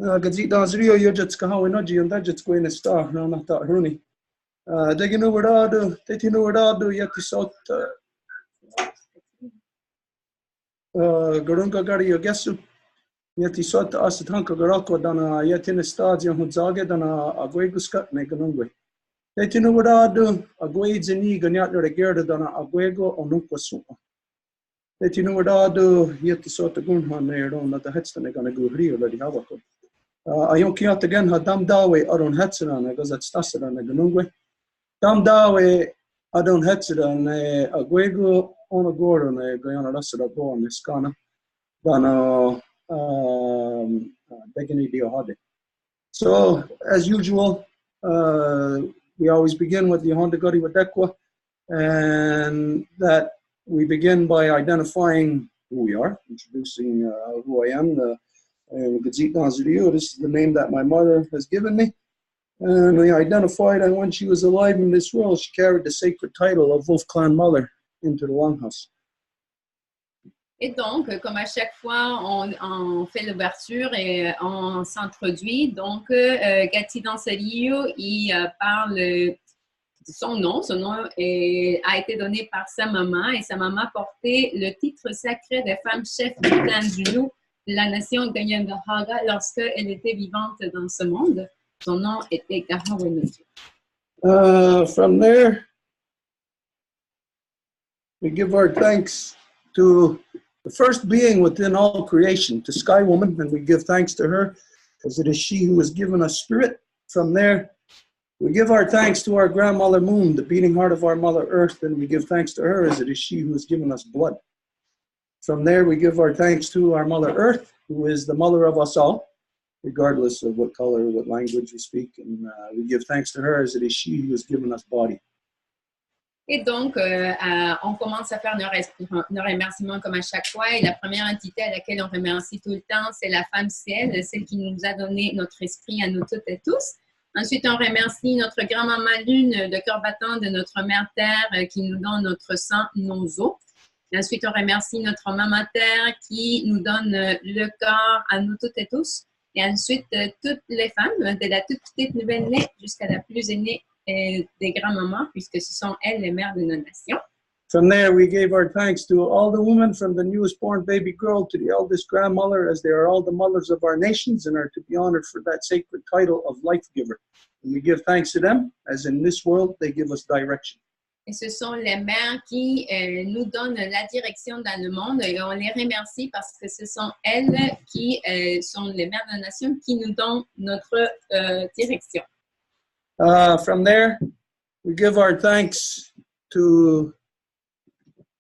Gazit dans Rio Yojats Kahawinoji and Dajets Queen Star, no, not that Rooney. Degino Wadadu, Tetino Wadadu, Yatisot Gurunga Gari Yogesu, Yatisot Asatanka Garako, Dana Yatin Stadia Hunzage, Dana Agueguskat, Neganungwe. Tetino Wadadu, Aguezini, Ganyat Regerda, Dana Aguego, Onukwa Supa. Tetino Wadadu, Yatisot Gunhan, there, on the Headstone, they're going to go Rio, Lady Havako. Ayon kiat again ha dam dawe adon hetzeran because that's taseran ganungwe dam dawe adon hetzeran agwego on a gordon gayana rasera bo on skana dana begini dio hade. So as usual, we always begin with the Honda Guri Wadekwa, and that we begin by identifying who we are, introducing who I am. This is the name that my mother has given me. And we identified that when she was alive in this world, she carried the sacred title of Wolf Clan Mother into the Longhouse. Et donc, comme à chaque fois, on fait l'ouverture et on s'introduit. Donc, Gati Dansalio, il parle de son nom. Son nom a été donné par sa maman et sa maman portait le titre sacré des femmes chefs du clan du nous, la nation Ganyangahaga, lorsqu'elle était vivante dans ce monde. Son nom était Gahawenuki. From there, we give our thanks to the first being within all creation, to Sky Woman, and we give thanks to her, as it is she who has given us spirit. From there, we give our thanks to our grandmother Moon, the beating heart of our Mother Earth, and we give thanks to her, as it is she who has given us blood. From there, we give our thanks to our Mother Earth, who is the mother of us all, regardless of what color, what language we speak. And we give thanks to her, as it is she who has given us body. Et donc, on commence à faire nos remerciements comme à chaque fois. Et la première entité à laquelle on remercie tout le temps, c'est la femme ciel, celle qui nous a donné notre esprit à nous toutes et tous. Ensuite, on remercie notre grand-maman Lune, le cœur battant de notre mère Terre, qui nous donne notre sang, nos os. Et ensuite, on remercie notre maman Terre qui nous donne le corps à nous toutes et tous. Et ensuite, toutes les femmes, de la toute petite nouvelle-née jusqu'à la plus aînée des grands-mamans, puisque ce sont elles les mères de nos nations. From there, we gave our thanks to all the women, from the newest born baby girl to the eldest grandmother, as they are all the mothers of our nations and are to be honored for that sacred title of life giver. And we give thanks to them, as in this world, they give us direction. Et ce sont les mères qui nous donnent la direction dans le monde et on les remercie parce que ce sont elles qui sont les mères de la nation qui nous donnent notre direction. From there, we give our thanks to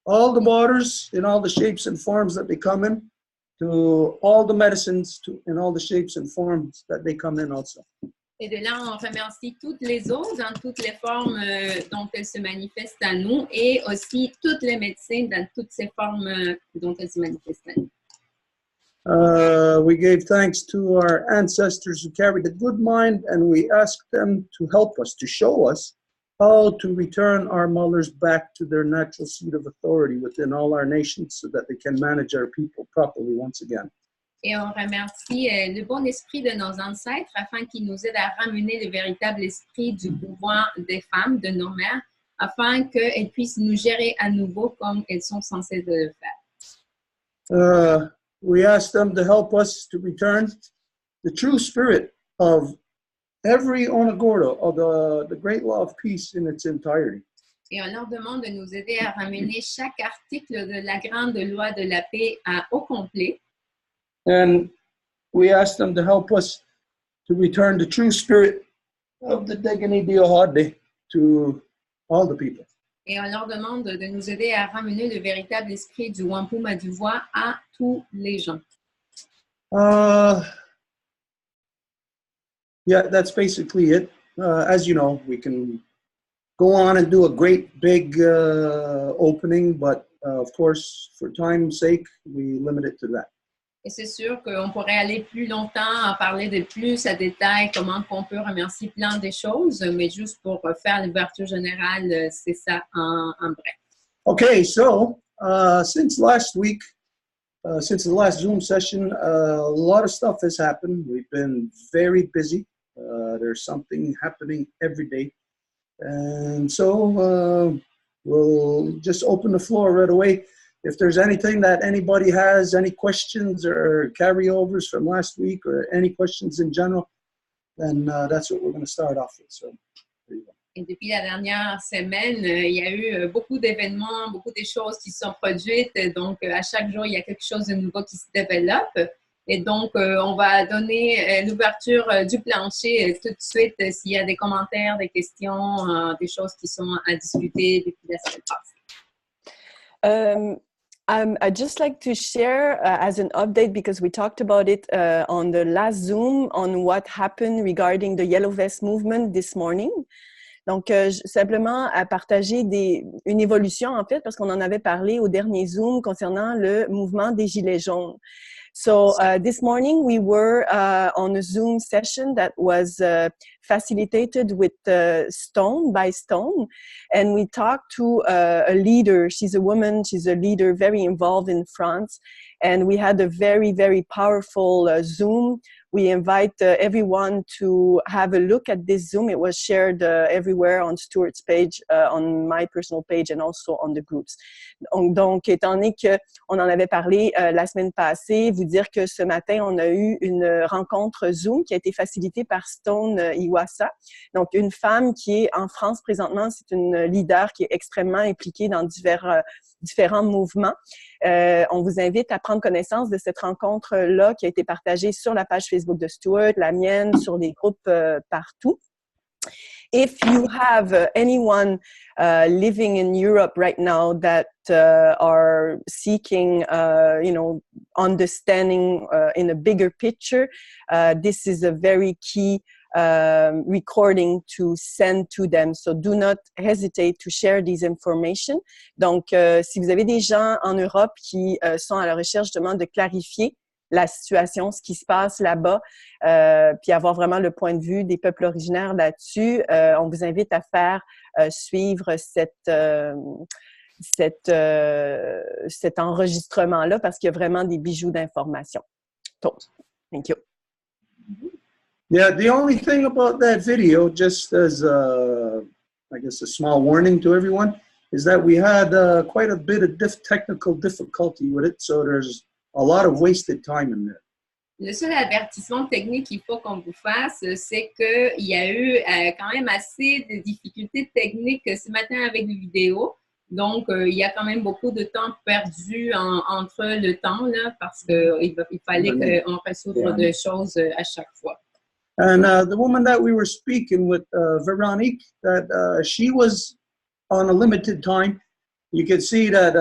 all the waters in all the shapes and forms that they come in, to all the medicines in all the shapes and forms that they come in also. Et de là, on remercie toutes les eaux dans toutes les formes dont elles se manifestent à nous et aussi toutes les médecines dans toutes ces formes dont elles se manifestent à nous. We gave thanks to our ancestors who carried a good mind, and we asked them to help us, to show us how to return our mothers back to their natural seat of authority within all our nations so that they can manage our people properly once again. Et on remercie le bon esprit de nos ancêtres afin qu'ils nous aident à ramener le véritable esprit du pouvoir des femmes, de nos mères, afin qu'elles puissent nous gérer à nouveau comme elles sont censées le faire. We ask them to help us to return the true spirit of every Onagordo, of the great law of peace in its entirety. Et on leur demande de nous aider à ramener chaque article de la grande loi de la paix au complet. And we ask them to help us to return the true spirit of the Degani Diohade to all the people. Et on leur demande de nous aider à ramener le véritable esprit du Wampum à du voix à tous les gens. Yeah, that's basically it. As you know, we can go on and do a great big opening, but of course, for time's sake, we limit it to that. Et c'est sûr qu'on pourrait aller plus longtemps à parler de plus à détail comment on peut remercier plein de choses, mais juste pour faire l'ouverture générale, c'est ça en bref. Okay, so since last week, Since the last Zoom session, a lot of stuff has happened. We've been very busy. There's something happening every day. And so we'll just open the floor right away. If there's anything that anybody has, any questions or carryovers from last week or any questions in general, then that's what we're going to start off with. So, there you go. Et depuis la dernière semaine, il y a eu beaucoup d'événements, beaucoup de choses qui sont produites. Donc, à chaque jour, il y a quelque chose de nouveau qui se développe. Et donc, on va donner l'ouverture du plancher tout de suite s'il y a des commentaires, des questions, des choses qui sont à discuter depuis la semaine passée. I'd just like to share as an update, because we talked about it on the last Zoom, on what happened regarding the Yellow Vest movement this morning. Donc, simplement à partager une évolution, en fait, parce qu'on en avait parlé au dernier Zoom concernant le mouvement des Gilets jaunes. So this morning we were on a Zoom session that was facilitated with Stone, and we talked to a leader. She's a woman, she's a leader very involved in France, and we had a very, very powerful Zoom. We invite everyone to have a look at this Zoom. It was shared everywhere on Stuart's page, on my personal page, and also on the groups. Donc étant donné qu'on en avait parlé la semaine passée, vous dire que ce matin, on a eu une rencontre Zoom qui a été facilitée par Stone Iwasa. Donc, une femme qui est en France présentement, c'est une leader qui est extrêmement impliquée dans différents mouvements. On vous invite à prendre connaissance de cette rencontre-là qui a été partagée sur la page Facebook de Stuart, la mienne, sur les groupes partout. If you have anyone living in Europe right now that are seeking, understanding in a bigger picture, this is a very key recording to send to them. So do not hesitate to share this information. Donc, si vous avez des gens en Europe qui sont à la recherche justement de clarifier la situation, ce qui se passe là-bas, puis avoir vraiment le point de vue des peuples originaires là-dessus, on vous invite à faire suivre cet enregistrement-là parce qu'il y a vraiment des bijoux d'informations. So, thank you. Yeah, the only thing about that video, just as I guess a small warning to everyone, is that we had quite a bit of technical difficulty with it, so there's a lot of wasted time in there. Le seul avertissement technique qu'il faut qu'on vous fasse, c'est qu'il y a eu quand même assez de difficultés techniques ce matin avec les vidéos. Donc, il y a quand même beaucoup de temps perdu entre le temps, là, parce qu'il fallait qu'on résoudre des choses à chaque fois. And the woman that we were speaking with, Veronique, that she was on a limited time. You could see that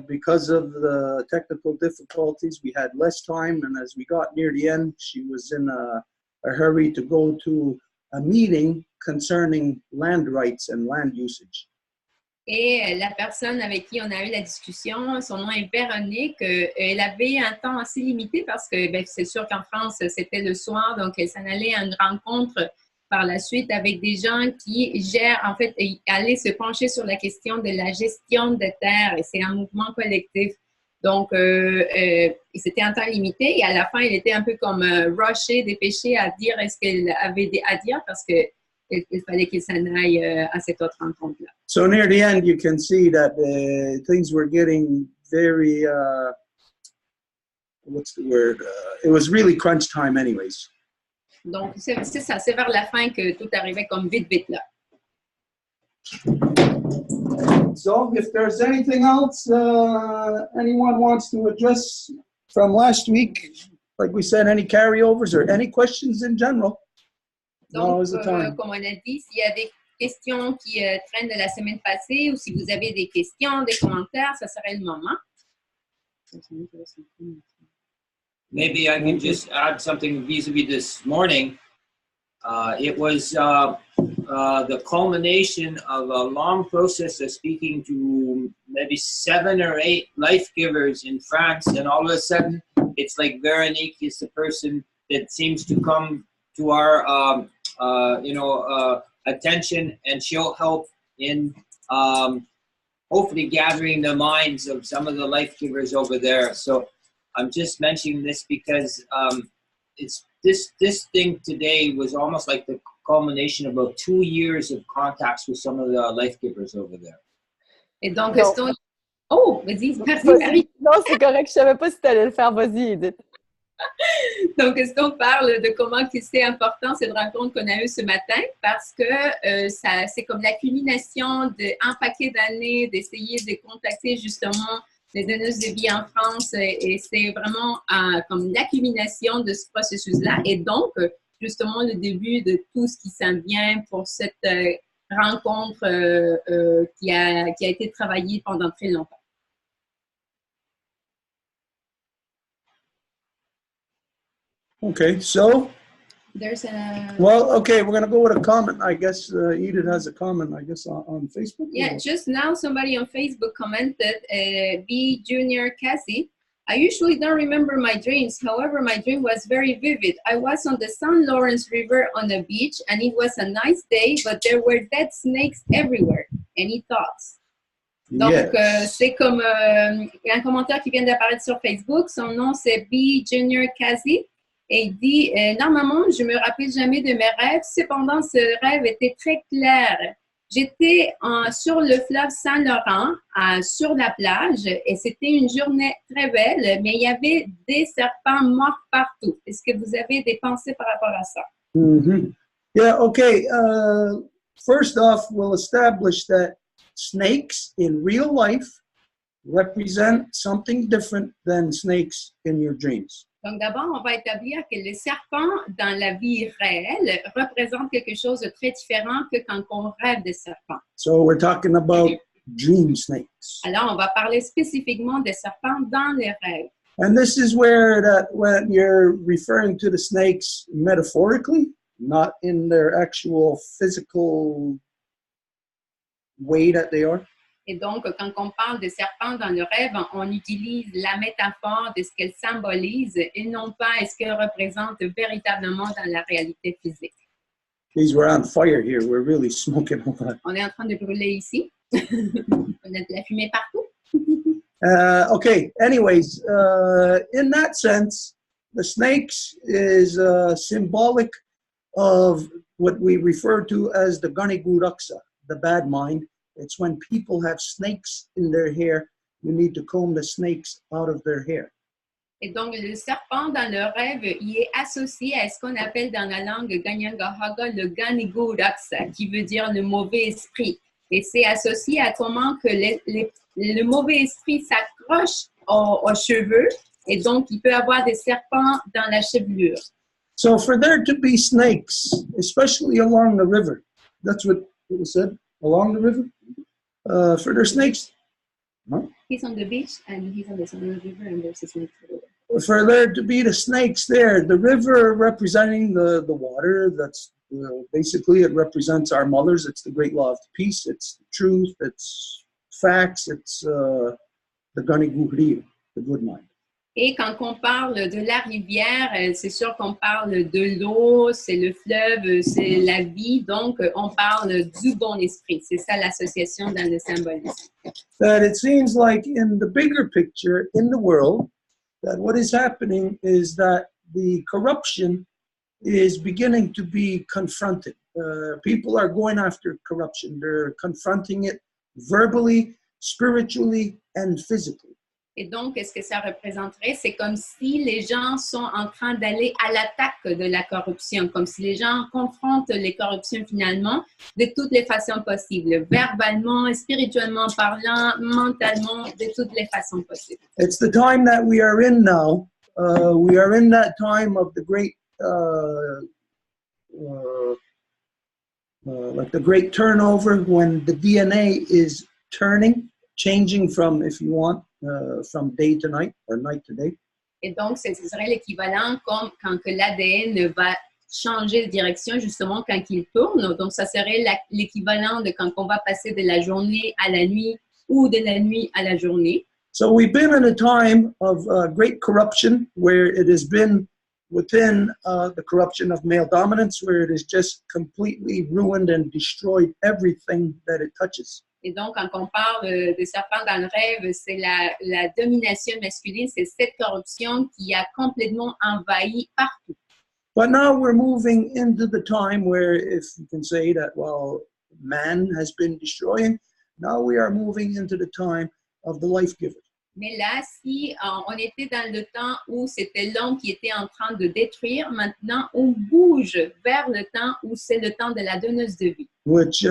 because of the technical difficulties, we had less time. And as we got near the end, she was in a hurry to go to a meeting concerning land rights and land usage. Et la personne avec qui on a eu la discussion, son nom est Véronique, elle avait un temps assez limité parce que c'est sûr qu'en France, c'était le soir, donc elle s'en allait à une rencontre par la suite avec des gens qui gèrent, en fait, allaient se pencher sur la question de la gestion des terres, et c'est un mouvement collectif. Donc, c'était un temps limité, et à la fin, il était un peu comme rushé, dépêché à dire ce qu'elle avait à dire parce que il fallait qu'il s'en aille à cette autre rencontre-là. So near the end, you can see that things were getting very, what's the word? It was really crunch time anyways. Donc, c'est ça, c'est vers la fin que tout arrivait comme vite là. So if there's anything else anyone wants to address from last week, like we said, any carryovers or any questions in general, donc, comme on a dit, s'il y a des questions qui traînent de la semaine passée ou si vous avez des questions, des commentaires, ça serait le moment. Maybe I can just add something vis-a-vis this morning. It was the culmination of a long process of speaking to maybe 7 or 8 life givers in France, and all of a sudden, it's like Veronique is the person that seems to come to our, attention, and she'll help in hopefully gathering the minds of some of the life givers over there. So I'm just mentioning this because it's this thing today was almost like the culmination of about 2 years of contacts with some of the life givers over there. Et donc, Non. oh, vas-y, merci Vas-y. Marie. Non, c'est correct. Je savais pas si tu allais le faire. Vas-y, Edith. Donc, est-ce qu'on parle de comment c'est important cette rencontre qu'on a eue ce matin? Parce que c'est comme l'accumulation d'un paquet d'années d'essayer de contacter justement les donneuses de vie en France et c'est vraiment comme l'accumulation de ce processus-là et donc justement le début de tout ce qui s'en vient pour cette rencontre qui a été travaillée pendant très longtemps. Okay, so, There's a... well, okay, we're going to go with a comment. I guess Edith has a comment, I guess, on Facebook. Yeah, just now somebody on Facebook commented, B. Junior Cassie, I usually don't remember my dreams. However, my dream was very vivid. I was on the St. Lawrence River on a beach and it was a nice day, but there were dead snakes everywhere. Any thoughts? Donc, Yes. c'est comme un commentaire qui vient d'apparaître sur Facebook. Son nom, c'est B. Junior Cassie. Et il dit, normalement, je me rappelle jamais de mes rêves. Cependant, ce rêve était très clair. J'étais sur le fleuve Saint-Laurent, sur la plage, et c'était une journée très belle, mais il y avait des serpents morts partout. Est-ce que vous avez des pensées par rapport à ça? Mm-hmm. Yeah, okay. First off, we'll establish that snakes in real life represent something different than snakes in your dreams. Donc, d'abord, on va établir que les serpents dans la vie réelle représentent quelque chose de très différent que quand on rêve des serpents. So we're talking about dream snakes. Alors, on va parler spécifiquement des serpents dans les rêves. And this is where that when you're referring to the snakes metaphorically, not in their actual physical way that they are. Et donc, quand on parle de serpents dans le rêve, on utilise la métaphore de ce qu'elle symbolise et non pas ce qu'elle représente véritablement dans la réalité physique. Geez, we're on fire here. We're really smoking a lot. On est en train de brûler ici. On a de la fumée partout. Okay, anyways, in that sense, the snakes is symbolic of what we refer to as the ganiguraksa, the bad mind. It's when people have snakes in their hair, you need to comb the snakes out of their hair. Et donc, le serpent dans le rêve, il est associé à ce qu'on appelle dans la langue Ganyangahaga le ganiguraksa, qui veut dire le mauvais esprit. Et c'est associé à comment que le mauvais esprit s'accroche aux cheveux et donc il peut avoir des serpents dans la chevelure. So for there to be snakes, especially along the river, that's what it said, along the river, for their snakes, no? He's on the beach and he's on the river and there's a snake everywhere. For there to be the snakes there, the river representing the water, that's basically it represents our mothers. It's the great law of peace. It's the truth. It's facts. It's the ganiguhri, the good mind. Et quand on parle de la rivière, c'est sûr qu'on parle de l'eau, c'est le fleuve, c'est la vie. Donc, on parle du bon esprit. C'est ça l'association dans le symbolisme. That it seems like in the bigger picture in the world, that what is happening is that the corruption is beginning to be confronted. People are going after corruption. They're confronting it verbally, spiritually, and physically. Et donc, qu'est-ce que ça représenterait? C'est comme si les gens sont en train d'aller à l'attaque de la corruption, comme si les gens confrontent les corruptions finalement de toutes les façons possibles, verbalement, spirituellement parlant, mentalement, de toutes les façons possibles. It's the time that we are in now. We are in that time of the great, like the great turnover when the DNA is turning, changing from, if you want, from day to night or night to day. Et donc, ce serait l'équivalent comme quand que l'ADN va changer de direction justement quand il tourne. Donc, ça serait l'équivalent de quand on va passer de la journée à la nuit ou de la nuit à la journée. So we've been in a time of great corruption where it has been within the corruption of male dominance, where it has just completely ruined and destroyed everything that it touches. Et donc, quand on parle de serpent dans le rêve, c'est la domination masculine, c'est cette corruption qui a complètement envahi partout. But now we're moving into the time where, if you can say that, well, man has been destroying, now we are moving into the time of the life giver. Mais là, si on était dans le temps où c'était l'homme qui était en train de détruire, maintenant on bouge vers le temps où c'est le temps de la donneuse de vie. Which,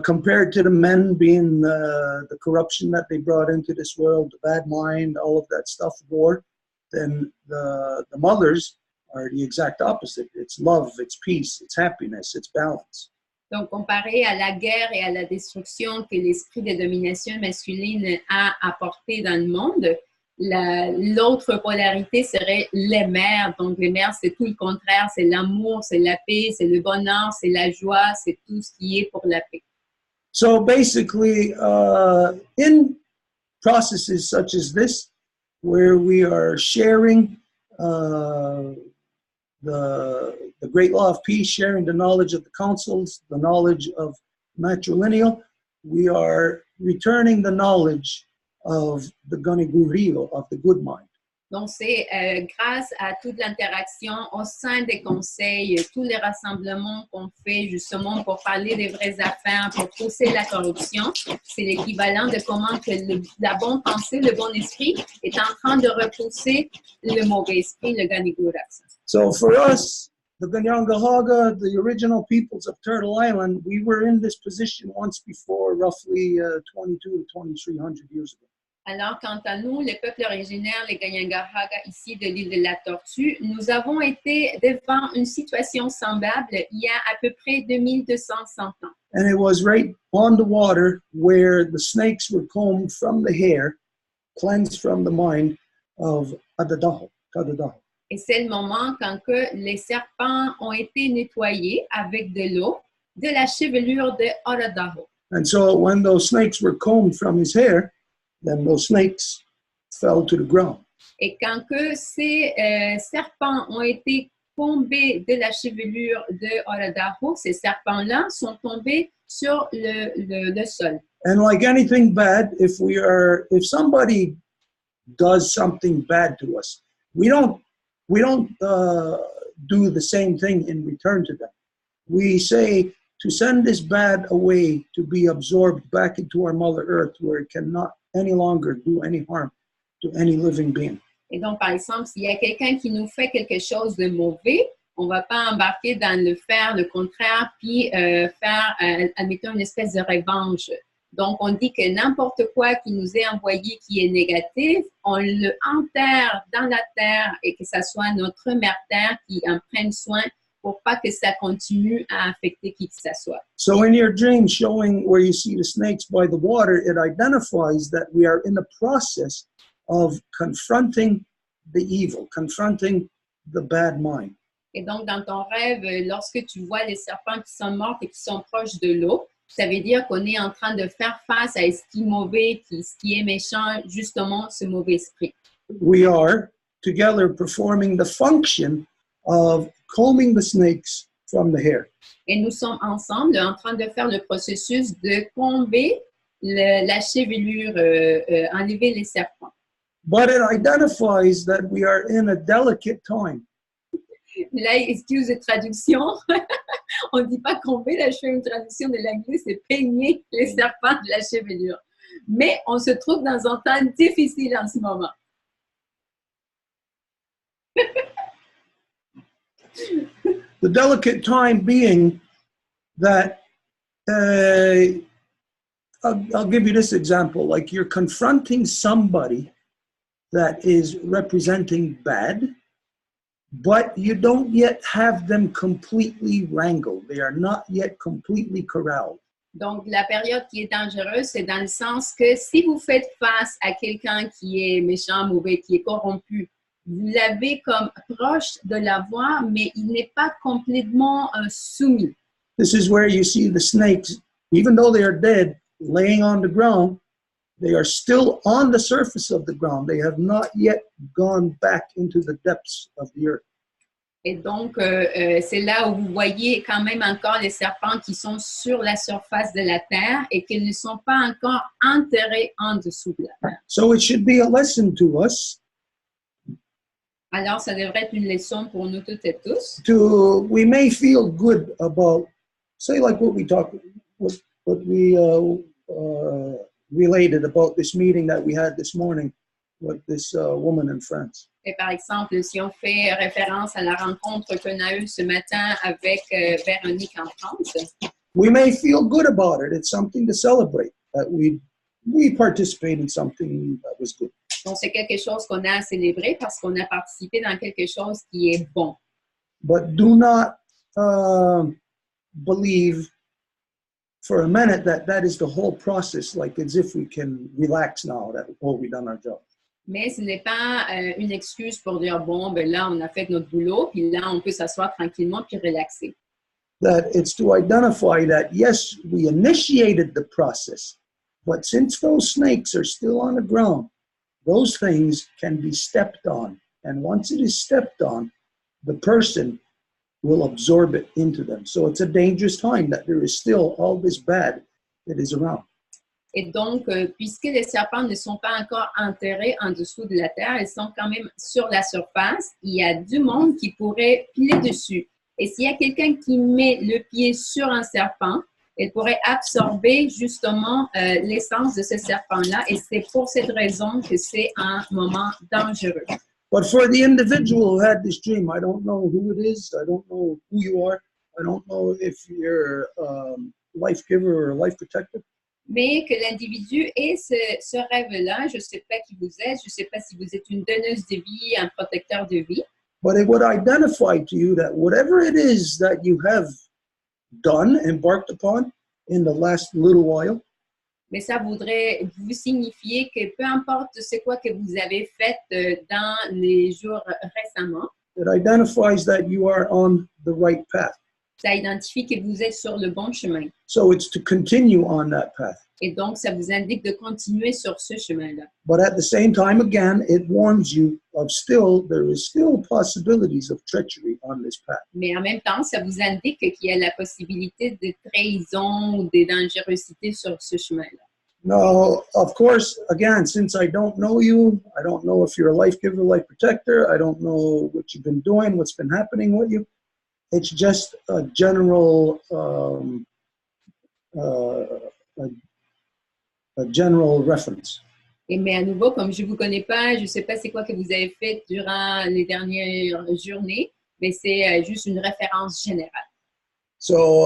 compared to the men being the corruption that they brought into this world, the bad mind, all of that stuff, war, then the mothers are the exact opposite. It's love, it's peace, it's happiness, it's balance. Donc, comparé à la guerre et à la destruction que l'esprit de domination masculine a apporté dans le monde, l'autre polarité serait les mères. Donc, les mères, c'est tout le contraire. C'est l'amour, c'est la paix, c'est le bonheur, c'est la joie, c'est tout ce qui est pour la paix. So basically, in processes such as this, where we are sharing the great law of peace, sharing the knowledge of the councils, the knowledge of matrilineal, we are returning the knowledge of the ganigurio, of the good mind. Donc, c'est grâce à toute l'interaction au sein des conseils, tous les rassemblements qu'on fait justement pour parler des vraies affaires, pour pousser la corruption, c'est l'équivalent de comment que la bonne pensée, le bon esprit est en train de repousser le mauvais esprit, le ganiguras. So for us, the Ganyangahaga, the original peoples of Turtle Island, we were in this position once before, roughly 22 to 2300 years ago. Alors, quant à nous, le peuple originaire, les Ganyangahaga, ici de l'île de la Tortue, nous avons été devant une situation semblable il y a à peu près 2200 ans. And it was right on the water where the snakes were combed from the hair, cleansed from the mind of Adadaho. Et c'est le moment quand que les serpents ont été nettoyés avec de l'eau de la chevelure de Adadaho. And so when those snakes were combed from his hair, then those snakes fell to the ground. Et quand que ces serpents ont été tombés de la chevelure de Adadaho, ces serpents-là sont tombés sur le sol. And like anything bad, if somebody does something bad to us, we don't do the same thing in return to them. We say to send this bad away to be absorbed back into our Mother Earth, where it cannot any longer do any harm to any living being. Et donc, par exemple, s'il y a quelqu'un qui nous fait quelque chose de mauvais, on ne va pas embarquer dans le contraire, puis faire, admettons, une espèce de revanche. Donc, on dit que n'importe quoi qui nous est envoyé qui est négatif, on le enterre dans la terre et que ça soit notre mère terre qui en prenne soin pour pas que ça continue à affecter qui que ça soit. So in your dream showing where you see the snakes by the water, it identifies that we are in the process of confronting the evil, confronting the bad mind. Et donc, dans ton rêve, lorsque tu vois les serpents qui sont morts et qui sont proches de l'eau, ça veut dire qu'on est en train de faire face à ce qui est mauvais, ce qui est méchant, justement ce mauvais esprit. We are together performing the function of combing the snakes from the hair. Et nous sommes ensemble en train de faire le processus de comber la chevelure, enlever les serpents. But it identifies that we are in a delicate time. Là, excuse de traduction, on ne dit pas comber, là je fais une traduction de l'anglais, c'est peigner les serpents de la chevelure. Mais on se trouve dans un temps difficile en ce moment. The delicate time being that, I'll give you this example, like you're confronting somebody that is representing bad, but you don't yet have them completely wrangled. They are not yet completely corralled. Donc, la période qui est dangereuse, c'est dans le sens que si vous faites face à quelqu'un qui est méchant, mauvais, qui est corrompu, vous l'avez comme proche de la voix, mais il n'est pas complètement soumis. This is where you see the snakes, even though they are dead, laying on the ground, they are still on the surface of the ground. They have not yet gone back into the depths of the earth. Et donc, c'est là où vous voyez quand même encore les serpents qui sont sur la surface de la terre et qui ne sont pas encore enterrés en dessous de la terre. So it should be a lesson to us Alors, ça devrait être une leçon pour nous toutes et tous. we may feel good about, say like what we talked, what we related about this meeting that we had this morning with this woman in France. Et par exemple, si on fait référence à la rencontre qu'on a eue ce matin avec Véronique en France, We may feel good about it. It's something to celebrate, that we participate in something that was good. donc c'est quelque chose qu'on a à célébrer parce qu'on a participé dans quelque chose qui est bon. But do not believe for a minute that that is the whole process, like as if we can relax now that, oh, we've done our job. Mais ce n'est pas une excuse pour dire, bon, ben là, on a fait notre boulot, puis là, on peut s'asseoir tranquillement puis relaxer. That it's to identify that, yes, we initiated the process, but since those snakes are still on the ground, those things can be stepped on. And once it is stepped on, the person will absorb it into them. So it's a dangerous time that there is still all this bad that is around. Et donc, puisque les serpents ne sont pas encore enterrés en dessous de la terre, ils sont quand même sur la surface, il y a du monde qui pourrait piler dessus. Et s'il y a quelqu'un qui met le pied sur un serpent, il pourrait absorber justement l'essence de ce serpent-là. Et c'est pour cette raison que c'est un moment dangereux. But for the individual who had this dream, I don't know who it is, I don't know who you are, I don't know if you're a life giver or a life protector. Mais que l'individu ait ce rêve-là, je ne sais pas qui vous êtes, je ne sais pas si vous êtes une donneuse de vie, un protecteur de vie. But it would identify to you that whatever it is that you have done, embarked upon in the last little while, Mais ça voudrait vous signifier que peu importe c'est quoi que vous avez fait dans les jours récemment, it identifies that you are on the right path. ça identifie que vous êtes sur le bon chemin. So it's to continue on that path. Et donc, ça vous indique de continuer sur ce chemin-là. But at the same time, again, it warns you of there is still possibilities of treachery on this path. Mais en même temps, ça vous indique qu'il y a la possibilité de trahison ou de dangerosité sur ce chemin-là. Now, of course, again, since I don't know you, I don't know if you're a life giver, life protector, I don't know what you've been doing, what's been happening with you. It's just a general, a general reference. Mais à nouveau, comme je ne vous connais pas, je ne sais pas c'est quoi que vous avez fait durant les dernières journées, mais c'est juste une référence générale. So,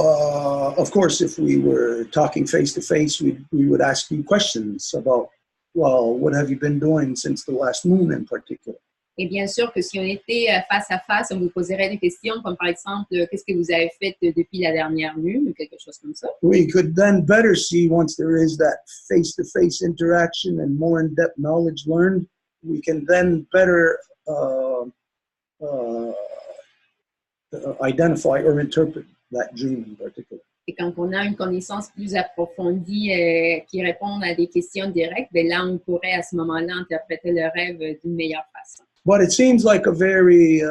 of course, if we were talking face-to-face, we would ask you questions about, well, what have you been doing since the last moon in particular? Et bien sûr que si on était face à face, on vous poserait des questions comme par exemple, qu'est-ce que vous avez fait depuis la dernière lune ou quelque chose comme ça. We could then better see, once there is that face-to-face interaction and more in-depth knowledge learned, we can then better identify or interpret that dream in particular. Et quand on a une connaissance plus approfondie qui répond à des questions directes, bien là, on pourrait à ce moment-là interpréter le rêve d'une meilleure façon. But it seems like a very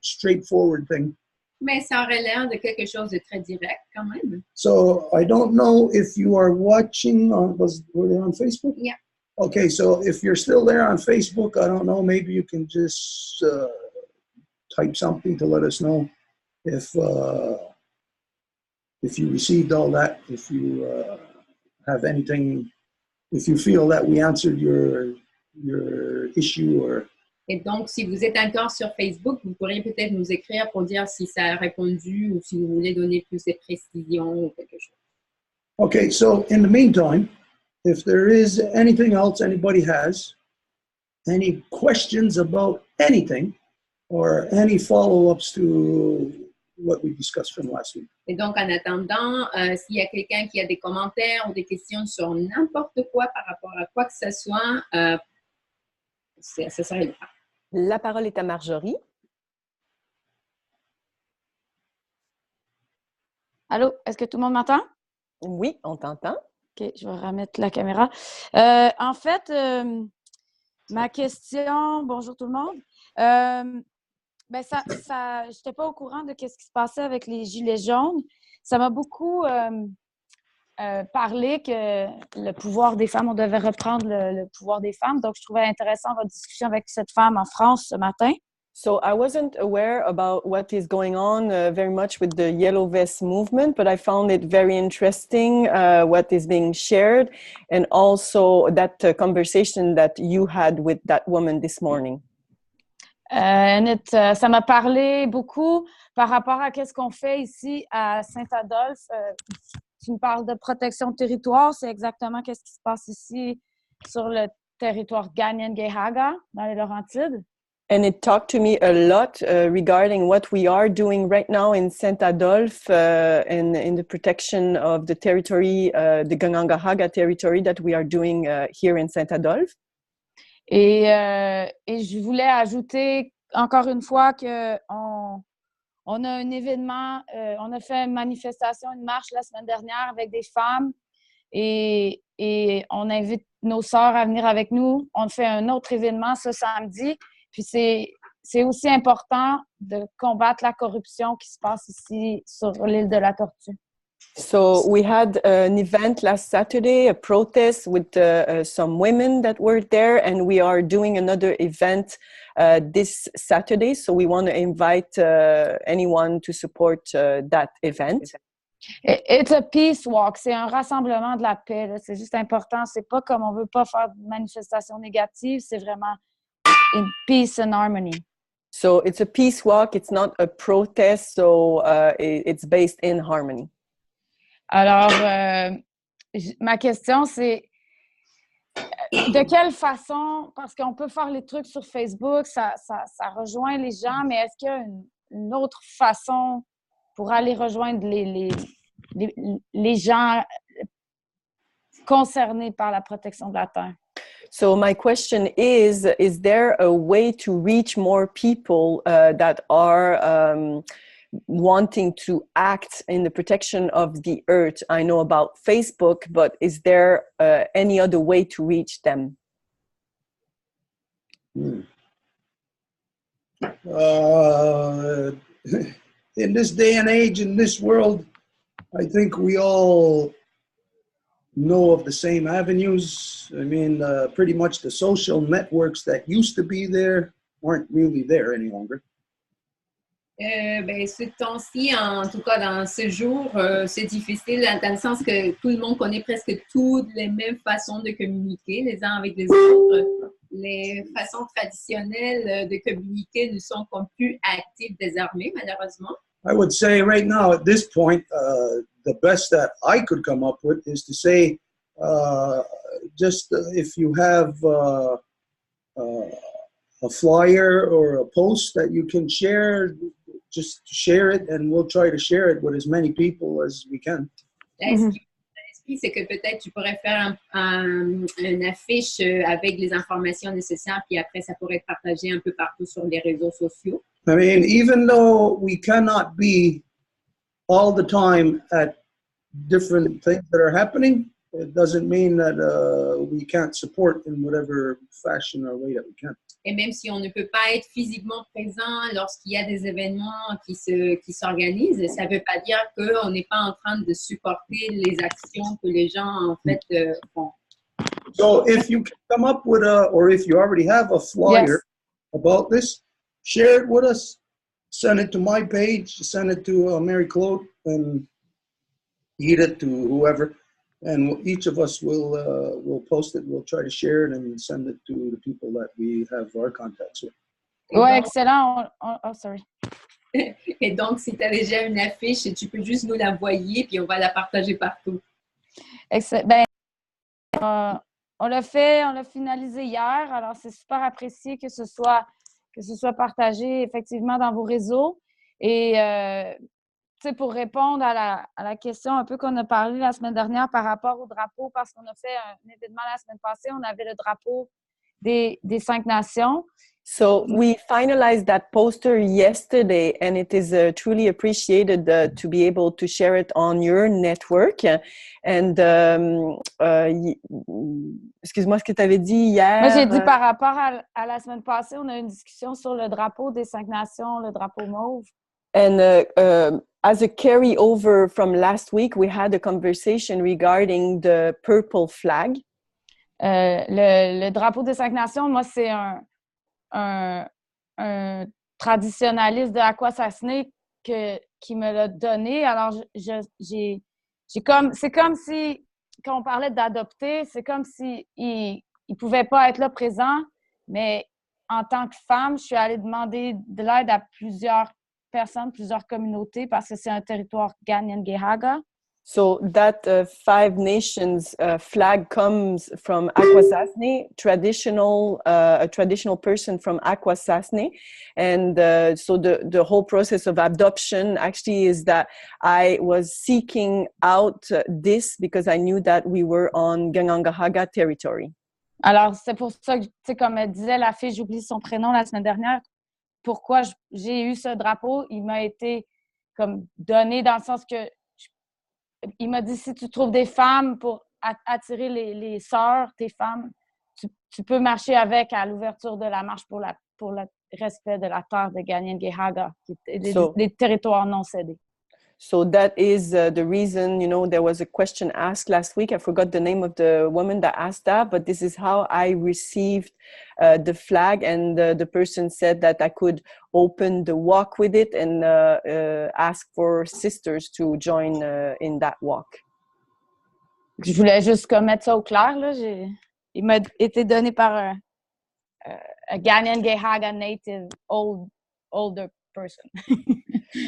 straightforward thing. Mais ça aurait l'air de quelque chose de très direct quand même. So I don't know if you are watching were they on Facebook? Yeah. Okay, so if you're still there on Facebook, I don't know, maybe you can just type something to let us know if you received all that, if you have anything, if you feel that we answered your issue or. Et donc, si vous êtes encore sur Facebook, vous pourriez peut-être nous écrire pour dire si ça a répondu ou si vous voulez donner plus de précisions ou quelque chose. Okay, so in the meantime, if there is anything else anybody has, any questions about anything, or any follow-ups to what we discussed from last week. Et donc, en attendant, s'il y a quelqu'un qui a des commentaires ou des questions sur n'importe quoi par rapport à quoi que ce soit, ça serait le cas. La parole est à Marjorie. Allô, est-ce que tout le monde m'entend? Oui, on t'entend. OK, je vais remettre la caméra. En fait, ma question... Bonjour tout le monde. Ben je n'étais pas au courant de ce qui se passait avec les Gilets jaunes. Ça m'a beaucoup parlé que le pouvoir des femmes, on devait reprendre le pouvoir des femmes. Donc, je trouvais intéressant votre discussion avec cette femme en France ce matin. So I wasn't aware about what is going on very much with the Yellow Vest movement, but I found it very interesting what is being shared, and also that conversation that you had with that woman this morning. Ça m'a parlé beaucoup par rapport à ce qu'on fait ici à Saint-Adolphe. Tu me parles de protection de territoire, c'est exactement ce qui se passe ici sur le territoire Ganyan-Gehaga, dans les Laurentides. And it talked to me a lot regarding what we are doing right now in Saint-Adolphe in the protection of the territory, the Ganyangahaga territory that we are doing here in Saint-Adolphe. Et je voulais ajouter encore une fois qu'on a un événement, on a fait une manifestation, une marche la semaine dernière avec des femmes et on invite nos sœurs à venir avec nous. On fait un autre événement ce samedi. Puis c'est aussi important de combattre la corruption qui se passe ici sur l'île de la Tortue. So we had an event last Saturday, a protest with some women that were there, and we are doing another event this Saturday. So we want to invite anyone to support that event. It's a peace walk. C'est un rassemblement de la paix. Là. C'est juste important. C'est pas comme on veut pas faire de manifestations négatives. C'est vraiment in peace and harmony. So it's a peace walk. It's not a protest. So it's based in harmony. Alors, ma question, c'est de quelle façon, parce qu'on peut faire les trucs sur Facebook, ça rejoint les gens, mais est-ce qu'il y a une autre façon pour aller rejoindre les gens concernés par la protection de la Terre? So my question is there a way to reach more people that are wanting to act in the protection of the earth? I know about Facebook, but is there any other way to reach them? In this day and age, in this world, I think we all know of the same avenues. I mean, pretty much the social networks that used to be there aren't really there any longer. Ce temps-ci, en tout cas dans ce jour, c'est difficile dans le sens que tout le monde connaît presque toutes les mêmes façons de communiquer les uns avec les autres. Les façons traditionnelles de communiquer ne sont comme plus actives désormais, malheureusement. I would say right now at this point, the best that I could come up with is to say, just if you have a flyer or a post that you can share, just share it and we'll try to share it with as many people as we can. L'esprit, c'est que peut-être tu pourrais faire une affiche avec les informations nécessaires, puis après ça pourrait être partagé un peu partout sur les réseaux sociaux. I mean, even though we cannot be all the time at different things that are happening, it doesn't mean that we can't support in whatever fashion or way that we can. Et même si on ne peut pas être physiquement présent lorsqu'il y a des événements qui s'organisent, ça ne veut pas dire qu'on n'est pas en train de supporter les actions que les gens en fait font. So if you can come up with or if you already have a flyer about this, share it with us, send it to my page, send it to Mary Claude, and eat it to whoever. And each of us will post it. We'll try to share it and send it to the people that we have our contacts with. Oui, excellent. Oh, sorry. Et donc, si tu as déjà une affiche, tu peux juste nous l'envoyer puis on va la partager partout. Ben, on l'a fait, on l'a finalisé hier. Alors, c'est super apprécié que ce soit partagé effectivement dans vos réseaux. Et pour répondre à la question un peu qu'on a parlé la semaine dernière par rapport au drapeau, parce qu'on a fait un événement la semaine passée, on avait le drapeau des 5 nations. So we finalized that poster yesterday, and it is truly appreciated to be able to share it on your network. And excuse-moi, ce que tu avais dit hier. Moi, j'ai dit par rapport à la semaine passée, on a eu une discussion sur le drapeau des 5 nations, le drapeau mauve. And as a carryover from last week, we had a conversation regarding the purple flag. Le drapeau des 5 nations, moi, c'est un traditionnaliste de Akwesasne qui me l'a donné. Alors, c'est comme si, quand on parlait d'adopter, c'est comme si il pouvait pas être là présent, mais en tant que femme, je suis allée demander de l'aide à plusieurs personnes, plusieurs communautés, parce que c'est un territoire Ganyangehaga. So that 5 nations flag comes from Akwesasne, a traditional person from Akwesasne. And so the whole process of adoption actually is that I was seeking out this because I knew that we were on Ganyangehaga territory. Alors, c'est pour ça que, tu sais, comme disait la fille, j'oublie son prénom la semaine dernière, pourquoi j'ai eu ce drapeau, il m'a été comme donné dans le sens que il m'a dit, si tu trouves des femmes pour attirer les sœurs, tes femmes, tu peux marcher avec à l'ouverture de la marche pour le respect de la terre de Ganyangehaga, des territoires non cédés. So that is the reason, there was a question asked last week. I forgot the name of the woman that asked that, but this is how I received the flag. And the person said that I could open the walk with it and ask for sisters to join in that walk. Je voulais juste mettre ça au clair. Là. Il m'a été donné par un Ganyangehaga native older person.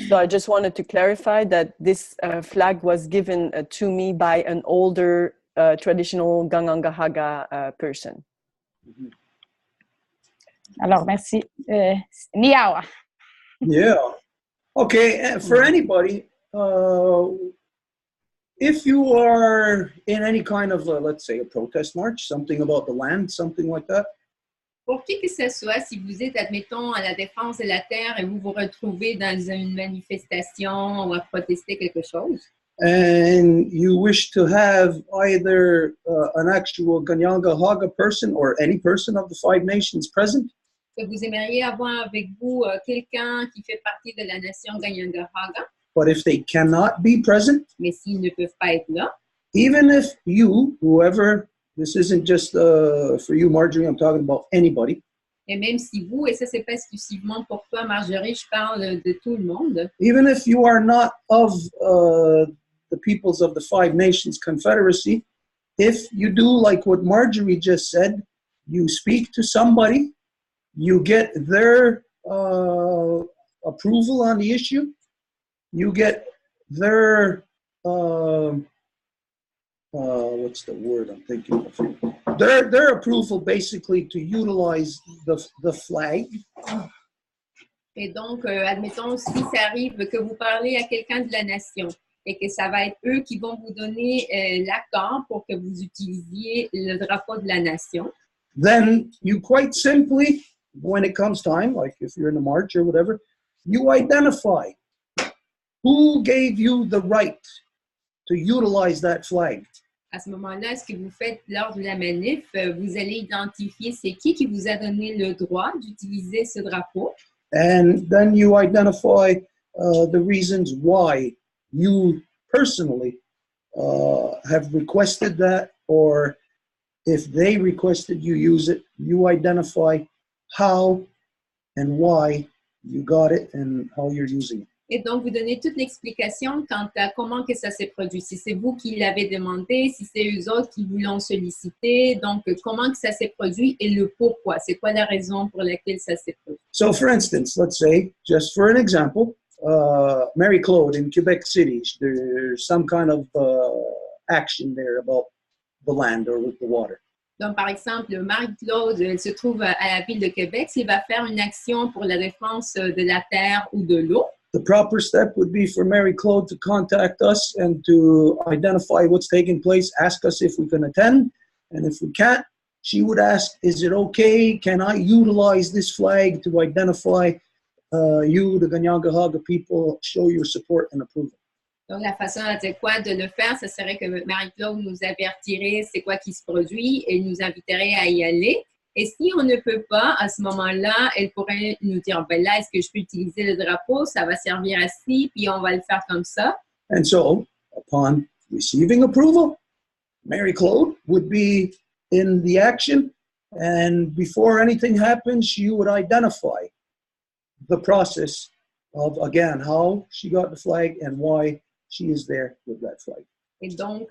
So I just wanted to clarify that this flag was given to me by an older traditional Ganyangehaga person. Alors, merci. Miao. Yeah. Okay, for anybody, if you are in any kind of, let's say, a protest march, something about the land, something like that. Pour qui que ce soit, si vous êtes, admettons, à la défense de la terre et vous vous retrouvez dans une manifestation ou à protester quelque chose. And you wish to have either an actual Ganyangehaga person or any person of the 5 nations present. Que vous aimeriez avoir avec vous quelqu'un qui fait partie de la nation Ganyangehaga. But if they cannot be present, mais s'ils ne peuvent pas être là, even if you, whoever, this isn't just for you, Marjorie, I'm talking about anybody. Et même si vous, et ça c'est pas exclusivement pour toi, Marjorie, je parle de tout le monde. Even if you are not of the peoples of the 5 Nations Confederacy, if you do like what Marjorie just said, you speak to somebody, you get their approval on the issue, you get their what's the word I'm thinking of? Their approval basically to utilize the flag. Et donc, admettons, si ça arrive que vous parlez à quelqu'un de la nation et que ça va être eux qui vont vous donner l'accord pour que vous utilisiez le drapeau de la nation. Then you quite simply, when it comes time, like if you're in a march or whatever, you identify who gave you the right to utilize that flag. À ce moment-là, ce que vous faites lors de la manif, vous allez identifier c'est qui vous a donné le droit d'utiliser ce drapeau. And then you identify the reasons why you personally have requested that, or if they requested you use it, you identify how and why you got it and how you're using it. Et donc, vous donnez toute l'explication quant à comment que ça s'est produit. Si c'est vous qui l'avez demandé, si c'est eux autres qui vous l'ont sollicité, donc comment que ça s'est produit et le pourquoi. C'est quoi la raison pour laquelle ça s'est produit? So, for instance, let's say, just for an example, Mary Claude in Quebec City, there's some kind of action there about the land or with the water. Donc, par exemple, Marie-Claude, elle se trouve à la ville de Québec. S'il va faire une action pour la défense de la terre ou de l'eau, the proper step would be for Mary Claude to contact us and to identify what's taking place, ask us if we can attend, and if we can't, she would ask, is it okay? Can I utilize this flag to identify you, the Ganyangahaga people, show your support and approval? Donc, la façon adéquate de le faire, ce serait que Marie-Claude nous avertirait c'est quoi qui se produit et nous inviterait à y aller. Et si on ne peut pas, à ce moment-là, elle pourrait nous dire, ben là, est-ce que je peux utiliser le drapeau? Ça va servir à ci, puis on va le faire comme ça. And so, upon receiving approval, Marie-Claude would be in the action, and before anything happens, she would identify the process of, again, how she got the flag and why she is there with that flag. Et donc,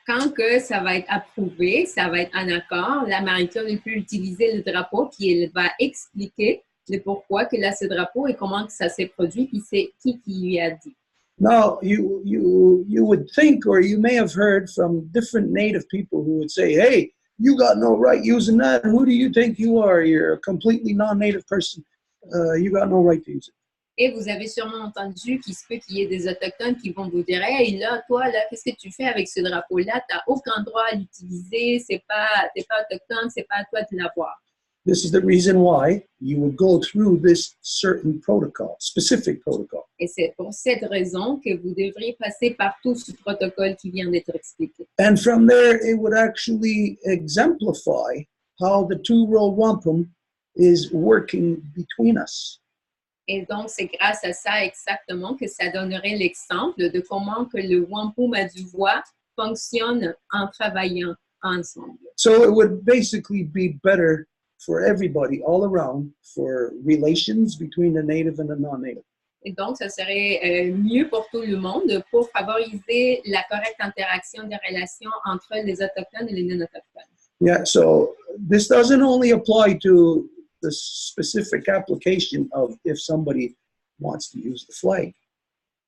quand que ça va être approuvé, ça va être en accord, la Marie-Claude peut utiliser le drapeau, puis elle va expliquer le pourquoi que là, ce drapeau et comment que ça s'est produit, puis c'est qui lui a dit. Now, you would think, or you may have heard from different Native people who would say, hey, you got no right using that. Who do you think you are? You're a completely non-Native person. You got no right to use it. Et vous avez sûrement entendu qu'il se peut qu'il y ait des autochtones qui vont vous dire, hey, là, toi, là, qu'est-ce que tu fais avec ce drapeau-là? Tu n'as aucun droit à l'utiliser. T'es pas autochtone, c'est pas à toi de l'avoir. This is the reason why you would go through this certain protocol, specific protocol. Et c'est pour cette raison que vous devriez passer par tout ce protocole qui vient d'être expliqué. And from there, it would actually exemplify how the two Row Wampum is working between us. Et donc, c'est grâce à ça exactement que ça donnerait l'exemple de comment que le wampum à deux voix fonctionne en travaillant ensemble. So it would basically be better for everybody all around for relations between the native and the non-native. Et donc, ça serait mieux pour tout le monde pour favoriser la correcte interaction des relations entre les autochtones et les non-autochtones. Yeah, so this doesn't only apply to the specific application of if somebody wants to use the flag.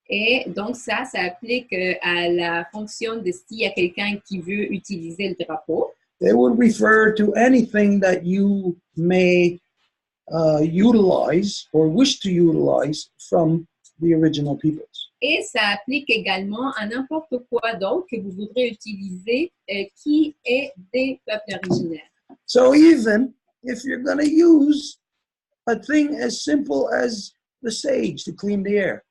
Et donc, ça applique à la fonction de s'il y a quelqu'un qui veut utiliser le drapeau. It would refer to anything that you may utilize or wish to utilize from the original peoples. Et ça applique également à n'importe quoi d'autre que vous voudrez utiliser qui est des peuples originaires. So even if you're going to use a thing as simple as the sage to clean the air.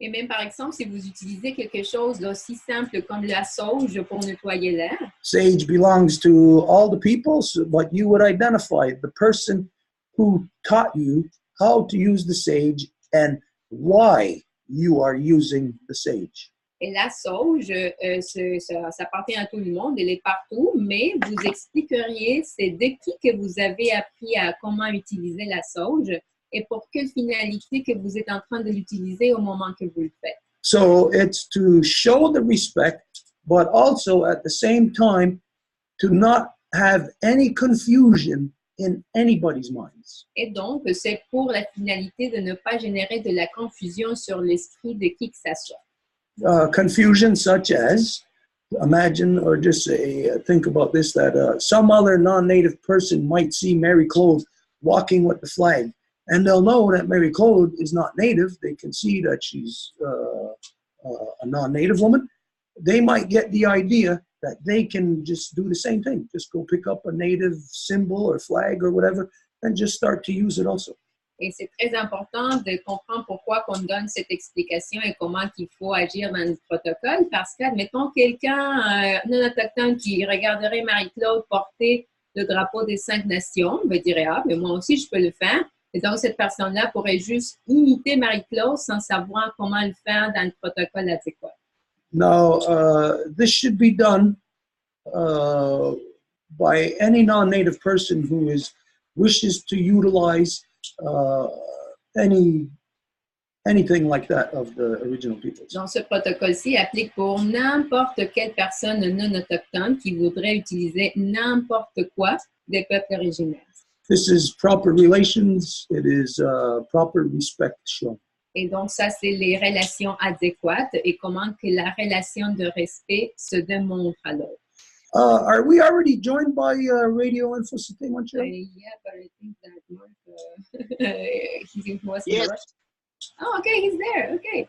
Et même par exemple, si vous utilisez quelque chose d'aussi simple comme la sauge pour nettoyer l'air. Sage belongs to all the peoples, but you would identify the person who taught you how to use the sage and why you are using the sage. Et la sauge, ça appartient à tout le monde, elle est partout, mais vous expliqueriez c'est de qui que vous avez appris à comment utiliser la sauge et pour quelle finalité que vous êtes en train de l'utiliser au moment que vous le faites. So it's to show the respect, but also at the same time to not have any confusion in anybody's minds. Et donc, c'est pour la finalité de ne pas générer de la confusion sur l'esprit de qui que ça soit. Confusion such as, imagine or just say, think about this, that some other non-native person might see Marie-Claude walking with the flag, and they'll know that Marie-Claude is not native. They can see that she's a non-native woman. They might get the idea that they can just do the same thing, just go pick up a native symbol or flag or whatever, and just start to use it also. Et c'est très important de comprendre pourquoi qu'on donne cette explication et comment il faut agir dans le protocole, parce qu'admettons quelqu'un non autochtone qui regarderait Marie-Claude porter le drapeau des 5 nations, va dire « Ah, mais moi aussi je peux le faire ». Et donc cette personne-là pourrait juste imiter Marie-Claude sans savoir comment le faire dans le protocole adéquat. Now, this should be done by any non-native person who wishes to utilize anything like that of the original peoples. Donc, ce protocole-ci applique pour n'importe quelle personne non autochtone qui voudrait utiliser n'importe quoi des peuples originaires. This is proper relations. It is proper respect shown. Et donc, ça, c'est les relations adéquates et comment que la relation de respect se démontre à l'autre. Are we already joined by Radio Info Cité Montreal? Yeah, but I think that Mark, he was in the rush. Oh, okay, he's there. Okay.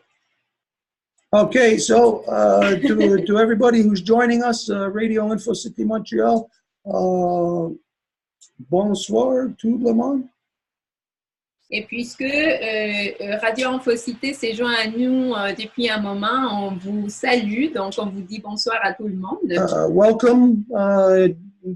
Okay, so to everybody who's joining us, Radio Info Cité Montreal, Bonsoir tout le monde. Et puisque Radio Infocité s'est joint à nous depuis un moment, on vous salue, donc on vous dit bonsoir à tout le monde. Welcome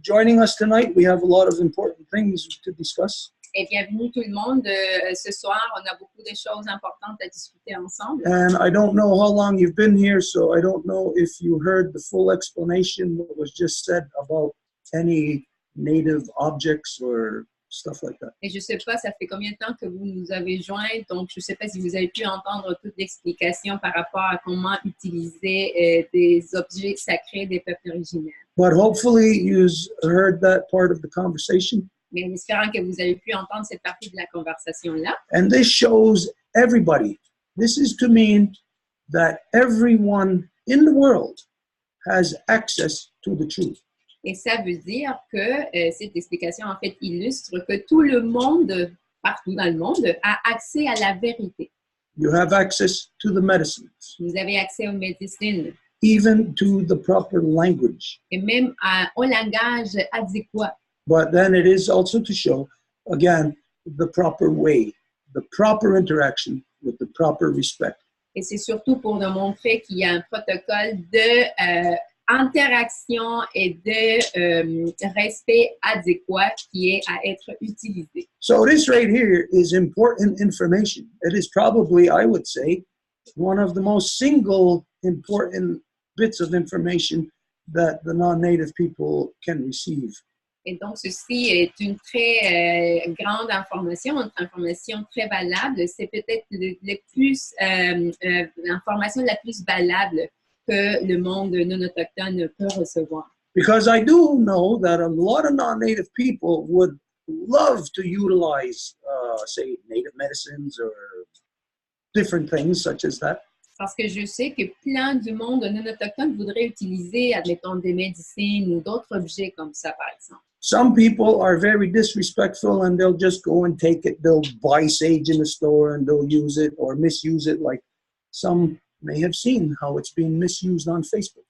joining us tonight. We have a lot of important things to discuss. Et bienvenue tout le monde. Ce soir, on a beaucoup de choses importantes à discuter ensemble. And I don't know how long you've been here, so I don't know if you heard the full explanation what was just said about any native objects or stuff like that. Et je ne sais pas, ça fait combien de temps que vous nous avez joints, donc je ne sais pas si vous avez pu entendre toute l'explication par rapport à comment utiliser des objets sacrés des peuples originaires. But hopefully you heard that part of the conversation. Mais en espérant que vous avez pu entendre cette partie de la conversation-là. And this shows everybody. This is to mean that everyone in the world has access to the truth. Et ça veut dire que cette explication, en fait, illustre que tout le monde, partout dans le monde, a accès à la vérité. You have access to the medicines, Vous avez accès aux médecines, even to the proper language. et même au langage adéquat. But then it is also to show, again, the proper way, the proper interaction with the proper respect. Et c'est surtout pour nous montrer qu'il y a un protocole de interaction et de respect adéquat qui est à être utilisé. So this right here is important information. It is probably, I would say, one of the most single important bits of information that the non-native people can receive. Et donc, ceci est une très grande information, une information très valable. C'est peut-être l'information la plus valable que le monde non autochtone peut recevoir. Because I do know that a lot of non-native people would love to utilize, say, native medicines or different things such as that. Parce que je sais que plein du monde non autochtone voudrait utiliser, admettons, des médecines ou d'autres objets comme ça, par exemple. Some people are very disrespectful and they'll just go and take it. They'll buy sage in the store and they'll use it or misuse it, like some may have seen how it's being misused on Facebook.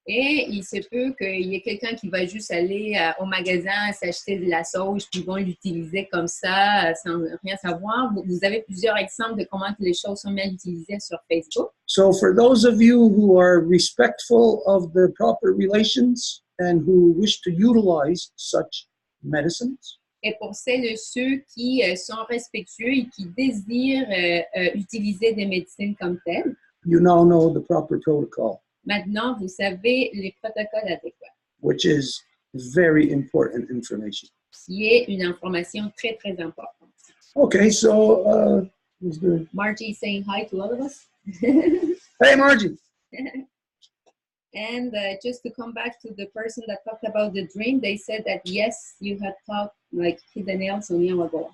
Et il se peut qu'il y ait quelqu'un qui va juste aller au magasin s'acheter de la sauge puis vont l'utiliser comme ça sans rien savoir. Vous avez plusieurs exemples de comment les choses sont mal utilisées sur Facebook. So for those of you who are respectful of the proper relations and who wish to utilize such medicines, Et pour celles et ceux qui sont respectueux et qui désirent utiliser des médecines comme telles, you now know the proper protocol, maintenant vous savez les protocoles adéquats, which is very important information. qui est une information très, très importante. Okay, so is there... Margie is saying hi to all of us. Hey, Margie. And just to come back to the person that talked about the dream, they said that yes, you had thought like hit the nails on your ago.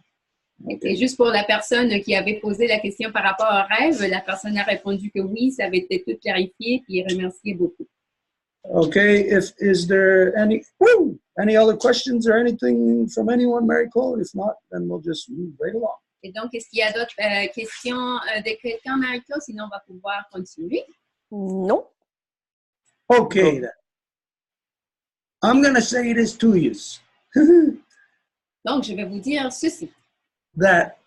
Okay. Et juste pour la personne qui avait posé la question par rapport au rêve, la personne a répondu que oui, ça avait été tout clarifié, puis il remerciait beaucoup. Okay, is there any other questions or anything from anyone, Mary Cole? If not, then we'll just move right along. Et donc, est-ce qu'il y a d'autres questions de quelqu'un, Marie-Claude? Sinon, on va pouvoir continuer. Non. Okay, then. I'm going to say this to you. Donc, je vais vous dire ceci. That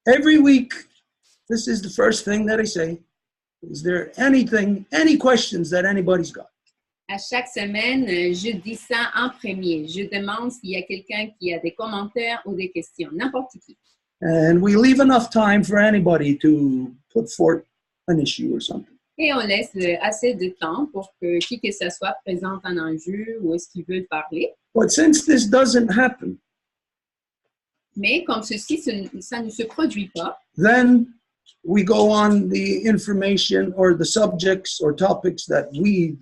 every week, this is the first thing that I say. Is there any questions that anybody's got? À chaque semaine, je dis ça en premier. Je demande s'il y a quelqu'un qui a des commentaires ou des questions, n'importe qui. And we leave enough time for anybody to put forth an issue or something. Et on laisse assez de temps pour que qui que ce soit présente un enjeu ou est-ce qu'ils veulent parler. But since this doesn't happen, Mais comme ceci, ça ne se produit pas, then we go on the information or the subjects or topics that we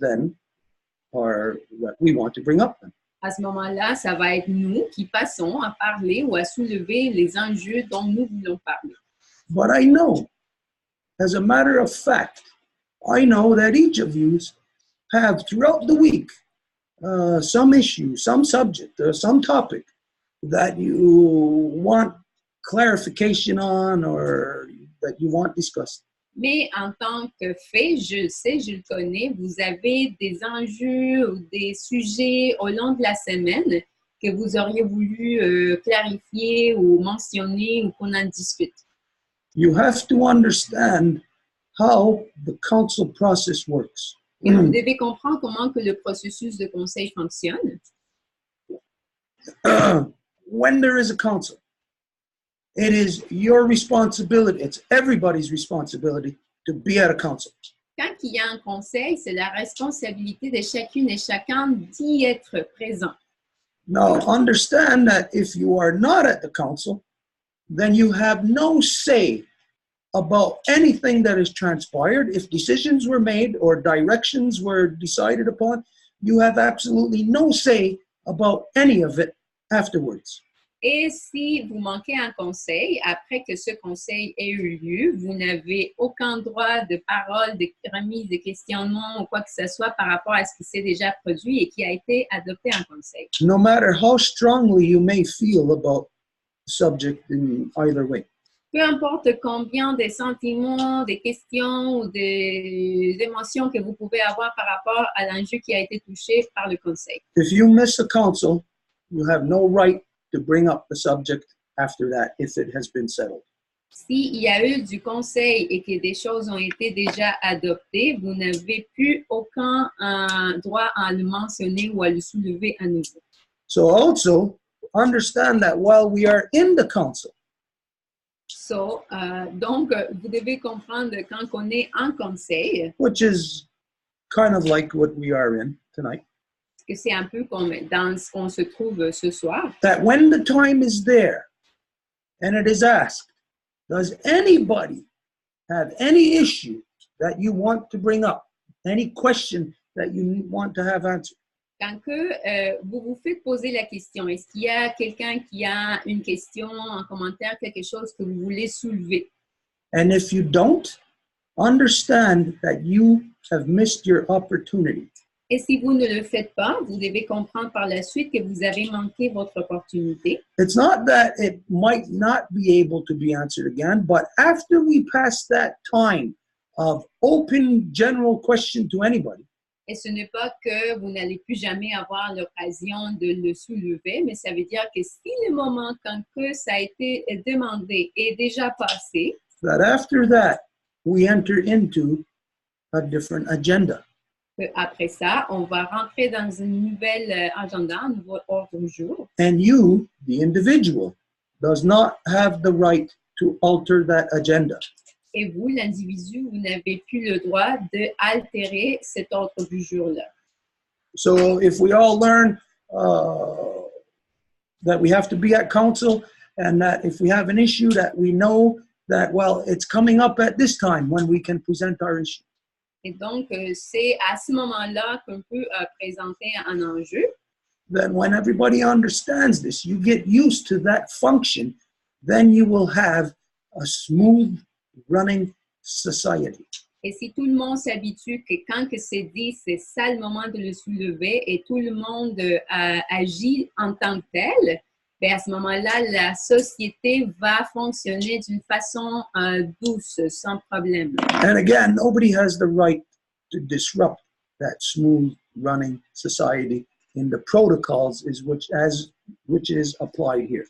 want to bring up. à ce moment-là, ça va être nous qui passons à parler ou à soulever les enjeux dont nous voulons parler. But I know, as a matter of fact, I know that each of you have throughout the week some issue, some subject, some topic that you want clarification on or that you want discussed. Mais en tant que fait, je le sais, je le connais, vous avez des enjeux ou des sujets au long de la semaine que vous auriez voulu clarifier ou mentionner ou qu'on en discute. You have to understand how the council process works. Et vous devez comprendre comment que le processus de conseil fonctionne. When there is a council, it is your responsibility, it's everybody's responsibility to be at a council. Quand il y a un conseil, c'est la responsabilité de chacune et chacun d'y être présent. Now, understand that if you are not at the council, then you have no say about anything that has transpired. If decisions were made or directions were decided upon, you have absolutely no say about any of it afterwards. Et si vous manquez un conseil, après que ce conseil ait eu lieu, vous n'avez aucun droit de parole, de remise, de questionnement ou quoi que ce soit par rapport à ce qui s'est déjà produit et qui a été adopté en conseil. No matter how strongly you may feel about the subject in either way. Peu importe combien de sentiments, des questions ou des émotions que vous pouvez avoir par rapport à l'enjeu qui a été touché par le conseil. If you miss a council, you have no right to bring up the subject after that if it has been settled. S'il y a eu du conseil et que des choses ont été déjà adoptées, vous n'avez plus aucun droit à le mentionner ou à le soulever à nouveau. So also understand that while we are in the council, Donc, vous devez comprendre quand on est en conseil, which is kind of like what we are in tonight, que c'est un peu comme dans ce qu'on se trouve ce soir, that when the time is there and it is asked, does anybody have any issue that you want to bring up, any question that you want to have answered? quand que, vous vous faites poser la question, est-ce qu'il y a quelqu'un qui a une question, un commentaire, quelque chose que vous voulez soulever? And if you don't, understand that you have missed your opportunity. Et si vous ne le faites pas, vous devez comprendre par la suite que vous avez manqué votre opportunité. It's not that it might not be able to be answered again, but after we pass that time of open general question to anybody, Et ce n'est pas que vous n'allez plus jamais avoir l'occasion de le soulever, mais ça veut dire que si le moment quand que ça a été demandé est déjà passé, that after that, we enter into a different agenda. après ça, on va rentrer dans une nouvelle agenda, un nouveau ordre du jour. And you, the individual, does not have the right to alter that agenda. Et vous, l'individu, vous n'avez plus le droit d'altérer cet ordre du jour-là. So if we all learn that we have to be at council and that if we have an issue that we know that, well, it's coming up at this time when we can present our issue. Et donc, c'est à ce moment-là qu'on peut présenter un enjeu. Then when everybody understands this, you get used to that function, then you will have a smooth running society. Et si tout le monde s'habitue que quand que c'est dit, c'est ça le moment de le soulever et tout le monde agit en tant que tel, bien à ce moment-là, la société va fonctionner d'une façon douce, sans problème. And again, nobody has the right to disrupt that smooth running society in the protocols which is applied here.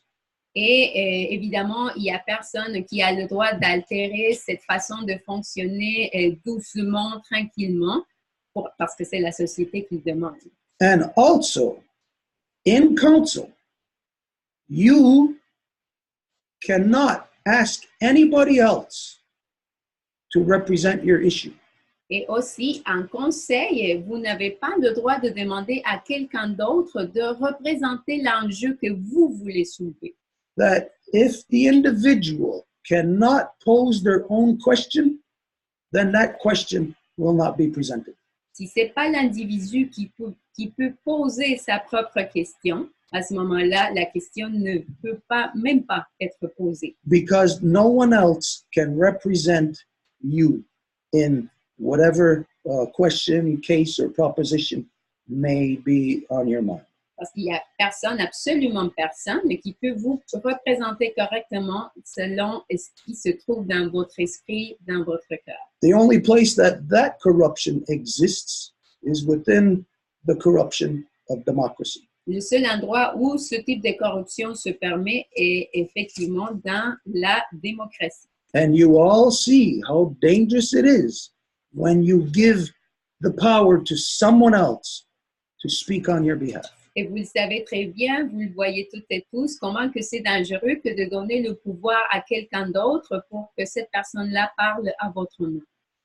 Et évidemment, il n'y a personne qui a le droit d'altérer cette façon de fonctionner doucement, tranquillement, parce que c'est la société qui le demande. And also, in council, you cannot ask anybody else to represent your issue. Et aussi, en conseil, vous n'avez pas le droit de demander à quelqu'un d'autre de représenter l'enjeu que vous voulez soulever. That if the individual cannot pose their own question, then that question will not be presented. Si ce n'est pas l'individu qui peut poser sa propre question, à ce moment-là, la question ne peut pas, même pas être posée. Because no one else can represent you in whatever question, case, or proposition may be on your mind. Parce qu'il n'y a personne, absolument personne, qui peut vous représenter correctement selon ce qui se trouve dans votre esprit, dans votre cœur. The only place that corruption exists is within the corruption of democracy. Le seul endroit où ce type de corruption se permet est effectivement dans la démocratie. And you all see how dangerous it is when you give the power to someone else to speak on your behalf. Et vous le savez très bien, vous le voyez toutes et tous, comment que c'est dangereux que de donner le pouvoir à quelqu'un d'autre pour que cette personne-là parle à votre nom.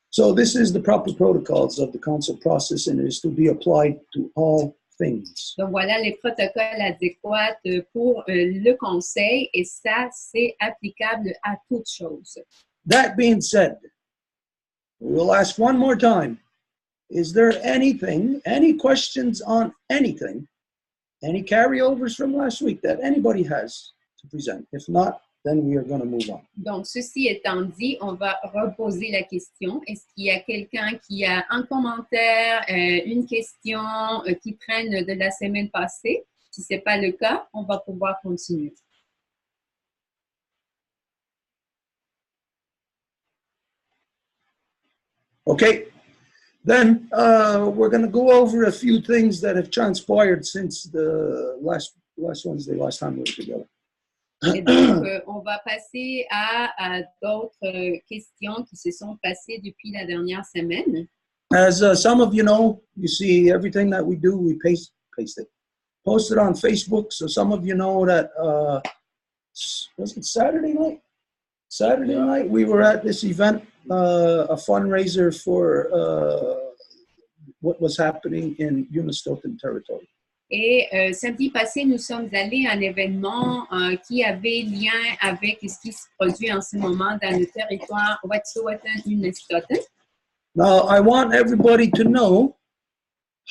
So this is the proper protocols of the council process, and it is to be applied to all things. Donc voilà les protocoles adéquats pour le conseil et ça, c'est applicable à toutes choses. That being said, we'll ask one more time, is there anything, any questions on anything, any carryovers from last week that anybody has to present? If not, then we are going to move on. Donc, ceci étant dit, on va reposer la question. Est-ce qu'il y a quelqu'un qui a un commentaire, une question qui traîne de la semaine passée? Si ce n'est pas le cas, on va pouvoir continuer. Okay, then we're going to go over a few things that have transpired since the last Wednesday, last time we were together. Et donc, on va passer à d'autres questions qui se sont passées depuis la dernière semaine. As some of you know, you see everything that we do, we paste it, post it on Facebook. So some of you know that, was it Saturday night? Saturday night, we were at this event, a fundraiser for what was happening in Unistoten territory. Et samedi passé, nous sommes allés à un événement qui avait lien avec ce qui se produit en ce moment dans le territoire Wet'suwet'en-Unistoten. Now, I want everybody to know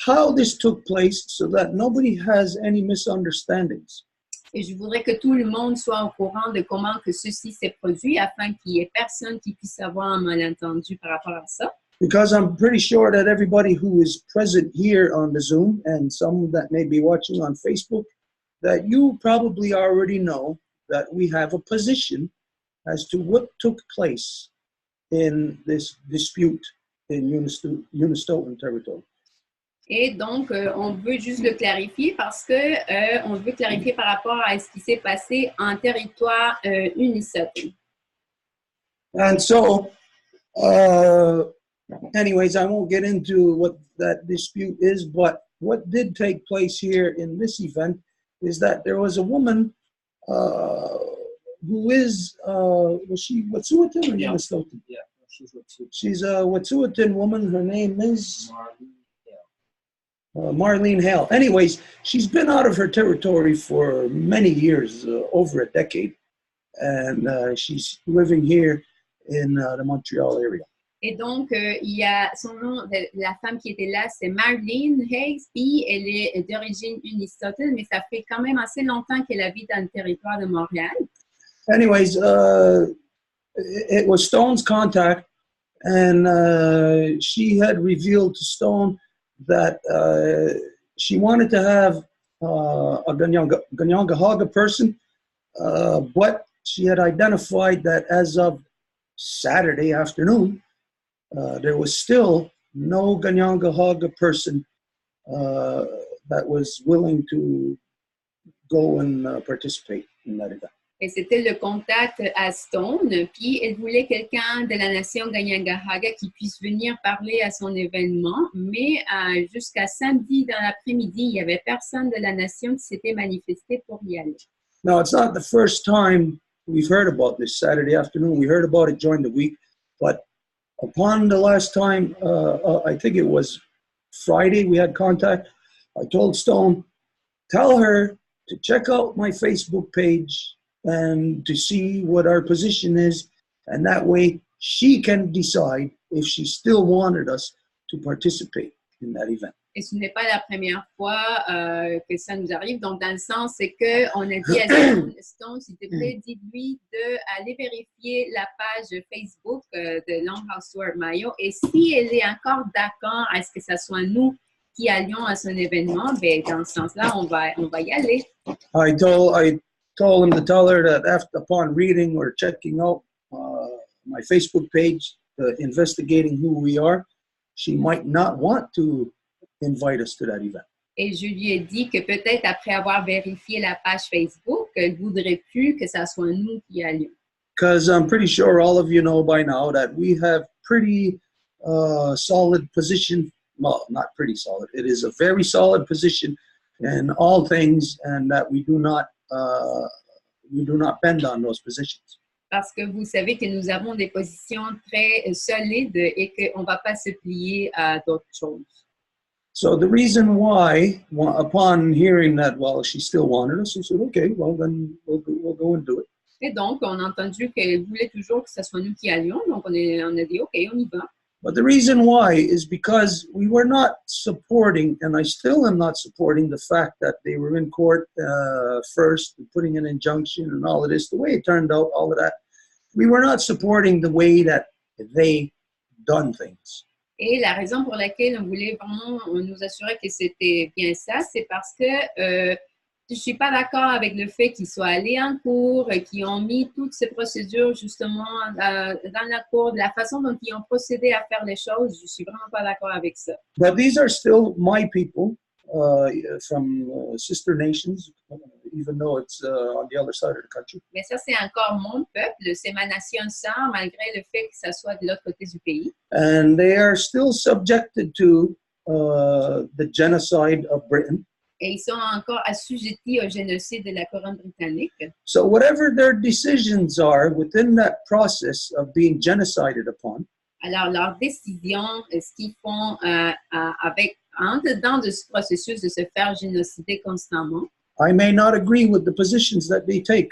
how this took place so that nobody has any misunderstandings. Et je voudrais que tout le monde soit au courant de comment que ceci s'est produit afin qu'il n'y ait personne qui puisse avoir un malentendu par rapport à ça. Because I'm pretty sure that everybody who is present here on the Zoom and some that may be watching on Facebook, that you probably already know that we have a position as to what took place in this dispute in Unistoten territory. Et donc, on veut juste le clarifier parce que on veut clarifier par rapport à ce qui s'est passé en territoire Unistoten. And so, anyways, I won't get into what that dispute is, but what did take place here in this event is that there was a woman who is, was she Wet'suwet'en or Unistoten? Yeah, she's Wet'suwet'en. She's a Wet'suwet'en woman. Her name is Marlene Hale. Anyways, she's been out of her territory for many years, over a decade, and she's living here in the Montreal area. Et donc, il y a son nom, la femme qui était là, c'est Marlene Hayes, puis elle est d'origine Unistoten, mais ça fait quand même assez longtemps qu'elle habite dans le territoire de Montréal. Anyways, it was Stone's contact, and she had revealed to Stone that she wanted to have a Ganyangahaga person, but she had identified that as of Saturday afternoon, there was still no Ganyangahaga person that was willing to go and participate in that event. Et c'était le contact à Stone, puis elle voulait quelqu'un de la nation Ganyangahaga qui puisse venir parler à son événement, mais jusqu'à samedi dans l'après-midi, il n'y avait personne de la nation qui s'était manifesté pour y aller. Now, it's not the first time we've heard about this Saturday afternoon. We heard about it during the week, but upon the last time, I think it was Friday, we had contact. I told Stone, tell her to check out my Facebook page and to see what our position is, and that way she can decide if she still wanted us to participate in that event. Et ce n'est pas la première fois que ça nous arrive. Donc, dans le sens, c'est qu'on a dit à Stone, s'il te plaît, dis-lui d'aller vérifier la page Facebook de Longhouse Stuart Mayo. Et si elle est encore d'accord à ce que ce soit nous qui allions à son événement, ben, dans ce sens-là, on va y aller. I told him to tell her that upon reading or checking out my Facebook page, investigating who we are, she might not want to invite us to that event. Et je lui ai dit que peut-être après avoir vérifié la page Facebook, elle ne voudrait plus que ça soit nous qui allions. Because I'm pretty sure all of you know by now that we have pretty solid position. Well, not pretty solid. It is a very solid position in all things, and that we do not bend on those positions. Parce que vous savez que nous avons des positions très solides et qu'on ne va pas se plier à d'autres choses. So the reason why, upon hearing that, well, she still wanted us, I said, okay, well, then we'll go and do it. Et donc, on a entendu qu'elle voulait toujours que ce soit nous qui allions, donc on a dit, OK, on y va. But the reason why is because we were not supporting, and I still am not supporting, the fact that they were in court first, putting an injunction and all of this, the way it turned out, all of that. We were not supporting the way that they done things. Et la raison pour laquelle on voulait vraiment nous assurer que c'était bien ça, c'est parce que je ne suis pas d'accord avec le fait qu'ils soient allés en cours, qu'ils ont mis toutes ces procédures justement dans la cour, de la façon dont ils ont procédé à faire les choses. Je ne suis vraiment pas d'accord avec ça. But these are still my people from sister nations, even though it's on the other side of the country. Mais ça, c'est encore mon peuple, c'est ma nation sœur, malgré le fait que ça soit de l'autre côté du pays. And they are still subjected to the genocide of Britain. Et ils sont encore assujettis au génocide de la couronne britannique. So whatever their decisions are within that process of being genocided upon, alors leurs décisions, ce qu'ils font en dedans de ce processus de se faire génocider constamment, I may not agree with the positions that they take,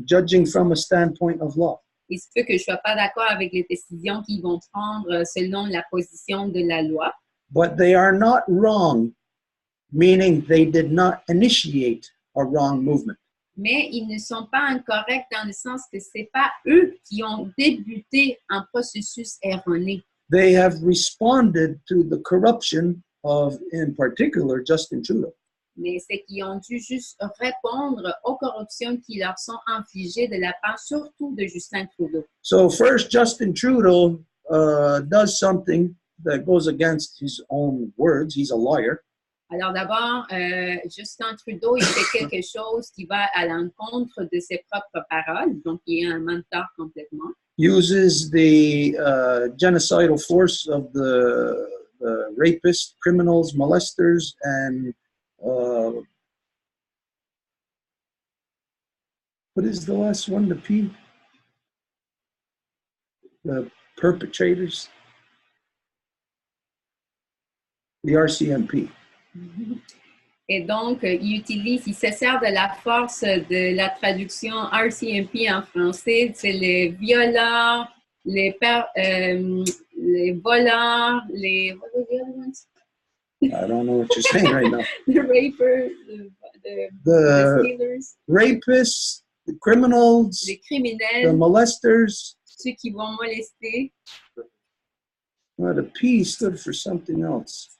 judging from a standpoint of law. il se peut que je ne sois pas d'accord avec les décisions qu'ils vont prendre selon la position de la loi. But they are not wrong, meaning they did not initiate a wrong movement. Mais ils ne sont pas incorrects dans le sens que ce n'est pas eux qui ont débuté un processus erroné. They have responded to the corruption of, in particular, Justin Trudeau. Mais c'est qu'ils ont dû juste répondre aux corruptions qui leur sont infligées de la part surtout de Justin Trudeau. So first, Justin Trudeau does something that goes against his own words. He's a liar. Alors d'abord, Justin Trudeau, il fait quelque chose qui va à l'encontre de ses propres paroles, donc il est un menteur complètement. Uses the genocidal force of the rapists, criminals, molesters, and what is the last one? The P? The perpetrators? The RCMP. Et donc, il se sert de la force de la traduction RCMP en français, c'est les violeurs, les voleurs, les... What are the other ones? I don't know what you're saying right now. The rapers, the stealers. Rapists, the criminals, Les criminels, the molesters. ceux qui vont molester. Well, the P stood for something else.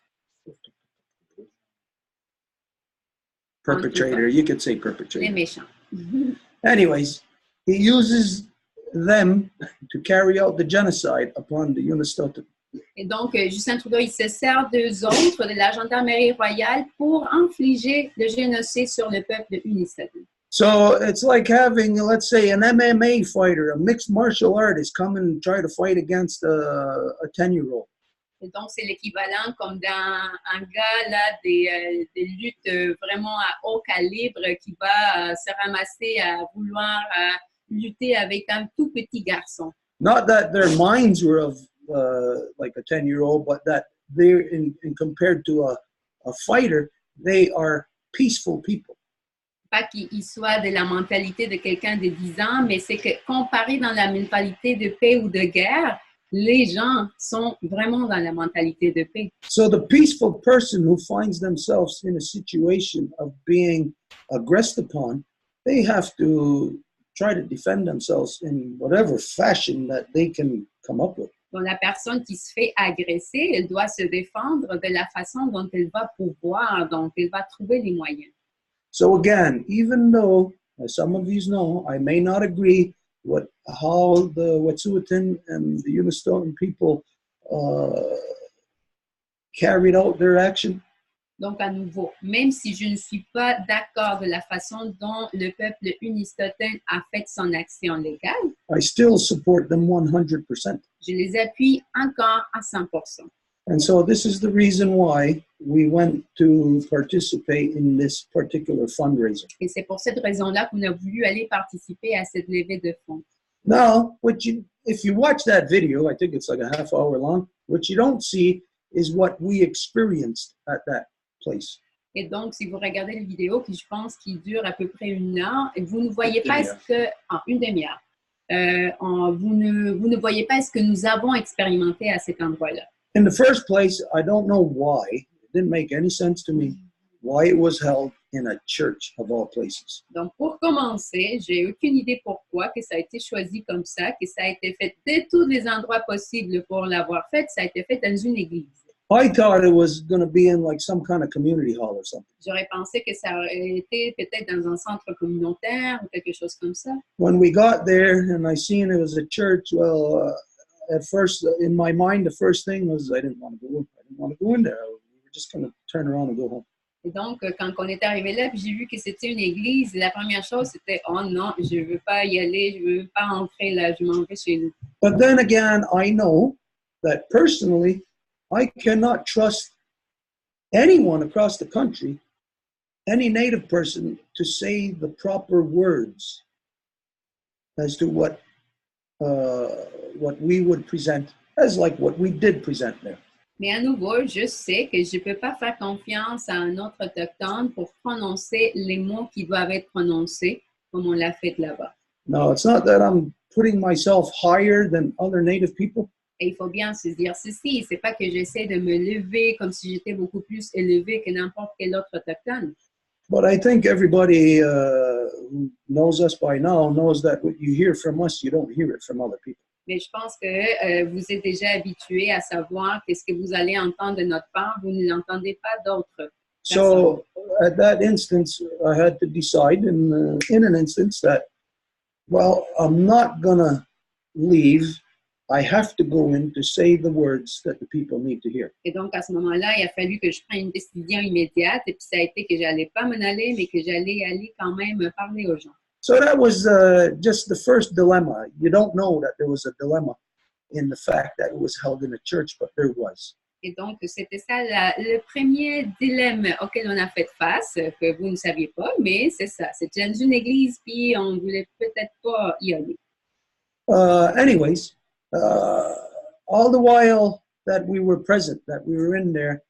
Perpetrator, you could say Les perpetrator. méchants. Anyways, he uses them to carry out the genocide upon the Unistoten. Et donc, Justin Trudeau, il se sert d'eux autres, de la gendarmerie royale, pour infliger le génocide sur le peuple unistoten. So it's like having, let's say, an MMA fighter, a mixed martial artist, come and try to fight against a 10-year-old. Et donc, c'est l'équivalent comme dans un gars là, des luttes vraiment à haut calibre qui va se ramasser à vouloir lutter avec un tout petit garçon. Not that their minds were of like a 10-year-old, but that they're in compared to a fighter, they are peaceful people. Pas qu'il soit de la mentalité de quelqu'un de 10 ans, mais c'est que comparé dans la mentalité de paix ou de guerre, les gens sont vraiment dans la mentalité de paix. So the peaceful person who finds themselves in a situation of being aggressed upon, they have to try to defend themselves in whatever fashion that they can come up with. Donc, la personne qui se fait agresser, elle doit se défendre de la façon dont elle va pouvoir, donc elle va trouver les moyens. So again, even though, as some of you know, I may not agree with how the Wet'suwet'en and the Unistoten people carried out their action, Donc, à nouveau, même si je ne suis pas d'accord de la façon dont le peuple unistoten a fait son action légale, I still support them 100%. je les appuie encore à 100%. And so this is the reason why we went to participate in this particular fundraiser. Et c'est pour cette raison-là qu'on a voulu aller participer à cette levée de fonds. Now, if you watch that video, I think it's like a half hour long, what you don't see is what we experienced at that place. Et donc, si vous regardez la vidéo, qui je pense qu'il dure à peu près 1 heure, et vous ne voyez pas ce que... une demi-heure. Vous ne voyez pas ce que nous avons expérimenté à cet endroit-là. In the first place, I don't know why, it didn't make any sense to me, why it was held in a church of all places. Donc, pour commencer, j'ai aucune idée pourquoi que ça a été choisi comme ça, que ça a été fait de tous les endroits possibles pour l'avoir fait. Ça a été fait dans une église. I thought it was going to be in like some kind of community hall or something. J'aurais pensé que ça aurait été peut-être dans un centre communautaire ou quelque chose comme ça. When we got there and I seen it was a church, well, at first, in my mind, the first thing was I didn't want to go. I didn't want to go in there. We were just going to turn around and go home. Et donc, quand on est arrivé là, puis j'ai vu que c'était une église, la première chose, c'était « Oh non, je ne veux pas y aller, je ne veux pas entrer là, je m'en vais chez nous. » But then again, I know that personally, I cannot trust anyone across the country, any native person, to say the proper words as to what we would present as like what we did present there. Mais à nouveau, je sais que je ne peux pas faire confiance à un autre autochtone pour prononcer les mots qui doivent être prononcés comme on l'a fait là-bas. No, it's not that I'm putting myself higher than other native people. Et il faut bien se dire ceci, c'est pas que j'essaie de me lever comme si j'étais beaucoup plus élevé que n'importe quel autre autochtone. But I think everybody who knows us by now knows that what you hear from us, you don't hear it from other people. Mais je pense que vous êtes déjà habitués à savoir que ce que vous allez entendre de notre part, vous ne l'entendez pas d'autres. So at that instance, I had to decide in an instance that, well, I'm not going to leave. I have to go in to say the words that the people need to hear. Et donc, à ce moment-là, il a fallu que je prenne une décision immédiate. Et puis, ça a été que j'allais pas m'en aller, mais que j'allais aller quand même parler aux gens. So that was just the first dilemma. You don't know that there was a dilemma in the fact that it was held in a church, but there was. Et donc, c'était ça le premier dilemme auquel on a fait face, que vous ne saviez pas, mais c'est ça. C'était dans une église, puis on ne voulait peut-être pas y aller. Anyways, all the while that we were present, that we were in there,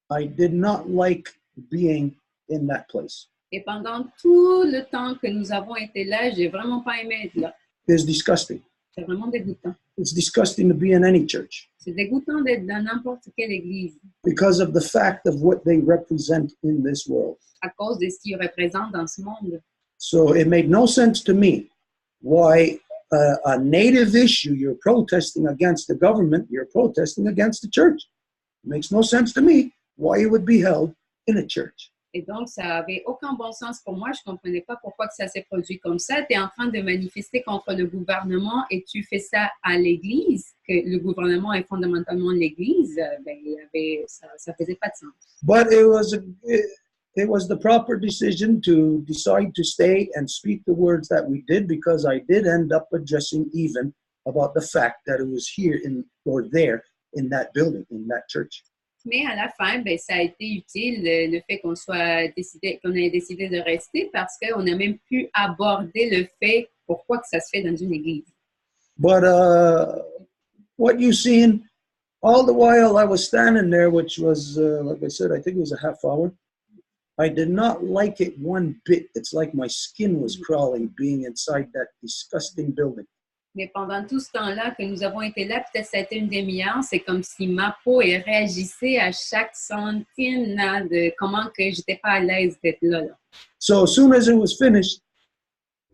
I did not like being in that place. Et pendant tout le temps que nous avons été là, j'ai vraiment pas aimé être là. It's disgusting. C'est vraiment dégoûtant. It's disgusting to be in any church C'est dégoûtant d'être dans n'importe quelle église because of the fact of what they represent in this world. à cause de ce qu'ils représentent dans ce monde. So it made no sense to me why a native issue, you're protesting against the government, you're protesting against the church. It makes no sense to me why it would be held in a church. Et donc, ça n'avait aucun bon sens pour moi. Je ne comprenais pas pourquoi que ça s'est produit comme ça. Tu es en train de manifester contre le gouvernement et tu fais ça à l'Église, que le gouvernement est fondamentalement l'Église. Ça ne faisait pas de sens. But it was the proper decision to decide to stay and speak the words that we did, because I did end up addressing even about the fact that it was here or there in that building, in that church. Mais à la fin, ça a été utile le fait qu'on ait décidé de rester, parce qu'on a même pu aborder le fait pourquoi que ça se fait dans une église. But what you seen, all the while I was standing there, which was, like I said, I think it was a half hour, I did not like it one bit. It's like my skin was crawling being inside that disgusting building. Mais pendant tout ce temps-là que nous avons été là, peut-être ça a été une demi-heure, c'est comme si ma peau réagissait à chaque centime de comment que j'étais pas à l'aise d'être là. So as soon as it was finished,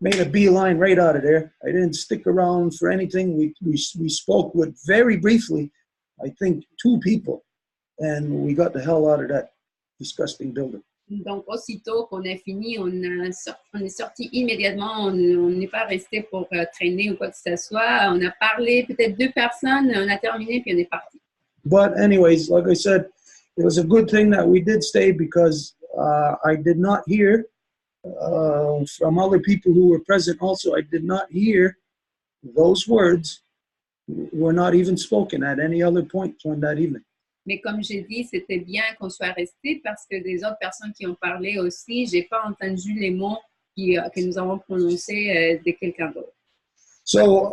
made a beeline right out of there. I didn't stick around for anything. We spoke with very briefly, I think, 2 people, and we got the hell out of that disgusting building. Donc, aussitôt qu'on a fini, on est sorti immédiatement. On n'est pas resté pour traîner ou quoi que ce soit. On a parlé, peut-être 2 personnes, on a terminé, puis on est parti. But anyways, like I said, it was a good thing that we did stay because I did not hear from other people who were present also, I did not hear those words were not even spoken at any other point on that evening. Mais comme j'ai dit, c'était bien qu'on soit resté parce que des autres personnes qui ont parlé aussi, j'ai pas entendu les mots que nous avons prononcés de quelqu'un d'autre. So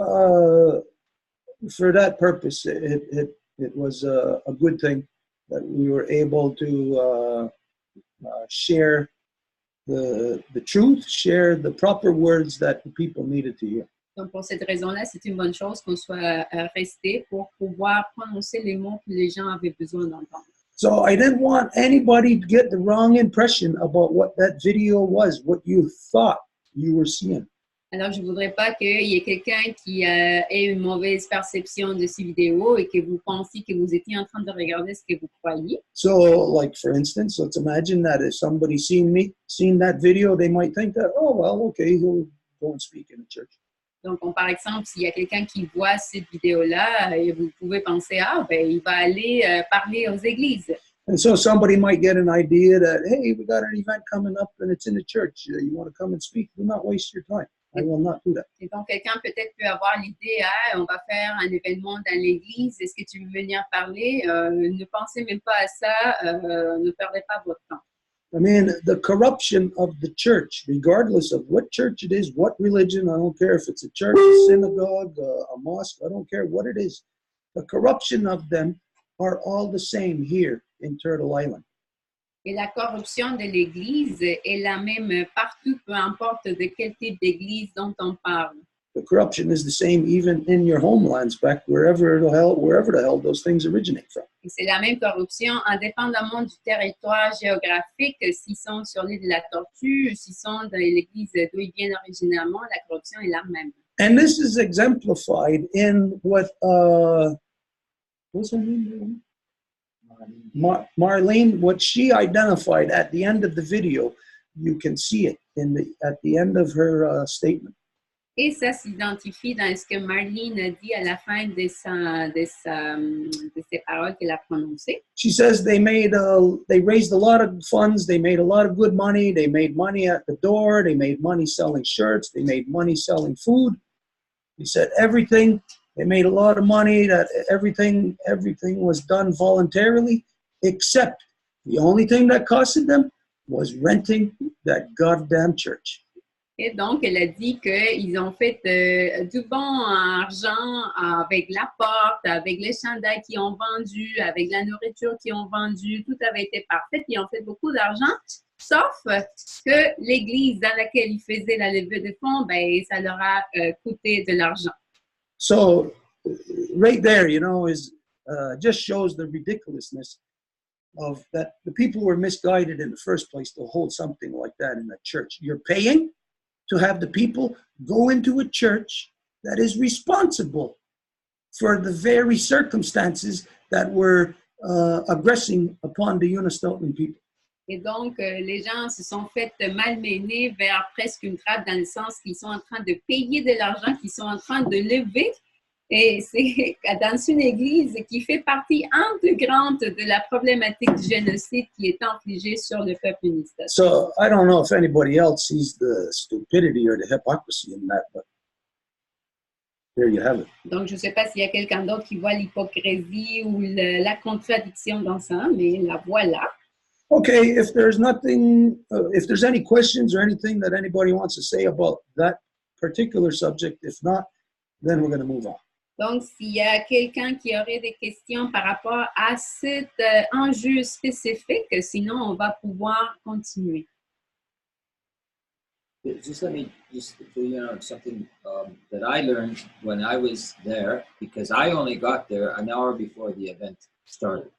for that purpose, it was a good thing that we were able to share the truth, share the proper words that the people needed to hear. Donc, pour cette raison-là, c'est une bonne chose qu'on soit resté pour pouvoir prononcer les mots que les gens avaient besoin d'entendre. So I didn't want anybody to get the wrong impression about what that video was, what you thought you were seeing. Alors, je ne voudrais pas qu'il y ait quelqu'un qui ait une mauvaise perception de ces vidéos et que vous pensiez que vous étiez en train de regarder ce que vous croyez. So, like, for instance, let's imagine that if somebody seen that video, they might think that, oh, well, okay, he'll go and speak in a church. Donc, par exemple, s'il y a quelqu'un qui voit cette vidéo-là, vous pouvez penser, il va aller parler aux églises. And so somebody might get an idea that, hey, we got an event coming up and it's in the church. You want to come and speak? Do not waste your time. I will not do that. Et donc, quelqu'un peut-être peut avoir l'idée, on va faire un événement dans l'église, est-ce que tu veux venir parler? Ne pensez même pas à ça, ne perdez pas votre temps. I mean, the corruption of the church, regardless of what church it is, what religion, I don't care if it's a church, a synagogue, a mosque, I don't care what it is. The corruption of them are all the same here in Turtle Island. Et la corruption de l'Église est la même partout, peu importe de quel type d'Église dont on parle. The corruption is the same even in your homelands, back wherever the hell those things originate from. Et c'est la même corruption indépendamment du territoire géographique, s'ils sont sur l'île de la Tortue, s'ils sont dans l'Église d'où ils viennent originalement, la corruption est la même. And this is exemplified in what what's her name? Marlene, what she identified at the end of the video. You can see it at the end of her statement. Et ça s'identifie dans ce que Marlene a dit à la fin de ses paroles qu'elle a prononcées. She says they raised a lot of funds, they made a lot of good money, they made money at the door, they made money selling shirts, they made money selling food. He said everything. They made a lot of money, that everything was done voluntarily, except the only thing that costed them was renting that goddamn church. Et donc, elle a dit qu'ils ont fait du bon argent avec la porte, avec les chandails qu'ils ont vendus, avec la nourriture qu'ils ont vendue. Tout avait été parfait. Ils ont fait beaucoup d'argent, sauf que l'église dans laquelle ils faisaient la levée de fonds, ça leur a coûté de l'argent. So, right there, is just shows the ridiculousness of that. The people were misguided in the first place to hold something like that in a church. You're paying to have the people go into a church that is responsible for the very circumstances that were aggressing upon the Unistoten people. Et donc, les gens se sont fait malmener vers presque une trappe dans le sens qu'ils sont en train de payer de l'argent, qu'ils sont en train de lever. Et c'est dans une église qui fait partie intégrante de la problématique du génocide qui est infligée sur le peuple unistoten. So, I don't know if anybody else sees the stupidity or the hypocrisy in that, but there you have it. Donc, je ne sais pas s'il y a quelqu'un d'autre qui voit l'hypocrisie ou la contradiction dans ça, mais la voilà. Okay, if there's any questions or anything that anybody wants to say about that particular subject, if not, then we're going to move on. Donc, s'il y a quelqu'un qui aurait des questions par rapport à cet enjeu spécifique, sinon on va pouvoir continuer. Just let me something that I learned when I was there, because I only got there an hour before the event started.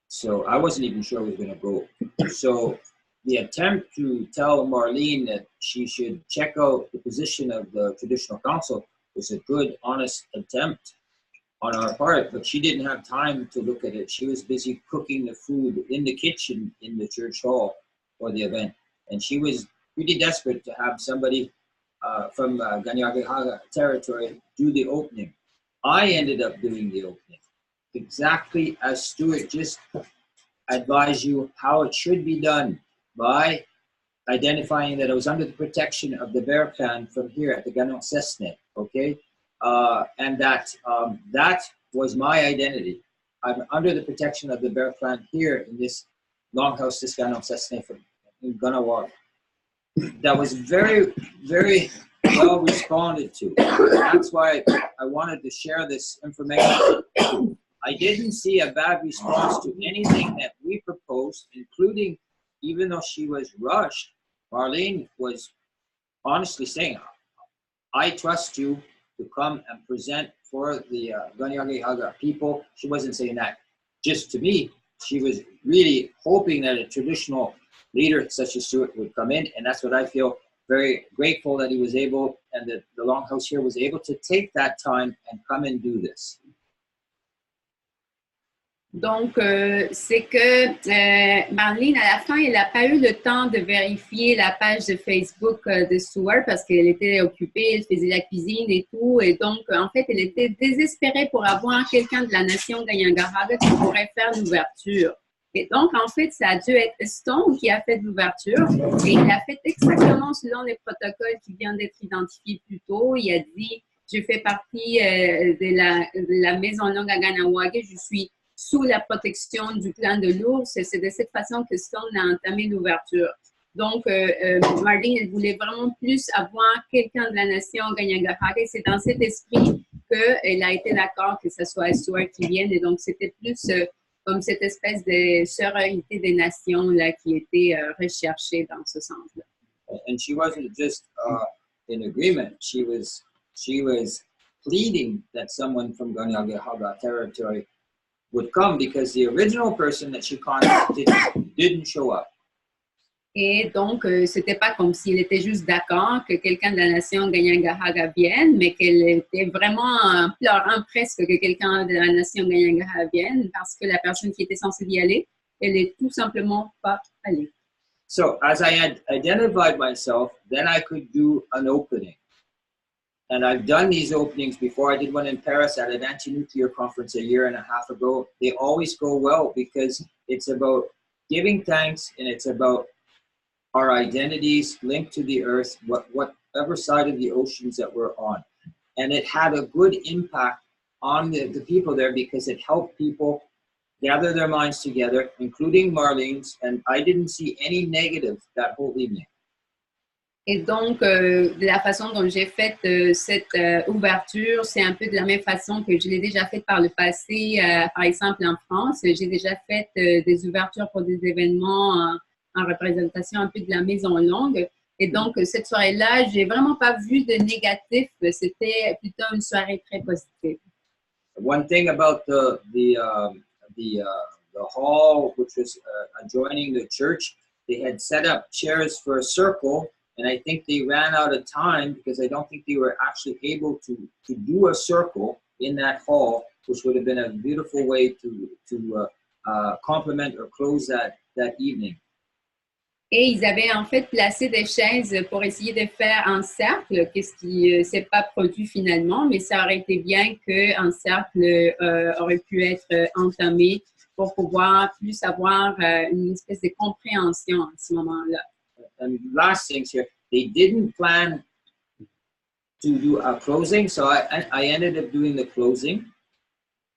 So I wasn't even sure I was going to go. So the attempt to tell Marlene that she should check out the position of the traditional council was a good, honest attempt on our part, but she didn't have time to look at it. She was busy cooking the food in the kitchen in the church hall for the event. And she was pretty desperate to have somebody from Ganyagehaga territory do the opening. I ended up doing the opening, exactly as Stuart just advised you how it should be done, by identifying that I was under the protection of the Bear Clan from here at the Ganon-Cessna, okay? And that was my identity. I'm under the protection of the Bear Clan here in this longhouse, this Ganon-Cessna in Ganawar. That was very, very well responded to. That's why I wanted to share this information. I didn't see a bad response to anything that we proposed, including, even though she was rushed, Marlene was honestly saying, I trust you to come and present for the Ganyagehaga people. She wasn't saying that just to me. She was really hoping that a traditional leader such as Stuart would come in, and that's what I feel very grateful that he was able, and that the Longhouse here was able to take that time and come and do this. Donc, c'est que Marlene, à la fin, elle n'a pas eu le temps de vérifier la page de Facebook de Stuart parce qu'elle était occupée, elle faisait la cuisine et tout. Et donc, en fait, elle était désespérée pour avoir quelqu'un de la nation Ganyagehaga qui pourrait faire l'ouverture. Et donc, en fait, ça a dû être Stone qui a fait l'ouverture. Et il a fait exactement selon les protocoles qui viennent d'être identifiés plus tôt. Il a dit, je fais partie de la maison longue à Ganawage, je suis sous la protection du clan de l'ours, et c'est de cette façon que Stone a entamé l'ouverture. Donc, Marlene, elle voulait vraiment plus avoir quelqu'un de la nation Ganyagehaga, et c'est dans cet esprit qu'elle a été d'accord que ce soit Stuart qui vienne, et donc c'était plus comme cette espèce de sororité des nations là, qui était recherchée dans ce sens-là. And she wasn't just in agreement, she was pleading that someone from Ganyagehaga territory would come because the original person that she contacted didn't show up. Et donc, c'était pas comme s'il était juste d'accord que quelqu'un de la nation Ganyagehaga vienne, mais qu'elle était vraiment pleurant presque que quelqu'un de la nation Ganyagehaga vienne parce que la personne qui était censée y aller, elle est tout simplement pas allée. So, as I had identified myself, then I could do an opening. And I've done these openings before. I did one in Paris at an anti-nuclear conference a year and a half ago. They always go well because it's about giving thanks and it's about our identities linked to the earth, whatever side of the oceans that we're on. And it had a good impact on the people there because it helped people gather their minds together, including Marlene's, and I didn't see any negative that whole evening. Et donc, de la façon dont j'ai fait cette ouverture, c'est un peu de la même façon que je l'ai déjà faite par le passé. Par exemple, en France, j'ai déjà fait des ouvertures pour des événements en représentation un peu de la Maison Longue. Et donc, cette soirée-là, j'ai vraiment pas vu de négatif. C'était plutôt une soirée très positive. One thing about the hall, which was adjoining the church, they had set up chairs for a circle. And I think they ran out of time because I don't think they were actually able to do a circle in that hall, which would have been a beautiful way to complement or close that evening. Et ils avaient en fait placé des chaises pour essayer de faire un cercle, qu'est-ce qui s'est pas produit finalement, mais ça aurait été bien qu'un cercle aurait pu être entamé pour pouvoir plus avoir une espèce de compréhension à ce moment-là. And last things here, they didn't plan to do a closing, so I ended up doing the closing.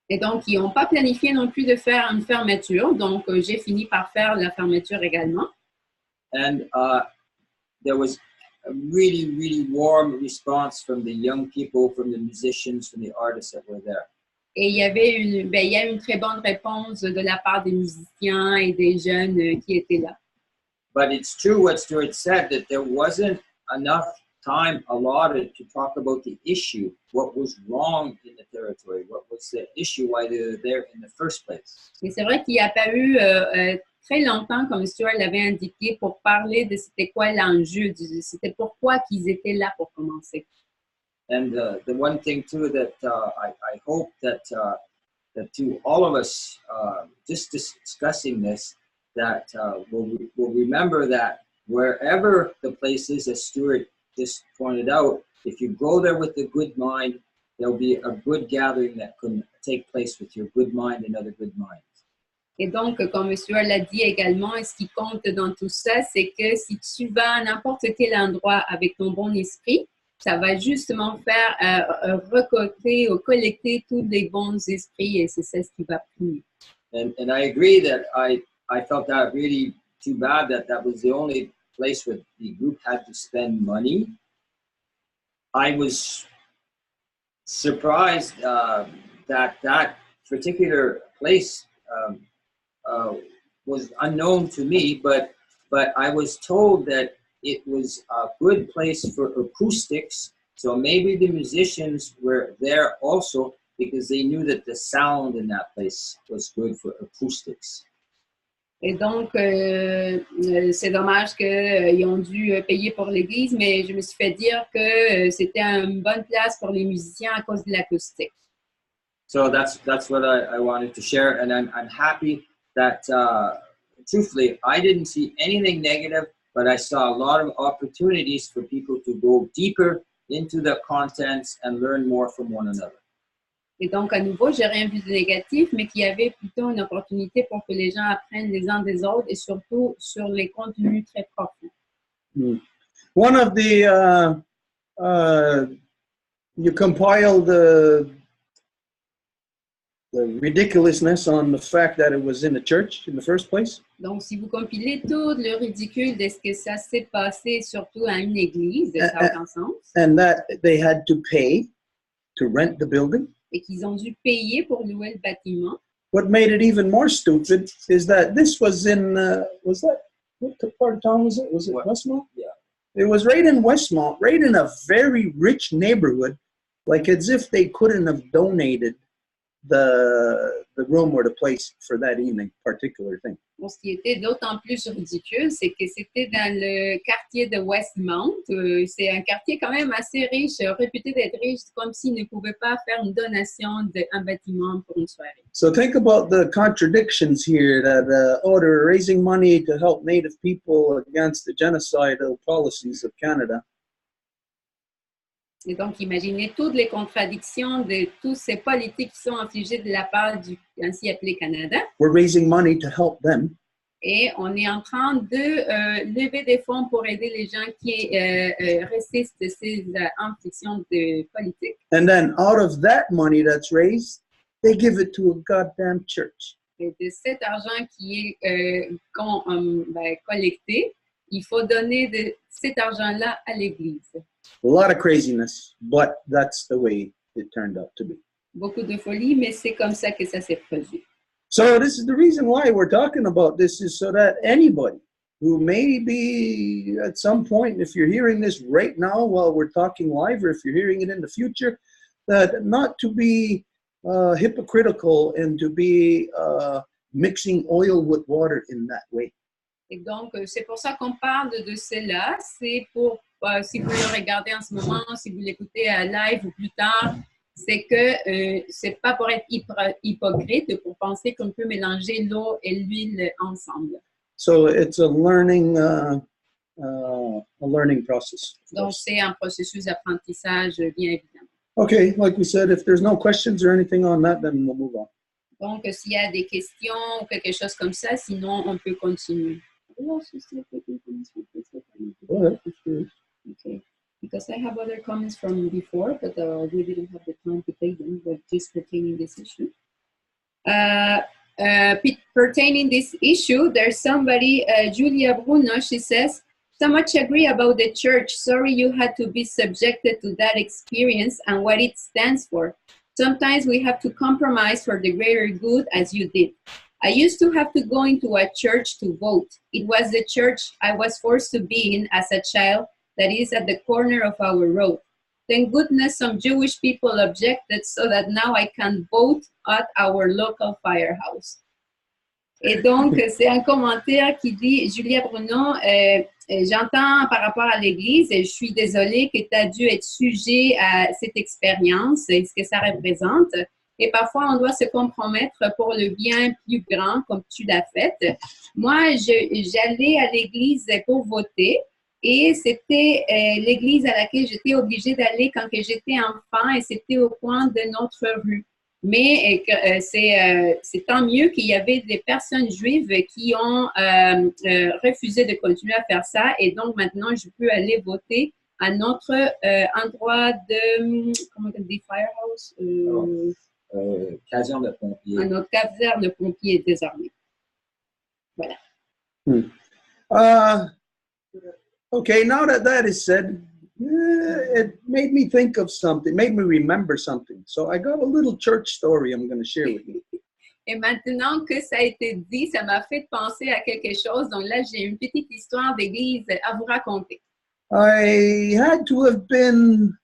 Et donc, ils n'ont pas planifié non plus de faire une fermeture, donc j'ai fini par faire la fermeture également. And there was a really, really warm response from the young people, from the musicians, from the artists that were there. Et il y avait il y a eu une très bonne réponse de la part des musiciens et des jeunes qui étaient là. But it's true what Stuart said, that there wasn't enough time allotted to talk about the issue, what was wrong in the territory, what was the issue, why they were there in the first place. Et c'est vrai qu'il n'y a pas eu très longtemps, comme Stuart l'avait indiqué, pour parler de c'était quoi l'enjeu, c'était pourquoi qu'ils étaient là pour commencer. And the one thing too that I hope that to all of us, just discussing this, that we'll remember that wherever the place is, as Stuart just pointed out, if you go there with a good mind, there'll be a good gathering that can take place with your good mind and other good minds. Et donc, comme Stuart l'a dit également, ce qui compte dans tout ça, c'est que si tu vas à n'importe quel endroit avec ton bon esprit, ça va justement faire recoter ou collecter tous les bons esprits et c'est ça ce qui va primer. And I agree that I felt that really too bad that was the only place where the group had to spend money. I was surprised that particular place was unknown to me, but I was told that it was a good place for acoustics, so maybe the musicians were there also because they knew that the sound in that place was good for acoustics. Et donc, c'est dommage qu'ils ont dû payer pour l'église, mais je me suis fait dire que c'était une bonne place pour les musiciens à cause de l'acoustique. So that's what I wanted to share, and I'm happy that, truthfully, I didn't see anything negative, but I saw a lot of opportunities for people to go deeper into the contents and learn more from one another. Et donc, à nouveau, j'ai rien vu de négatif, mais qu'il y avait plutôt une opportunité pour que les gens apprennent les uns des autres et surtout sur les contenus très profonds. One of the, you compiled the ridiculousness on the fact that it was in the church in the first place. Donc, si vous compilez tout le ridicule de ce que ça s'est passé, surtout à une église, ça n'a aucun sens. And that they had to pay to rent the building. Et qu'ils ont dû payer pour louer le bâtiment. What made it even more stupid is that this was in, was that, what part of town was it? Was it Westmont? Yeah. It was right in Westmont, right in a very rich neighborhood, like as if they couldn't have donated the room or the place for that evening, particular thing. Bon, ce qui était d'autant plus ridicule, c'est que c'était dans le quartier de Westmont. C'est un quartier quand même assez riche, réputé d'être riche, comme s'ils ne pouvaient pas faire une donation d'un bâtiment pour une soirée. So think about the contradictions here that, they're raising money to help Native people against the genocidal policies of Canada. Et donc, imaginez toutes les contradictions de toutes ces politiques qui sont infligées de la part du ainsi appelé Canada. We're raising money to help them. Et on est en train de lever des fonds pour aider les gens qui résistent de ces inflictions de politique. And then out of that money that's raised, they give it to a goddamn church. Et de cet argent qui est collecté, il faut donner de cet argent-là à l'Église. A lot of craziness, but that's the way it turned out to be. Beaucoup de folie, mais c'est comme ça que ça s'est produit. So this is the reason why we're talking about this, is so that anybody who may be at some point, if you're hearing this right now while we're talking live, or if you're hearing it in the future, that not to be hypocritical and to be mixing oil with water in that way. Et donc, c'est pour ça qu'on parle de cela. C'est pour, si vous le regardez en ce moment, si vous l'écoutez à live ou plus tard, c'est que c'est pas pour être hypocrite, pour penser qu'on peut mélanger l'eau et l'huile ensemble. So it's a learning process. Donc, c'est un processus d'apprentissage bien évidemment. Okay, like we said, if there's no questions or anything on that, then we'll move on. Donc, s'il y a des questions ou quelque chose comme ça, sinon on peut continuer. Okay. Because I have other comments from before, but we didn't have the time to take them, but just pertaining this issue. Pertaining this issue, there's somebody, Julia Bruno, she says, so much agree about the church. Sorry you had to be subjected to that experience and what it stands for. Sometimes we have to compromise for the greater good, as you did. I used to have to go into a church to vote. It was the church I was forced to be in as a child that is at the corner of our road. Thank goodness some Jewish people objected so that now I can vote at our local firehouse. Et donc, c'est un commentaire qui dit, Julia Bruno, j'entends par rapport à l'Église, je suis désolée que tu as dû être sujet à cette expérience et ce que ça représente. Et parfois, on doit se compromettre pour le bien plus grand, comme tu l'as fait. Moi, j'allais à l'Église pour voter. Et c'était l'église à laquelle j'étais obligée d'aller quand j'étais enfant et c'était au coin de notre rue. Mais c'est tant mieux qu'il y avait des personnes juives qui ont refusé de continuer à faire ça et donc maintenant je peux aller voter à notre endroit de, comment on dit, firehouse? Caserne de pompiers. À notre caserne de pompiers désormais. Voilà. Okay, now that that is said, it made me think of something, made me remember something. So I got a little church story I'm going to share with you. Et maintenant que ça a été dit, ça m'a fait penser à quelque chose. Donc là, j'ai une petite histoire d'église à vous raconter. I had to have been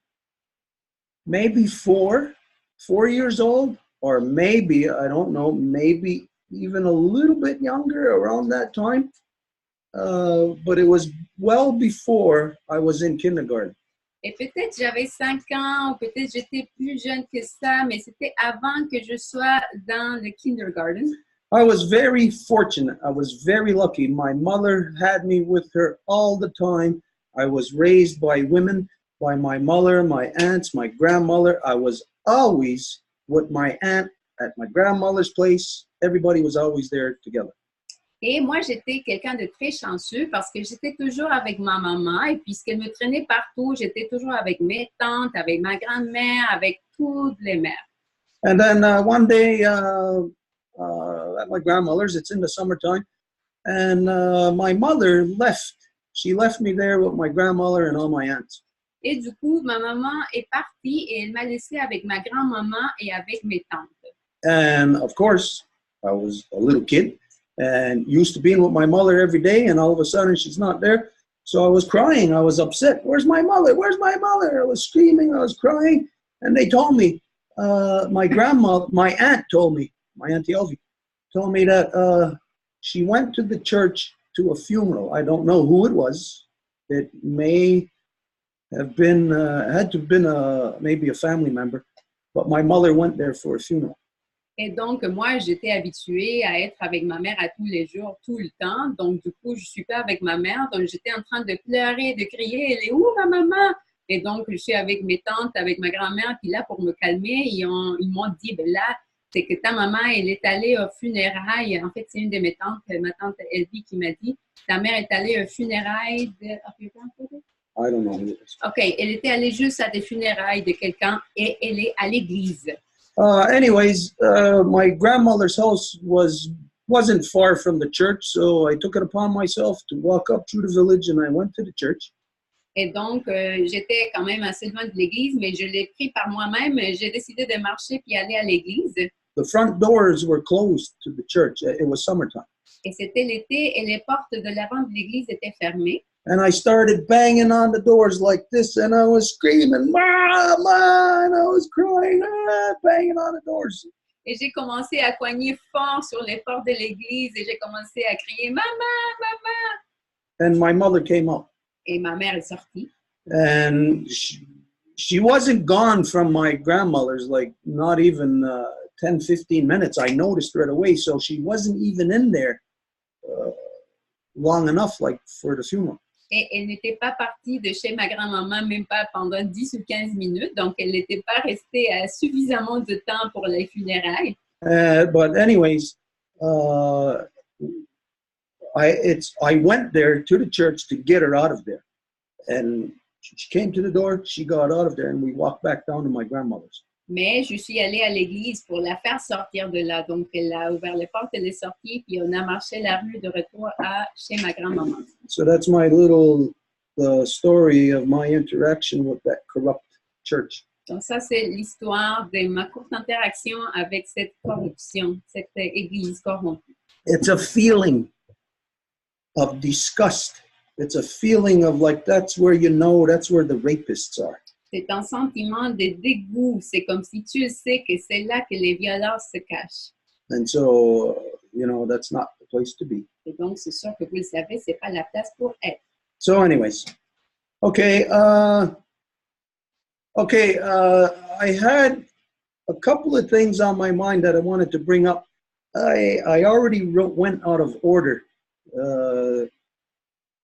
maybe four years old, or maybe, I don't know, maybe even a little bit younger around that time. But it was well before I was in kindergarten. Et peut-être j'avais 5 ans, ou peut-être j'étais plus jeune que ça, mais c'était avant que je sois dans le kindergarten. I was very fortunate. I was very lucky. My mother had me with her all the time. I was raised by women, by my mother, my aunts, my grandmother. I was always with my aunt at my grandmother's place. Everybody was always there together. Et moi, j'étais quelqu'un de très chanceux parce que j'étais toujours avec ma maman et puisqu'elle me traînait partout, j'étais toujours avec mes tantes, avec ma grand-mère, avec toutes les mères. And then one day at my grandmother's, it's in the summertime, and my mother left. She left me there with my grandmother and all my aunts. Et du coup, ma maman est partie et elle m'a laissé avec ma grand-maman et avec mes tantes. And of course, I was a little kid. And used to being with my mother every day, and all of a sudden she's not there. So I was crying. I was upset. Where's my mother? Where's my mother? I was screaming. I was crying. And they told me, my aunt told me, my Auntie Elvie, told me that she went to the church to a funeral. I don't know who it was. It may have been, had to have been maybe a family member. But my mother went there for a funeral. Et donc, moi, j'étais habituée à être avec ma mère à tous les jours, tout le temps. Donc, du coup, je suis pas avec ma mère. Donc, j'étais en train de pleurer, de crier, « Elle est où, ma maman? » Et donc, je suis avec mes tantes, avec ma grand-mère. Puis là, pour me calmer, ils m'ont dit, « Ben là, c'est que ta maman, elle est allée aux funérailles. » En fait, c'est une de mes tantes, ma tante Elvie, qui m'a dit, « Ta mère est allée aux funérailles de... » I don't know. OK, elle était allée juste à des funérailles de quelqu'un et elle est à l'église. Anyways, my grandmother's house wasn't far from the church, so I took it upon myself to walk up through the village, and I went to the church. Et donc, j'étais quand même assez loin de l'église, mais je l'ai pris par moi-même. J'ai décidé de marcher puis aller à l'église. The front doors were closed to the church. It was summertime. Et c'était l'été et les portes de l'avant de l'église étaient fermées. And I started banging on the doors like this, and I was screaming, Mama, and I was crying, banging on the doors. Et j'ai commencé à cogner fort sur les portes de l'église et j'ai commencé à crier, Maman, Maman. And my mother came up. Et ma mère est sortie. And she wasn't gone from my grandmother's, like not even 10, 15 minutes. I noticed right away. So she wasn't even in there long enough, like for the funeral. Et elle n'était pas partie de chez ma grand-maman, même pas pendant 10 ou 15 minutes. Donc, elle n'était pas restée suffisamment de temps pour les funérailles. But anyways, I went there to the church to get her out of there. And she came to the door, she got out of there, and we walked back down to my grandmother's. Mais je suis allée à l'église pour la faire sortir de là. Donc, elle a ouvert les portes, elle est sortie, puis on a marché la rue de retour chez ma grand-maman. So that's my little story of my interaction with that corrupt church. Donc, ça, c'est l'histoire de ma courte interaction avec cette corruption, cette église corrompue. It's a feeling of disgust. It's a feeling of like, that's where you know, that's where the rapists are. C'est un sentiment de dégoût. C'est comme si tu sais que c'est là que les violences se cachent. And so, you know, that's not the place to be. Et donc, c'est sûr que vous le savez, c'est pas la place pour être. So anyways, okay, I had a couple of things on my mind that I wanted to bring up. I already went out of order.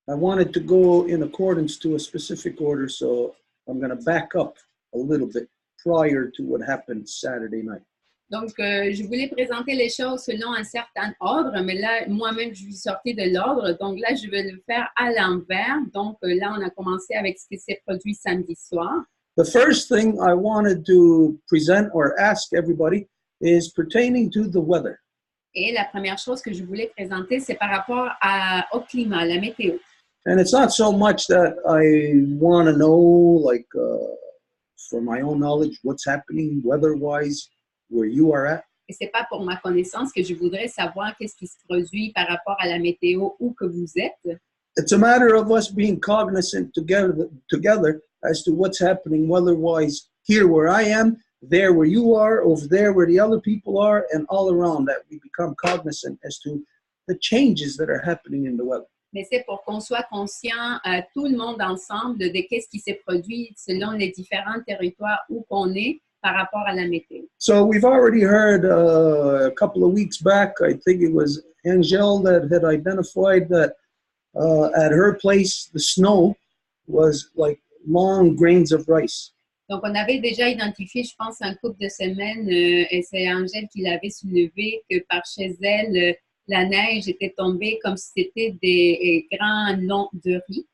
I wanted to go in accordance to a specific order, so I'm going to back up a little bit prior to what happened Saturday night. Donc, je voulais présenter les choses selon un certain ordre, mais là, moi-même, je suis sortie de l'ordre. Donc là, je vais le faire à l'envers. Donc là, on a commencé avec ce qui s'est produit samedi soir. The first thing I wanted to present or ask everybody is pertaining to the weather. Et la première chose que je voulais présenter, c'est par rapport au climat, la météo. And it's not so much that I want to know, like, for my own knowledge, what's happening weather-wise where you are at. Et c'est pas pour ma connaissance que je voudrais savoir qu'est-ce qui se produit par rapport à la météo où que vous êtes. It's a matter of us being cognizant together as to what's happening weather-wise here where I am, there where you are, over there where the other people are, and all around that we become cognizant as to the changes that are happening in the weather. Mais c'est pour qu'on soit conscient, tout le monde ensemble, de qu'est-ce qui s'est produit selon les différents territoires où qu'on est par rapport à la météo. So we've already heard a couple of weeks back, I think it was Angel that had identified that at her place, the snow was like long grains of rice. Donc, on avait déjà identifié, je pense, un couple de semaines, et c'est Angèle qui l'avait soulevé, que par chez elle, la neige était tombée comme si c'était des grands longs de riz.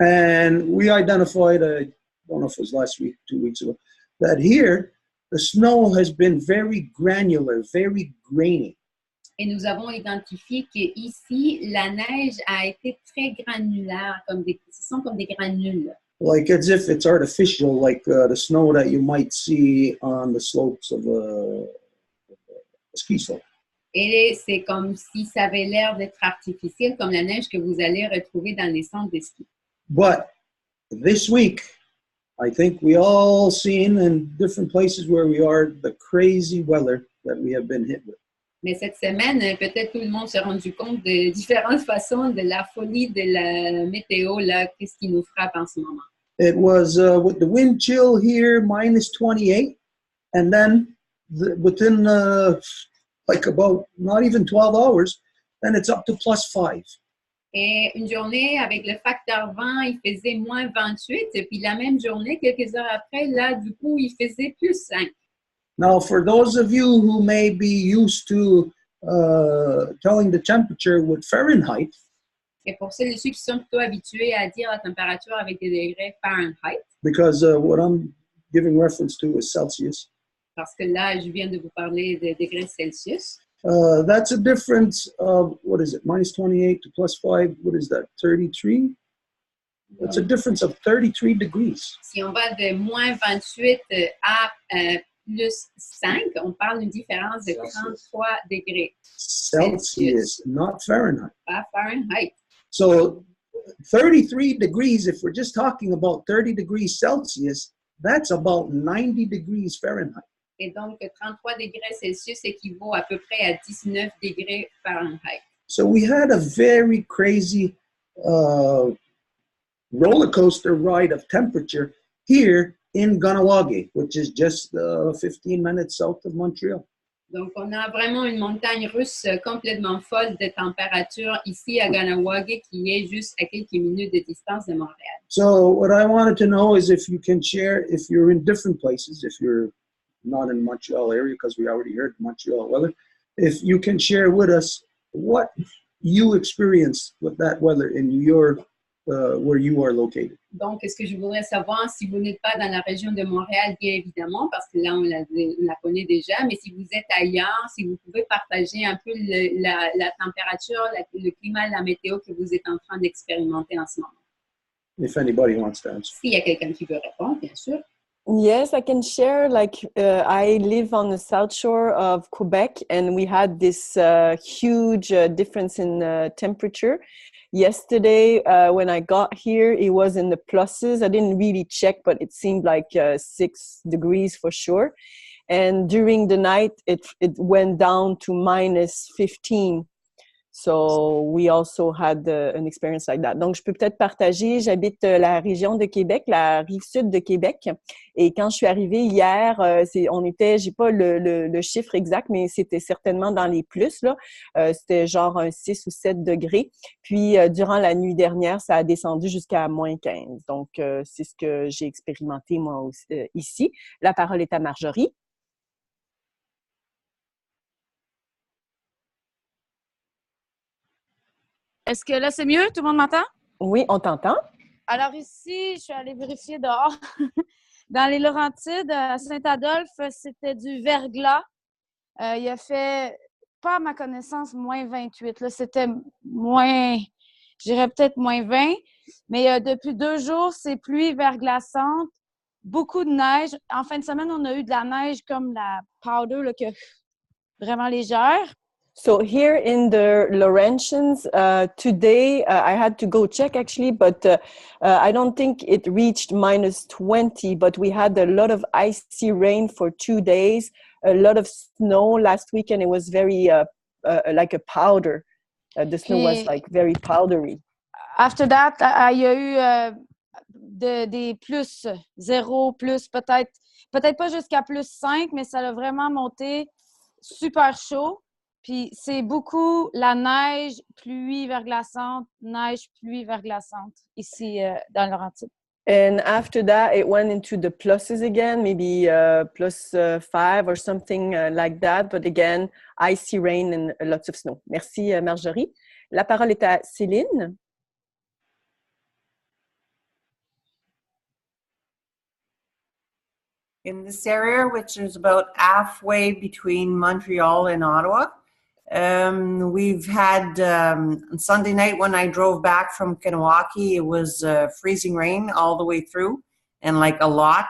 And we identified, I don't know if it was last week, 2 weeks ago, that here, the snow has been very granular, very grainy. Et nous avons identifié qu'ici, la neige a été très granulaire, ce sont comme des granules. Like as if it's artificial, like the snow that you might see on the slopes of a ski slope. Et c'est comme si ça avait l'air d'être artificiel, comme la neige que vous allez retrouver dans les centres de ski. But this week, I think we all seen in different places where we are the crazy weather that we have been hit with. Mais cette semaine, peut-être tout le monde s'est rendu compte de différentes façons de la folie de la météo, là, qu'est-ce qui nous frappe en ce moment. It was with the wind chill here, minus 28, and then within like about not even 12 hours, then it's up to plus 5. Et une journée avec le facteur vent, il faisait moins 28, et puis la même journée, quelques heures après, là, du coup, il faisait plus 5. Now, for those of you who may be used to telling the temperature with Fahrenheit, et pour ceux qui sont plutôt habitués à dire la température avec des degrés Fahrenheit, because what I'm giving reference to is Celsius. Parce que là, je viens de vous parler de degrés Celsius. That's a difference of, what is it, minus 28 to plus 5, what is that, 33? That's a difference of 33 degrees. Si on va de moins 28 à plus 5, on parle d'une différence de 33 degrés. Celsius, not Fahrenheit. Pas Fahrenheit. So 33 degrees, if we're just talking about 30 degrees Celsius, that's about 90 degrees Fahrenheit. Et donc, 33 degrés Celsius équivaut à peu près à 19 degrés Fahrenheit. So we had a very crazy roller coaster ride of temperature here in Ganawagi, which is just 15 minutes south of Montreal. Donc, on a vraiment une montagne russe complètement folle de température ici à Ganawagi, qui est juste à quelques minutes de distance de Montréal. So what I wanted to know is if you can share, if you're in different places, if you're not in Montreal area, because we already heard Montreal weather, if you can share with us what you experienced with that weather in your where you are located. Donc, ce que je voudrais savoir, si vous n'êtes pas dans la région de Montréal, bien évidemment, parce que là, on la connaît déjà, mais si vous êtes ailleurs, si vous pouvez partager un peu la température, le climat, la météo que vous êtes en train d'expérimenter en ce moment. If anybody wants to answer. S'il y a quelqu'un qui veut répondre, bien sûr. Yes, I can share. Like I live on the south shore of Quebec, and we had this huge difference in temperature. Yesterday, when I got here, it was in the pluses. I didn't really check, but it seemed like 6 degrees for sure. and during the night, it went down to -15. So we also had an experience like that. Donc, je peux peut-être partager, j'habite la région de Québec, la rive sud de Québec. Et quand je suis arrivée hier, j'ai pas le chiffre exact, mais c'était certainement dans les plus, là. C'était genre un 6 ou 7 degrés. Puis, durant la nuit dernière, ça a descendu jusqu'à -15. Donc, c'est ce que j'ai expérimenté, moi, aussi, ici. La parole est à Marjorie. Est-ce que là, c'est mieux? Tout le monde m'entend? Oui, on t'entend. Alors ici, je suis allée vérifier dehors. Dans les Laurentides, à Saint-Adolphe, c'était du verglas. Il a fait, pas à ma connaissance, -28. Là, c'était je dirais peut-être -20. Mais depuis 2 jours, c'est pluie verglaçante, beaucoup de neige. En fin de semaine, on a eu de la neige comme la powder, là, vraiment légère. So here in the Laurentians, today I had to go check actually, but I don't think it reached -20, but we had a lot of icy rain for 2 days, a lot of snow last week, and it was very like a powder. The snow was like very powdery. After that, il y a eu des plus 0, plus peut-être pas jusqu'à +5, mais ça a vraiment monté super chaud. Puis c'est beaucoup la neige, pluie verglaçante, neige, pluie verglaçante ici dans le Laurentide. And after that, it went into the pluses again, maybe +5 or something like that. But again, icy rain and lots of snow. Merci, Marjorie. La parole est à Céline. In this area, which is about halfway between Montreal and Ottawa, we've had on Sunday night when I drove back from Kanawaki, it was freezing rain all the way through, and like a lot.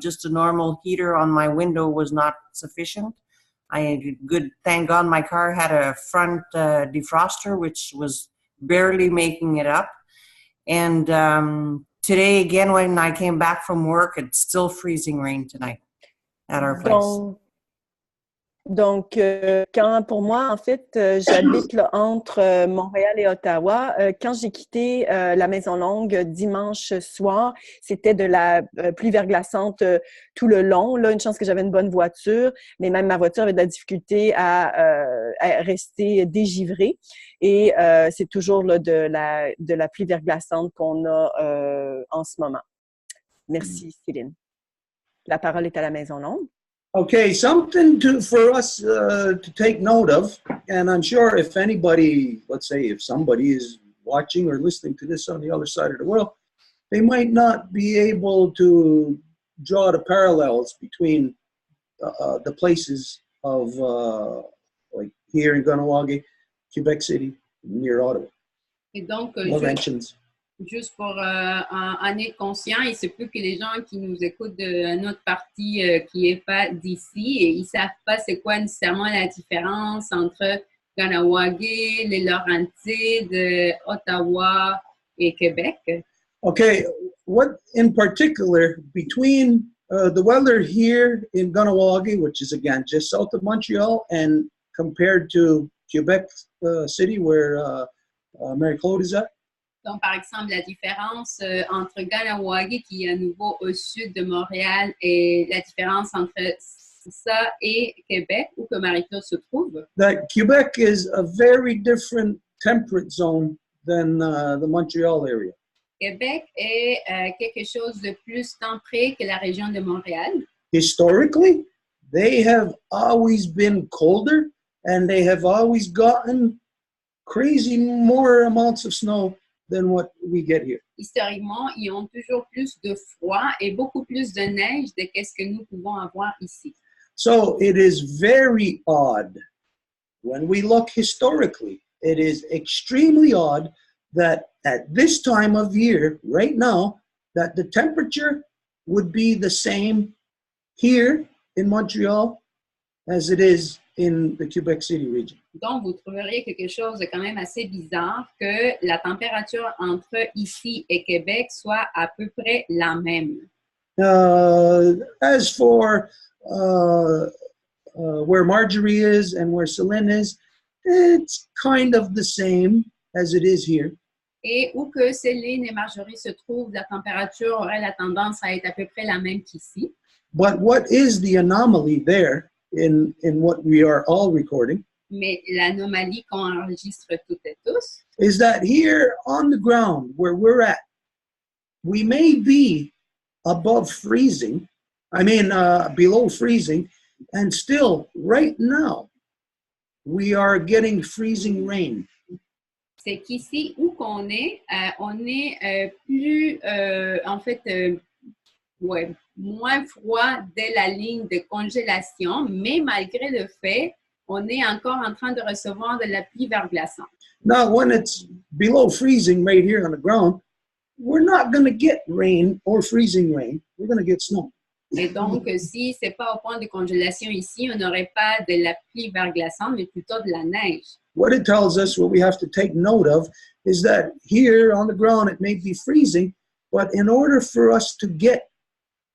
Just a normal heater on my window was not sufficient. Thank God my car had a front defroster, which was barely making it up. And today again, when I came back from work, it's still freezing rain tonight at our place. Donc, pour moi, en fait, j'habite là, entre Montréal et Ottawa. Quand j'ai quitté la Maison Longue dimanche soir, c'était de la pluie verglaçante tout le long. Là, une chance que j'avais une bonne voiture, mais même ma voiture avait de la difficulté à rester dégivrée. Et c'est toujours là, de la pluie verglaçante qu'on a en ce moment. Merci, Céline. La parole est à la Maison Longue. Okay, something for us to take note of, and I'm sure if anybody, let's say if somebody is watching or listening to this on the other side of the world, they might not be able to draw the parallels between the places of like here in Kahnawake, Quebec City, near Ottawa. Et donc, juste pour en être conscient, il se peut que les gens qui nous écoutent de notre partie qui n'est pas d'ici, et ils ne savent pas c'est quoi nécessairement la différence entre Kahnawake, les Laurentides, Ottawa et Québec. Okay, what in particular between the weather here in Kahnawake, which is again just south of Montreal, and compared to Quebec City, where Marie-Claude is at? Donc, par exemple, la différence entre Kahnawake, qui est à nouveau au sud de Montréal, et la différence entre ça et Québec, où que Marie-Claude se trouve. That Quebec is a very different temperate zone than the Montreal area. Québec est quelque chose de plus tempré que la région de Montréal. Historically, they have always been colder, and they have always gotten crazy more amounts of snow than what we get here. Historiquement, ils ont toujours plus de froid et beaucoup plus de neige de ce que nous pouvons avoir ici. So it is very odd. When we look historically, it is extremely odd that at this time of year, right now, that the temperature would be the same here in Montreal as it is in the Quebec City region. Donc, vous trouveriez quelque chose de quand même assez bizarre que la température entre ici et Québec soit à peu près la même. As for where Marjorie is and where Celine is, it's kind of the same as it is here. Et où que Céline et Marjorie se trouvent, la température aurait la tendance à être à peu près la même qu'ici. But what is the anomaly there in what we are all recording? Mais l'anomalie qu'on enregistre toutes et tous, is that here on the ground where we're at, we may be above freezing, below freezing, and still right now we are getting freezing rain. c'est qu'ici où qu'on est, on est plus, moins froid dès la ligne de congélation, mais malgré le fait, on est encore en train de recevoir de la pluie verglaçante. Now, when it's below freezing right here on the ground, we're not going to get rain or freezing rain. We're going to get snow. Et donc, si ce n'est pas au point de congélation ici, on n'aurait pas de la pluie verglaçante, mais plutôt de la neige. What it tells us, what we have to take note of, is that here on the ground it may be freezing, but in order for us to get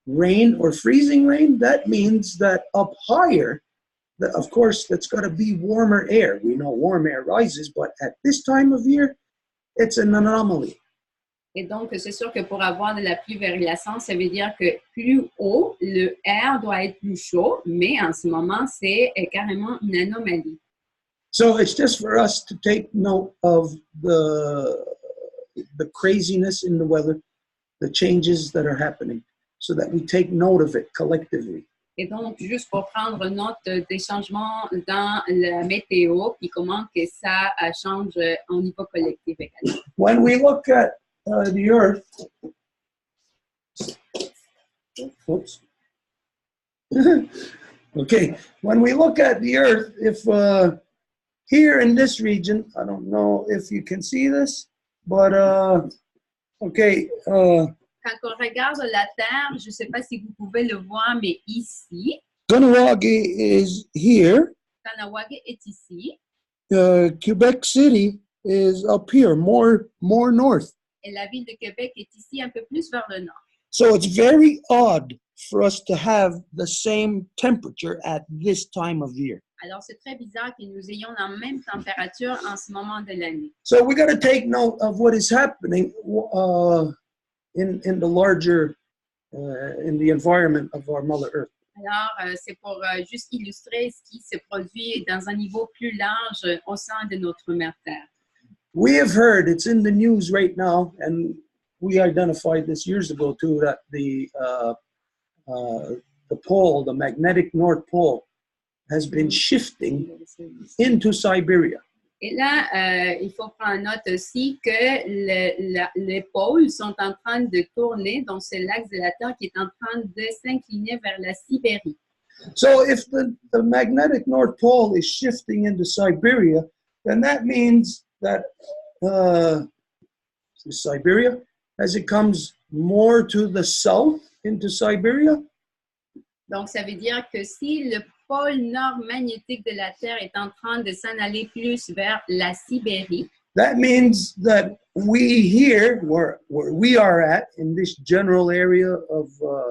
rain or freezing rain, that means that up higher, of course, that's got to be warmer air. We know warm air rises, but at this time of year, it's an anomaly. Et donc, c'est sûr que pour avoir de la pluie verglaçante, ça veut dire que plus haut, le air doit être plus chaud, mais en ce moment, c'est carrément une anomalie. So it's just for us to take note of the craziness in the weather, the changes that are happening, so that we take note of it collectively. Et donc, juste pour prendre note des changements dans la météo, puis comment que ça change au niveau collectif également. When we look at the Earth, oops. Okay, when we look at the Earth, if here in this region, I don't know if you can see this, but okay. Quand on regarde la Terre, je ne sais pas si vous pouvez le voir, mais ici, Kahnawake is here. Kahnawake est ici, Quebec City is up here, more north. et la ville de Québec est ici un peu plus vers le nord. So it's very odd for us to have the same temperature at this time of year. Alors, c'est très bizarre que nous ayons la même température en ce moment de l'année. So we got to take note of what is happening in the larger, in the environment of our Mother Earth. Alors, c'est pour juste illustrer ce qui se produit dans un niveau plus large au sein de notre mère Terre. We have heard, it's in the news right now, and we identified this years ago too, that the pole, the magnetic North Pole, has been shifting into Siberia. Et là, il faut prendre note aussi que les pôles sont en train de tourner, donc c'est l'axe de la Terre qui est en train de s'incliner vers la Sibérie. So if the magnetic North Pole is shifting into Siberia, then that means that Siberia, as it comes more to the south into Siberia, donc ça veut dire que si le pôle nord magnétique de la Terre est en train de s'en aller plus vers la Sibérie, that means that we here, where we are at, in this general area of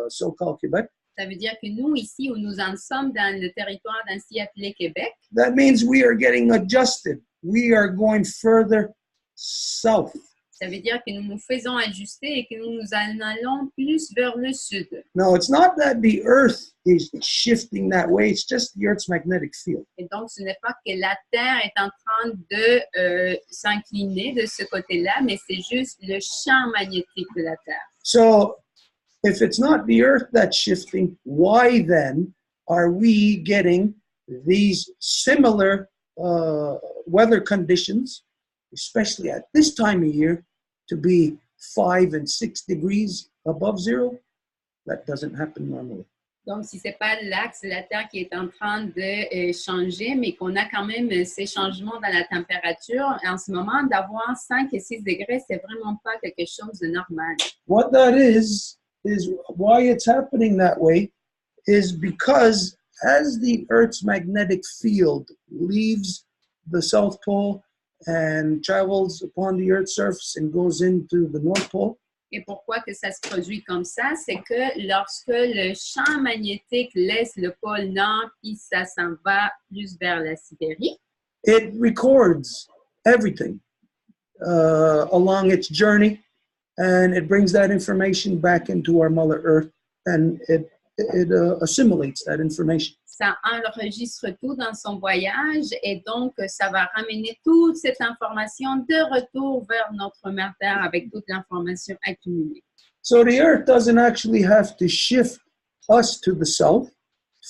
so-called Quebec, ça veut dire que nous, ici, où nous en sommes dans le territoire d'ainsi appelé Québec, that means we are getting adjusted. We are going further south. ça veut dire que nous nous faisons ajuster et que nous nous en allons plus vers le sud. No, it's not that the Earth is shifting that way. It's just the Earth's magnetic field. Et donc, ce n'est pas que la Terre est en train de s'incliner de ce côté-là, mais c'est juste le champ magnétique de la Terre. So, if it's not the Earth that's shifting, why then are we getting these similar weather conditions, especially at this time of year, to be 5 and 6 degrees above zero? That doesn't happen normally. Donc, si ce n'est pas l'axe de la Terre qui est en train de changer, mais qu'on a quand même ces changements dans la température, en ce moment, d'avoir 5 et 6 degrés, c'est vraiment pas quelque chose de normal. What that is why it's happening that way is because as the Earth's magnetic field leaves the South Pole and travels upon the Earth's surface and goes into the North Pole. Et pourquoi que ça se produit comme ça? C'est que lorsque le champ magnétique laisse le pôle Nord, puis ça s'en va plus vers la Sibérie, it records everything along its journey, and it brings that information back into our Mother Earth, and it assimilates that information. ça enregistre tout dans son voyage et donc ça va ramener toute cette information de retour vers notre mère Terre avec toute l'information accumulée. So the Earth doesn't actually have to shift us to the south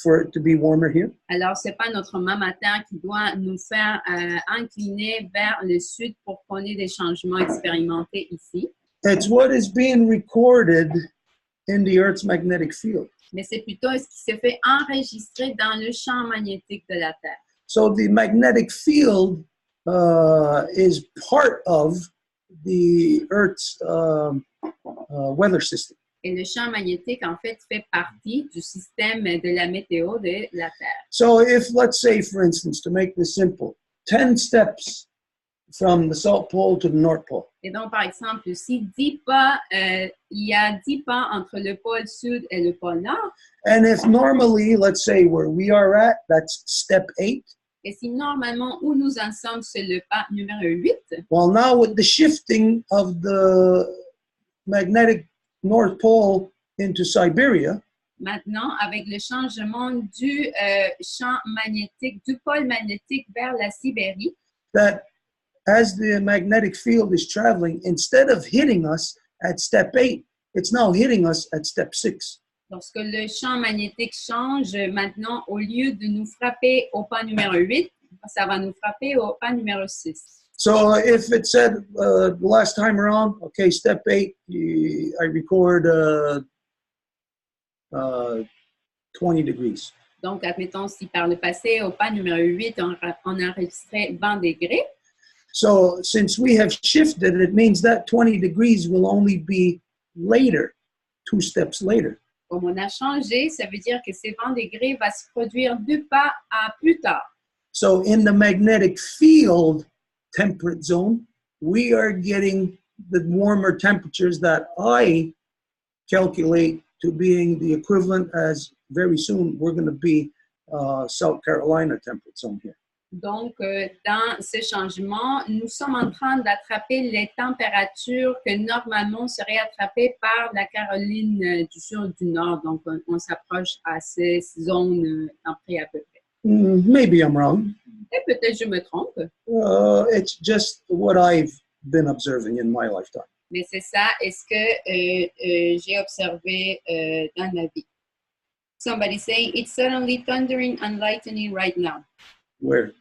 for it to be warmer here. Alors, ce n'est pas notre maman Terre qui doit nous faire incliner vers le sud pour qu'on ait des changements expérimentés ici. It's what is being recorded in the Earth's magnetic field. Mais c'est plutôt ce qui se fait enregistrer dans le champ magnétique de la Terre. So the magnetic field is part of the Earth's weather system. Et le champ magnétique, en fait, fait partie du système de la météo de la Terre. So if, let's say, for instance, to make this simple, 10 steps from the South Pole to the North Pole. Et donc, par exemple, si 10 pas, il y a 10 pas entre le pôle sud et le pôle nord. And if normally, let's say, where we are at, that's step 8. Et si normalement, où nous en sommes, c'est le pas numéro 8. Well, now with the shifting of the magnetic North Pole into Siberia, Maintenant, avec le changement du champ magnétique, du pôle magnétique vers la Sibérie, that as the magnetic field is traveling, instead of hitting us at step 8, it's now hitting us at step 6. lorsque le champ magnétique change, maintenant, au lieu de nous frapper au pas numéro 8, ça va nous frapper au pas numéro 6. So if it said the last time around, okay, step 8, I record 20 degrees. Donc, admettons, si par le passé, au pas numéro 8, on enregistrait 20 degrés, So since we have shifted, it means that 20 degrees will only be later, 2 steps later. comme on a changé, ça veut dire que ces 20 degrés vont se produire 2 pas à plus tard. So in the magnetic field temperate zone, we are getting the warmer temperatures that I calculate to being the equivalent as very soon we're going to be South Carolina temperate zone here. Donc, dans ce changement, nous sommes en train d'attraper les températures que normalement seraient attrapées par la Caroline du Sud du Nord. Donc, on s'approche à ces zones tempérées à peu près. Maybe I'm wrong. Et peut-être je me trompe, It's just what I've been observing in my lifetime. mais c'est ça, est-ce que j'ai observé dans ma vie. Somebody say, it's suddenly thundering and lightning right now. Where?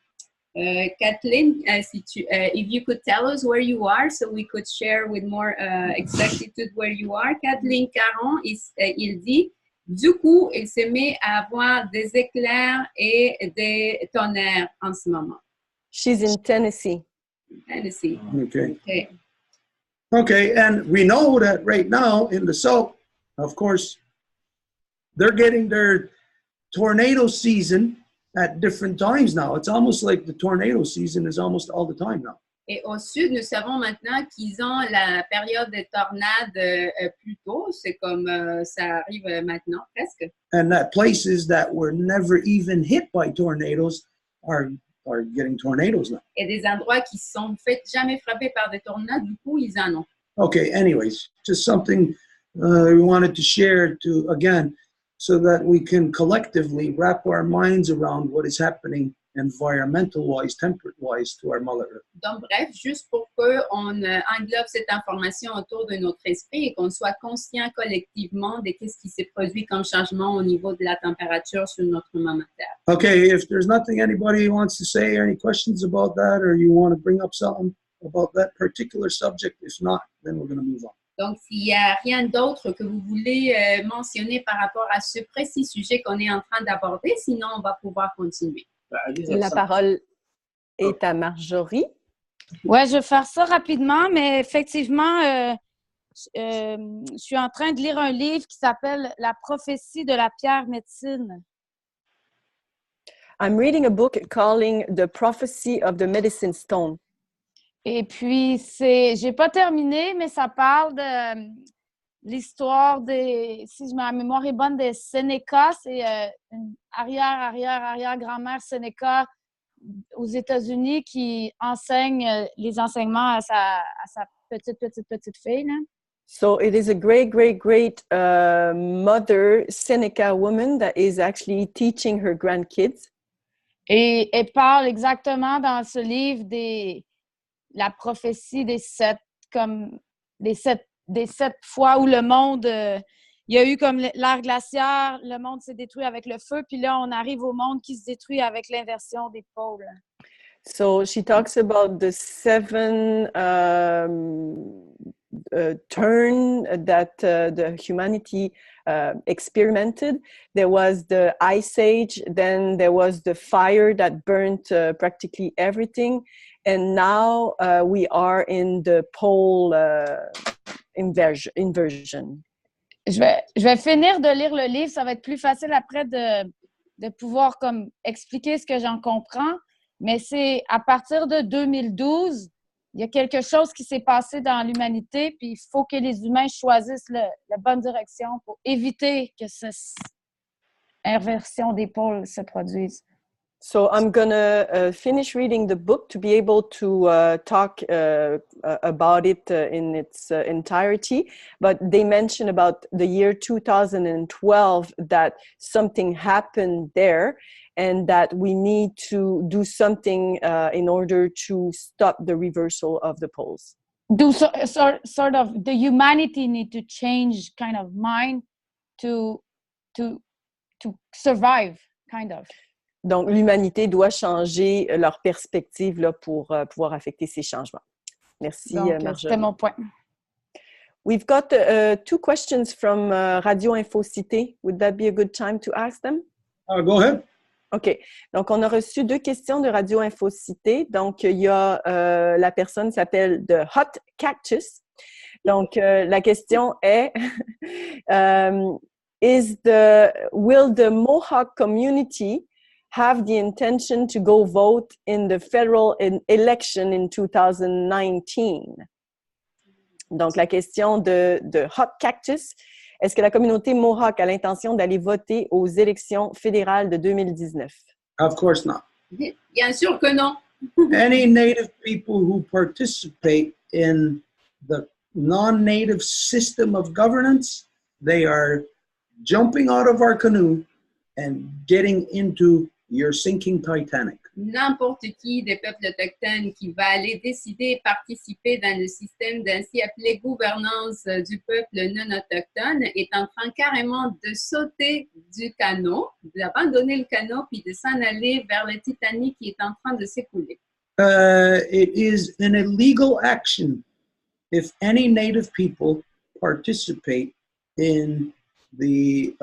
Kathleen, if you could tell us where you are, so we could share with more exactitude where you are. Kathleen Caron, il dit, du coup, il se met à avoir des éclairs et des tonnerres en ce moment. She's in Tennessee. Tennessee. Okay. Okay. Okay, and we know that right now in the South, of course, they're getting their tornado season at different times now. It's almost like the tornado season is almost all the time now. Et au sud, nous savons maintenant qu'ils ont la période des tornades plus tôt. C'est comme ça arrive maintenant, presque. And that places that were never even hit by tornadoes are getting tornadoes now. Et des endroits qui sont faits jamais frappés par des tornades, du coup, ils en ont. Okay, anyways, just something we wanted to share to, again, so that we can collectively wrap our minds around what is happening environmental-wise, temperate-wise to our Mother Earth. Donc, bref, juste pour qu'on englobe cette information autour de notre esprit et qu'on soit conscient collectivement de ce qui s'est produit comme changement au niveau de la température sur notre maman Terre. Okay, if there's nothing anybody wants to say or any questions about that, or you want to bring up something about that particular subject, if not, then we're going to move on. Donc, s'il n'y a rien d'autre que vous voulez mentionner par rapport à ce précis sujet qu'on est en train d'aborder, sinon on va pouvoir continuer. La parole est à Marjorie. Ouais, je vais faire ça rapidement, mais effectivement, je suis en train de lire un livre qui s'appelle « La prophétie de la pierre médecine ». I'm reading a book calling The Prophecy of the Medicine Stone. Et puis, j'ai pas terminé, mais ça parle de l'histoire des, si ma mémoire est bonne, des Sénéca. C'est une arrière-grand-mère Sénéca aux États-Unis qui enseigne les enseignements à sa petite fille, là. So it is a great mother Seneca woman that is actually teaching her grandkids. Et elle parle exactement dans ce livre la prophétie des sept fois où le monde, il y a eu comme l'ère glaciaire, le monde s'est détruit avec le feu, puis là, on arrive au monde qui se détruit avec l'inversion des pôles. So she talks about the 7 turn that the humanity experimented. There was the ice age, then there was the fire that burnt practically everything, and now we are in the pole inversion. Je vais finir de lire le livre, ça va être plus facile après de pouvoir comme expliquer ce que j'en comprends, mais c'est à partir de 2012, il y a quelque chose qui s'est passé dans l'humanité, puis il faut que les humains choisissent la bonne direction pour éviter que cette inversion des pôles se produise. So I'm gonna finish reading the book to be able to talk about it in its entirety. But they mention about the year 2012 that something happened there, and that we need to do something in order to stop the reversal of the poles. Sort of the humanity need to change kind of mind to survive, kind of. Donc, l'humanité doit changer leur perspective là, pour pouvoir affecter ces changements. Merci, Marjorie. C'était mon point. We've got 2 questions from Radio Info Cité. Would that be a good time to ask them? Go ahead. OK. Donc, on a reçu 2 questions de Radio Info Cité. Donc, il y a la personne s'appelle The Hot Cactus. Donc, la question est will the Mohawk community have the intention to go vote in the federal election in 2019? Donc, la question de Hot Cactus, est-ce que la communauté Mohawk a l'intention d'aller voter aux élections fédérales de 2019? Of course not. Bien sûr que non. Any Native people who participate in the non-Native system of governance, they are jumping out of our canoe and getting into your sinking Titanic. N'importe qui des peuples autochtones qui va aller décider participer dans le système d'ainsi appelé gouvernance du peuple non autochtone est en train carrément de sauter du canot, d'abandonner le canot puis de s'en aller vers le Titanic qui est en train de s'écouler. It is an illegal action if any Native people participate in the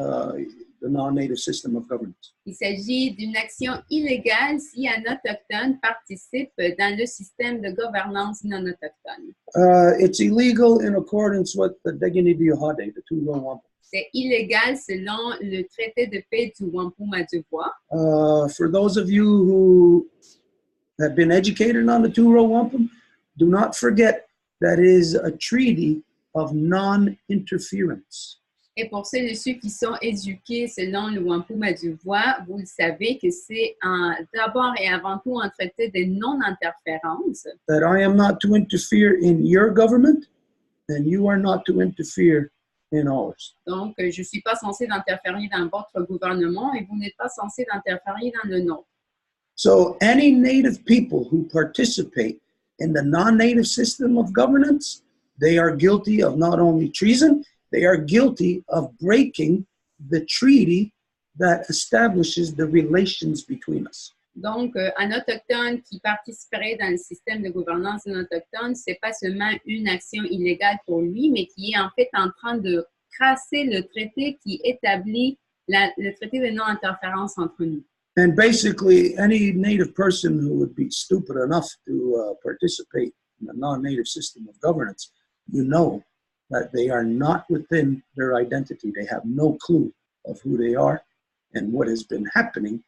non-Native system of governance. Il s'agit d'une action illégale si un autochtone participe dans le système de gouvernance non autochtone. It's illegal in accordance with the Deginidi-Yohade, the two Row Wampum. C'est illégal selon le traité de paix du Wampum à Deux Voies. For those of you who have been educated on the two Row Wampum, do not forget that it is a treaty of non-interference. Et pour ceux et ceux qui sont éduqués selon le Wampum à Deux Voies, vous le savez que c'est d'abord et avant tout un traité de non-interférence. That I am not to interfere in your government, and you are not to interfere in ours. Donc, je ne suis pas censé d'interférer dans votre gouvernement et vous n'êtes pas censé d'interférer dans le nôtre. So any Native people who participate in the non-Native system of governance, they are guilty of not only treason, they are guilty of breaking the treaty that establishes the relations between us. Donc, un autochtone qui participerait dans le système de gouvernance non autochtone, ce n'est pas seulement une action illégale pour lui, mais qui est en fait en train de crasser le traité qui établit le traité de non-interférence entre nous. And basically, any Native person who would be stupid enough to participate in the non-Native system of governance, you know that they are not within their identity. They have no clue of who they are and what has been happening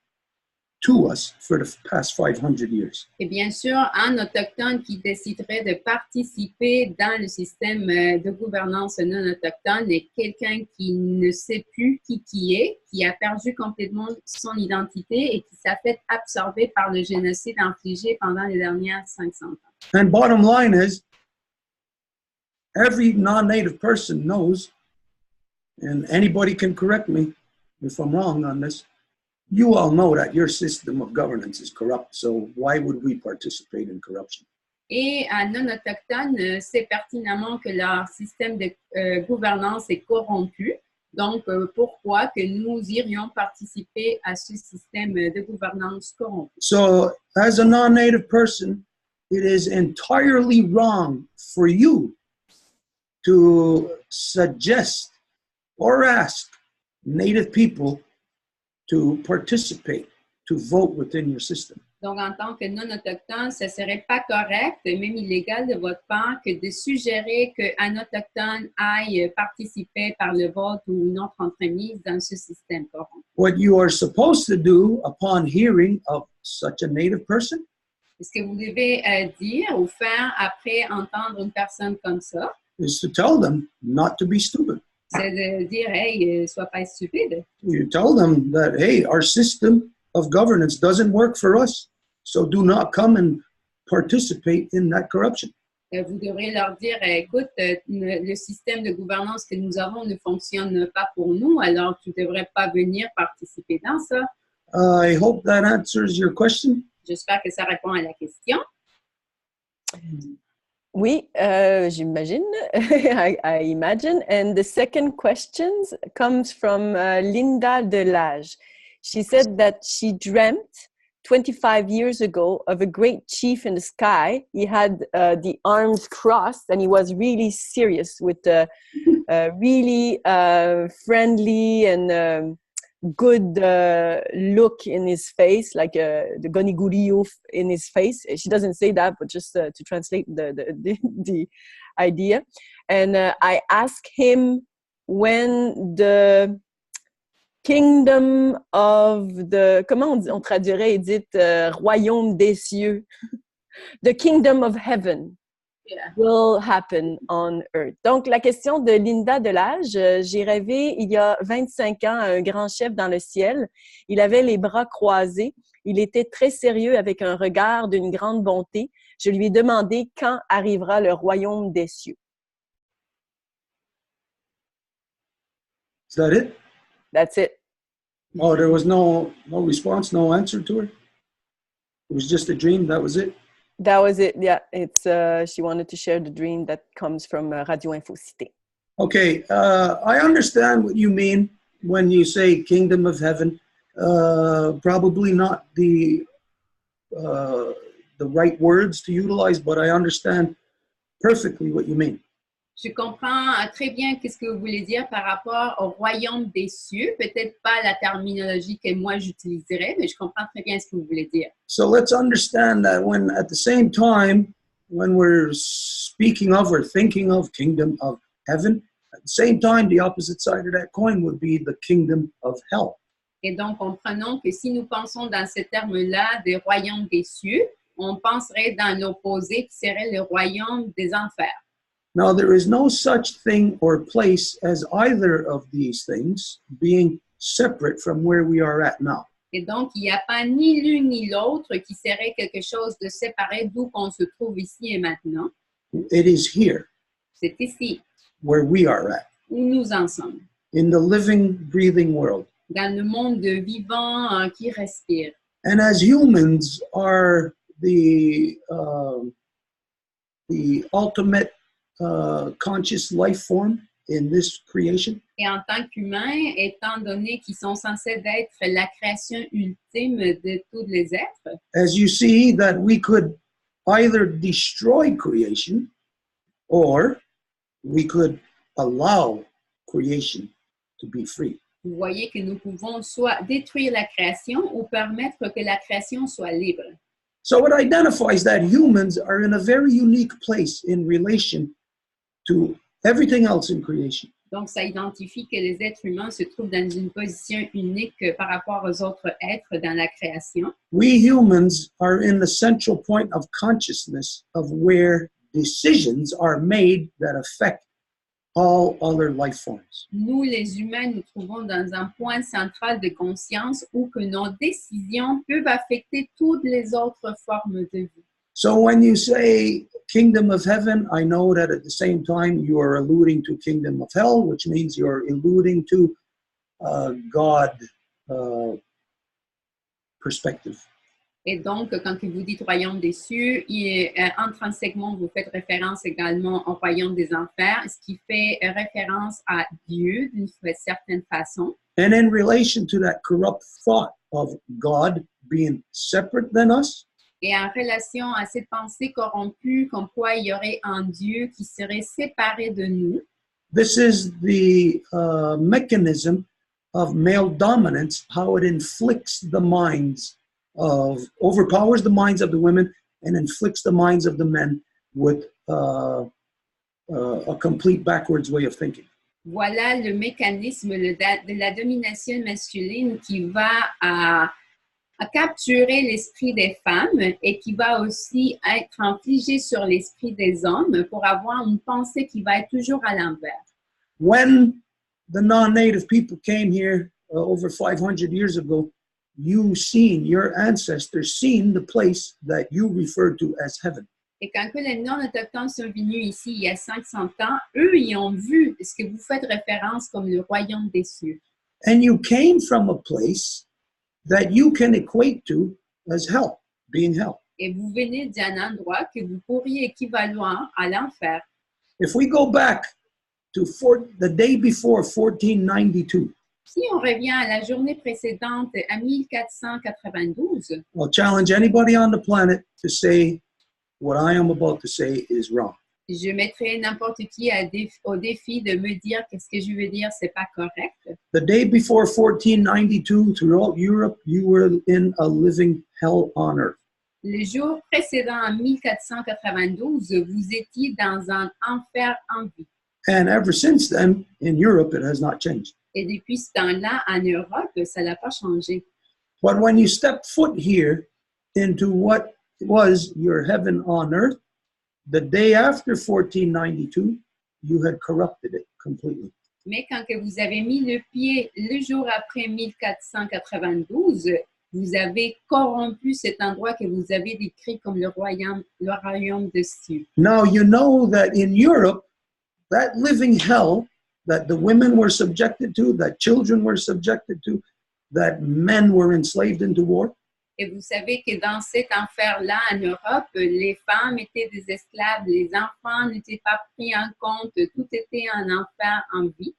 to us for the past 500 years. Et bien sûr, un autochtone qui déciderait de participer dans le système de gouvernance non autochtone est quelqu'un qui ne sait plus qui est, qui a perdu complètement son identité et qui s'est fait absorber par le génocide infligé pendant les dernières 500 ans. And bottom line is, every non-native person knows, and anybody can correct me if I'm wrong on this, you all know that your system of governance is corrupt, so why would we participate in corruption? Et un non-autochtone sait pertinemment que leur système de gouvernance est corrompu. Donc, pourquoi que nous irions participer à ce système de gouvernance corrompu? So, as a non-native person, it is entirely wrong for you to suggest or ask native people to participate, to vote within your system. Donc, en tant que non-autochtone, ce ne serait pas correct, même illégal de votre part, que de suggérer qu'un autochtone aille participer par le vote ou une autre entremise dans ce système corrompu. What you are supposed to do upon hearing of such a native person Ce que vous devez dire ou faire après entendre une personne comme ça, is to tell them not to be stupid. c'est de dire, hey, sois pas stupide. You tell them that, hey, our system of governance doesn't work for us, so do not come and participate in that corruption. Vous devrez leur dire, écoute, le système de gouvernance que nous avons ne fonctionne pas pour nous, alors tu ne devrais pas venir participer dans ça. I hope that answers your question. J'espère que ça répond à la question. Oui, j'imagine. I imagine. And the second question comes from Linda Delage. She said that she dreamt 25 years ago of a great chief in the sky. He had the arms crossed and he was really serious with a really friendly and good look in his face, like the gonigurio in his face. She doesn't say that, but just to translate the idea. And I asked him when the kingdom of the, comment on traduirait, Edith, royaume des cieux, the kingdom of heaven will happen on earth. Donc, la question de Linda Delage, j'ai rêvé il y a 25 ans à un grand chef dans le ciel. Il avait les bras croisés. Il était très sérieux avec un regard d'une grande bonté. Je lui ai demandé quand arrivera le royaume des cieux. Is that it? That's it. Oh, there was no response, no answer to her? It was just a dream, that was it? That was it, yeah. It's she wanted to share the dream that comes from Radio Info Cité. Okay, I understand what you mean when you say kingdom of heaven. Probably not the right words to utilize, but I understand perfectly what you mean. Je comprends très bien ce que vous voulez dire par rapport au royaume des cieux. Peut-être pas la terminologie que moi j'utiliserais, mais je comprends très bien ce que vous voulez dire. So let's understand that when at the same time, when we're speaking of or thinking of kingdom of heaven, at the same time, the opposite side of that coin would be the kingdom of hell. Et donc, comprenons que si nous pensons dans ce terme-là des royaumes des cieux, on penserait dans l'opposé qui serait le royaume des enfers. Now, there is no such thing or place as either of these things being separate from where we are at now. Et donc, il n'y a pas ni l'une ni l'autre qui serait quelque chose de séparé d'où qu'on se trouve ici et maintenant. It is here C'est ici where we are at, où nous en sommes, in the living, breathing world. dans le monde vivant qui respire. And as humans are the ultimate conscious life form in this creation. Et en tant qu'humains, étant donné qu'ils sont censés être la création ultime de tous les êtres, As you see that we could either destroy creation or we could allow creation to be free. vous voyez que nous pouvons soit détruire la création ou permettre que la création soit libre. So it identifies that humans are in a very unique place in relation to everything else in creation. Donc, ça identifie que les êtres humains se trouvent dans une position unique par rapport aux autres êtres dans la création. We humans are in the central point of consciousness of where decisions are made that affect all other life forms. Nous, les humains, nous trouvons dans un point central de conscience où que nos décisions peuvent affecter toutes les autres formes de vie. So when you say kingdom of heaven, I know that at the same time you are alluding to kingdom of hell, which means you're alluding to God perspective. Et donc, quand vous dites royaume des cieux, intrinsèquement, vous faites référence également au royaume des enfers, ce qui fait référence à Dieu d'une certaine façon. And in relation to that corrupt thought of God being separate than us, Et en relation à cette pensée corrompue, comme quoi il y aurait un Dieu qui serait séparé de nous, this is the mechanism of male dominance, how it inflicts the minds overpowers the minds of the women and inflicts the minds of the men with a complete backwards way of thinking. Voilà le mécanisme de la domination masculine qui va à capturer l'esprit des femmes et qui va aussi être infligé sur l'esprit des hommes pour avoir une pensée qui va être toujours à l'envers. When the non-native people came here over 500 years ago, your ancestors seen the place that you refer to as heaven. Et quand les non-autochtones sont venus ici il y a 500 ans, eux, ils ont vu ce que vous faites référence comme le royaume des cieux. And you came from a place that you can equate to as hell, being hell. Et vous venez d'un endroit que vous pourriez équivalent à l'enfer. If we go back to the day before 1492, Si on revient à la journée précédente, à 1492, I'll challenge anybody on the planet to say what I am about to say is wrong. je mettrai n'importe qui au défi de me dire que ce que je veux dire, c'est pas correct. The day before 1492, throughout Europe, you were in a living hell on earth. Le jour précédent, en 1492, vous étiez dans un enfer en vie. And ever since then, in Europe, it has not changed. Et depuis ce temps-là, en Europe, ça n'a pas changé. But when you step foot here into what was your heaven on earth, the day after 1492, you had corrupted it completely. Mais quand que vous avez mis le pied le jour après 1492, vous avez corrompu cet endroit que vous avez décrit comme le royaume des cieux. Now you know that in Europe, that living hell that the women were subjected to, that children were subjected to, that men were enslaved into war. Et vous savez que dans cet enfer-là, en Europe, les femmes étaient des esclaves, les enfants n'étaient pas pris en compte, tout était un enfer en vie.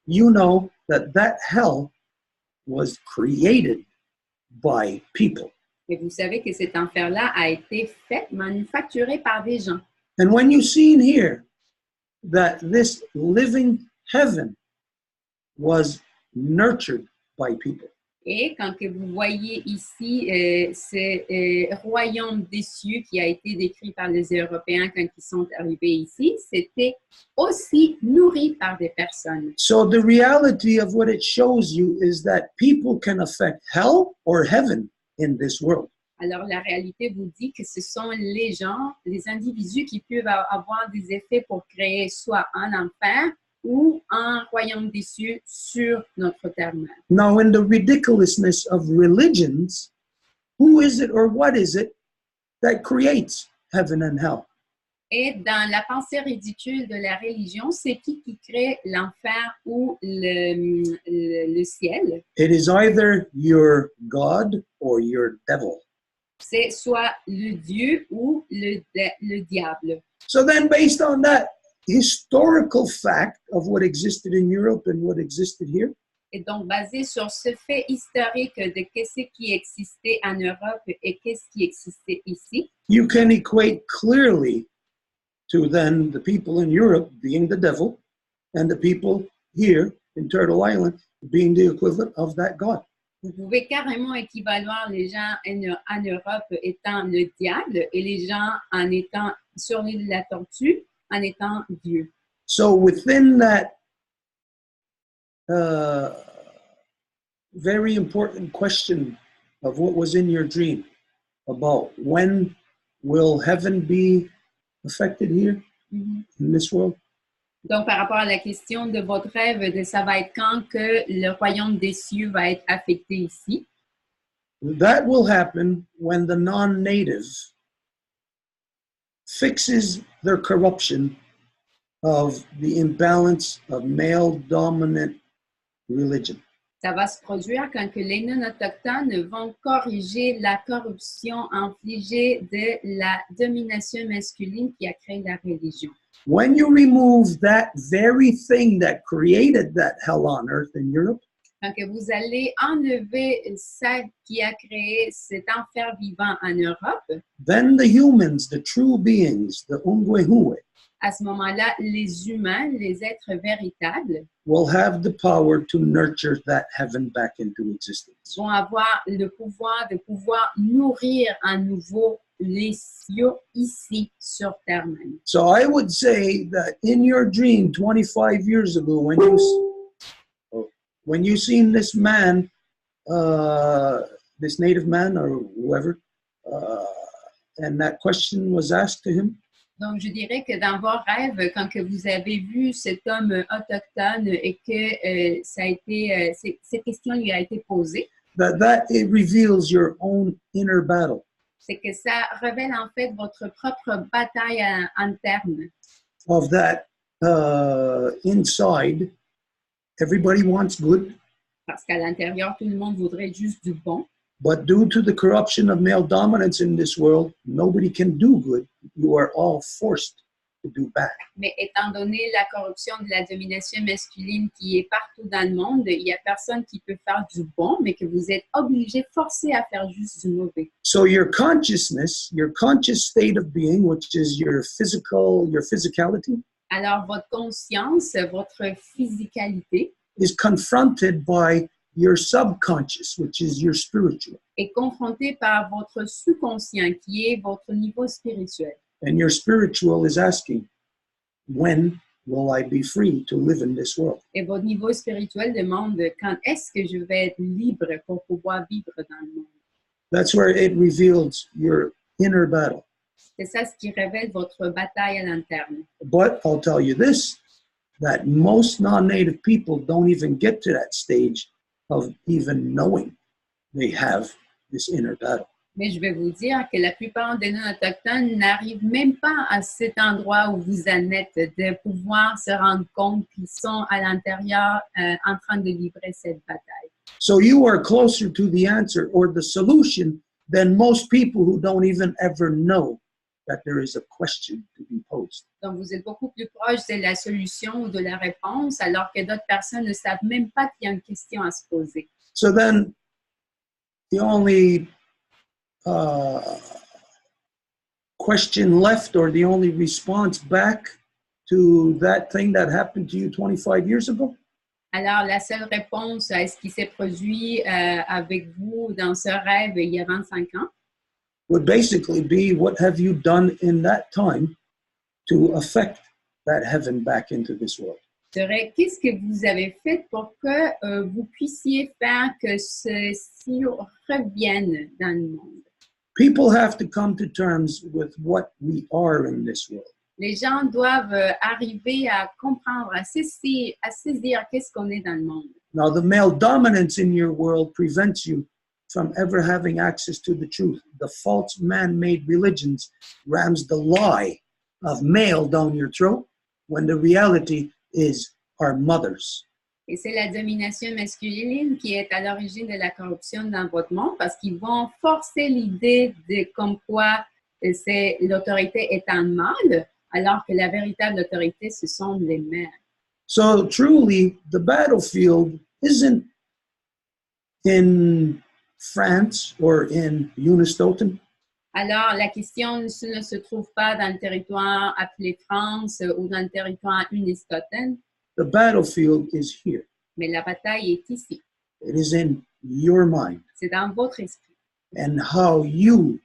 You know that hell was created by people. Et vous savez que cet enfer-là a été fait, manufacturé par des gens. And when you see in here that this living heaven was nurtured by people. Et quand que vous voyez ici ce royaume des cieux qui a été décrit par les Européens quand ils sont arrivés ici, c'était aussi nourri par des personnes. So the reality of what it shows you is that people can affect hell or heaven in this world. Alors la réalité vous dit que ce sont les gens, les individus qui peuvent avoir des effets pour créer soit un enfer ou un royaume des cieux sur notre terre-mère. Now, in the ridiculousness of religions, who is it or what is it that creates heaven and hell? Et dans la pensée ridicule de la religion, c'est qui crée l'enfer ou le ciel? It is either your God or your devil. C'est soit le Dieu ou le diable. So then, based on that historical fact of what existed in Europe and what existed here, Et donc, basé sur ce fait historique de qu'est-ce qui existait en Europe et qu'est-ce qui existait ici, you can equate clearly to then the people in Europe being the devil and the people here in Turtle Island being the equivalent of that God. vous pouvez carrément équivaloir les gens en Europe étant le diable et les gens en étant sur l'île de la Tortue en étant Dieu. So within that very important question of what was in your dream about when will heaven be affected here in this world? Donc, par rapport à la question de votre rêve, de ça va être quand que le royaume des cieux va être affecté ici. That will happen when the non-native fixes their corruption of the imbalance of male-dominant religion. Ça va se produire quand que les non-autochtones vont corriger la corruption infligée de la domination masculine qui a créé la religion. When you remove that very thing that created that hell on earth in Europe, Quand que vous allez enlever ça qui a créé cet enfer vivant en Europe, then the humans, the true beings, the Ungwehue, à ce moment-là, les humains, les êtres véritables, will have the power to nurture that heaven back into existence. vont avoir le pouvoir de pouvoir nourrir à nouveau les cieux ici sur terre même. So I would say that in your dream 25 years ago, when you seen this man, this native man or whoever, and that question was asked to him, Donc, je dirais que dans vos rêves, quand que vous avez vu cet homme autochtone et que ça a été, cette question lui a été posée, that it reveals your own inner battle. c'est que ça révèle en fait votre propre bataille interne. Of that inside, everybody wants good, Parce qu'à l'intérieur, tout le monde voudrait juste du bon. but due to the corruption of male dominance in this world, nobody can do good. You are all forced to do bad. Mais étant donné la corruption de la domination masculine qui est partout dans le monde, il n'y a personne qui peut faire du bon, mais que vous êtes obligé, forcé à faire juste du mauvais. So your consciousness, your conscious state of being, which is your physicality, Alors, votre conscience, votre physicalité is confronted by your subconscious, which is your spiritual. est confrontée par votre sous-conscient qui est votre niveau spirituel. And your spiritual is asking, when will I be free to live in this world? Et votre niveau spirituel demande quand est-ce que je vais être libre pour pouvoir vivre dans le monde. That's where it reveals your inner battle. C'est ça ce qui révèle votre bataille à l'interne. But I'll tell you this, that most non-native people don't even get to that stage of even knowing they have this inner battle. Mais je vais vous dire que la plupart des non-autochtones n'arrivent même pas à cet endroit où vous en êtes, de pouvoir se rendre compte qu'ils sont à l'intérieur en train de livrer cette bataille. So you are closer to the answer or the solution than most people who don't even ever know that there is a question to be posed. Donc, vous êtes beaucoup plus proche de la solution ou de la réponse, alors que d'autres personnes ne savent même pas qu'il y a une question à se poser. So then the only question left, or the only response back to that thing that happened to you 25 years ago, Alors, la seule réponse à ce qui s'est produit avec vous dans ce rêve il y a 25 ans, would basically be, what have you done in that time to affect that heaven back into this world? serait qu'est-ce que vous avez fait pour que vous puissiez faire que ceci revienne dans le monde? People have to come to terms with what we are in this world. Les gens doivent arriver à comprendre, à saisir qu'est-ce qu'on est dans le monde. Now, the male dominance in your world prevents you from ever having access to the truth. The false man-made religions rams the lie of male down your throat when the reality is our mothers. Et c'est la domination masculine qui est à l'origine de la corruption dans votre monde parce qu'ils vont forcer l'idée de comme quoi l'autorité est un mâle, alors que la véritable autorité, ce sont les mères. So truly, the battlefield isn't in France or in Unistoten. Alors, la question ne se trouve pas dans le territoire appelé France ou dans le territoire Unistoten, The battlefield is here. mais la bataille est ici. It is in your mind C'est dans votre esprit. and how you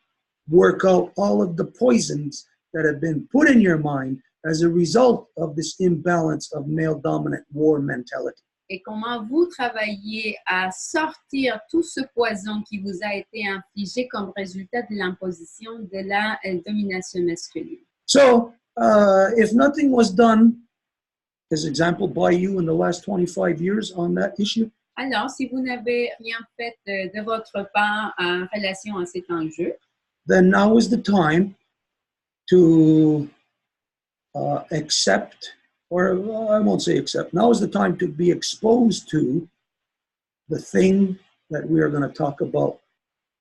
work out all of the poisons that have been put in your mind as a result of this imbalance of male-dominant war mentality. et comment vous travaillez à sortir tout ce poison qui vous a été infligé comme résultat de l'imposition de la domination masculine. So, if nothing was done, as example, by you in the last 25 years on that issue, Alors, si vous n'avez rien fait de votre part en relation à cet enjeu, then now is the time to accept, or I won't say accept, now is the time to be exposed to the thing that we are going to talk about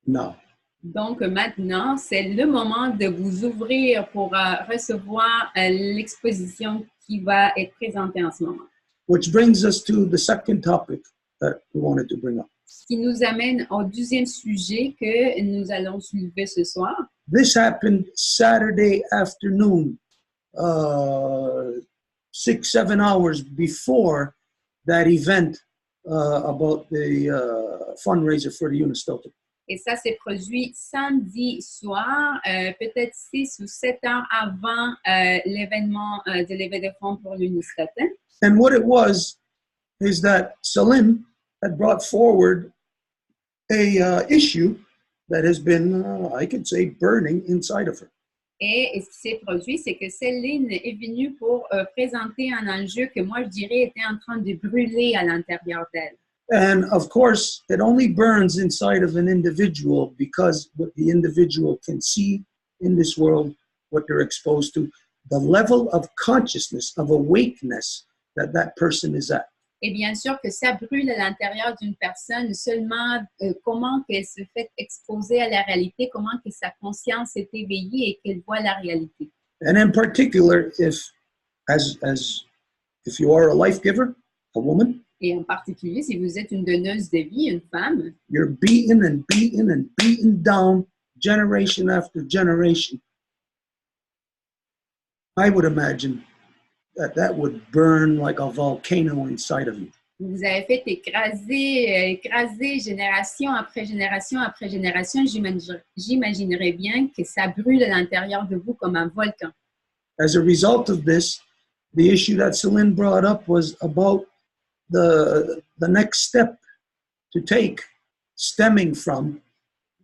now. donc maintenant, c'est le moment de vous ouvrir pour recevoir l'exposition qui va être présentée en ce moment. Which brings us to the second topic that we wanted to bring up. Ce qui nous amène au deuxième sujet que nous allons soulever ce soir. This happened Saturday afternoon, 6-7 hours before that event about the fundraiser for the Unistalter. Et ça s'est produit samedi soir, peut-être 6 ou 7 heures avant l'événement de levée de fonds pour l'Unistaten. And what it was is that Salim had brought forward a issue that has been, I could say, burning inside of her. Et ce qui s'est produit, c'est que Céline est venue pour présenter un enjeu que moi, je dirais, était en train de brûler à l'intérieur d'elle. And of course, it only burns inside of an individual because what the individual can see in this world, what they're exposed to, the level of consciousness, of awakeness that that person is at. Et bien sûr que ça brûle à l'intérieur d'une personne seulement comment qu'elle se fait exposer à la réalité, comment que sa conscience est éveillée et qu'elle voit la réalité. And in particular, if you are a life giver, a woman, Et en particulier, si vous êtes une donneuse de vie, une femme, you're beaten and beaten and beaten down generation after generation. I would imagine that would burn like a volcano inside of you. vous avez fait écraser génération après génération après génération. J'imaginerais bien que ça brûle à l'intérieur de vous comme un volcan. As a result of this, the issue that Celine brought up was about the next step to take, stemming from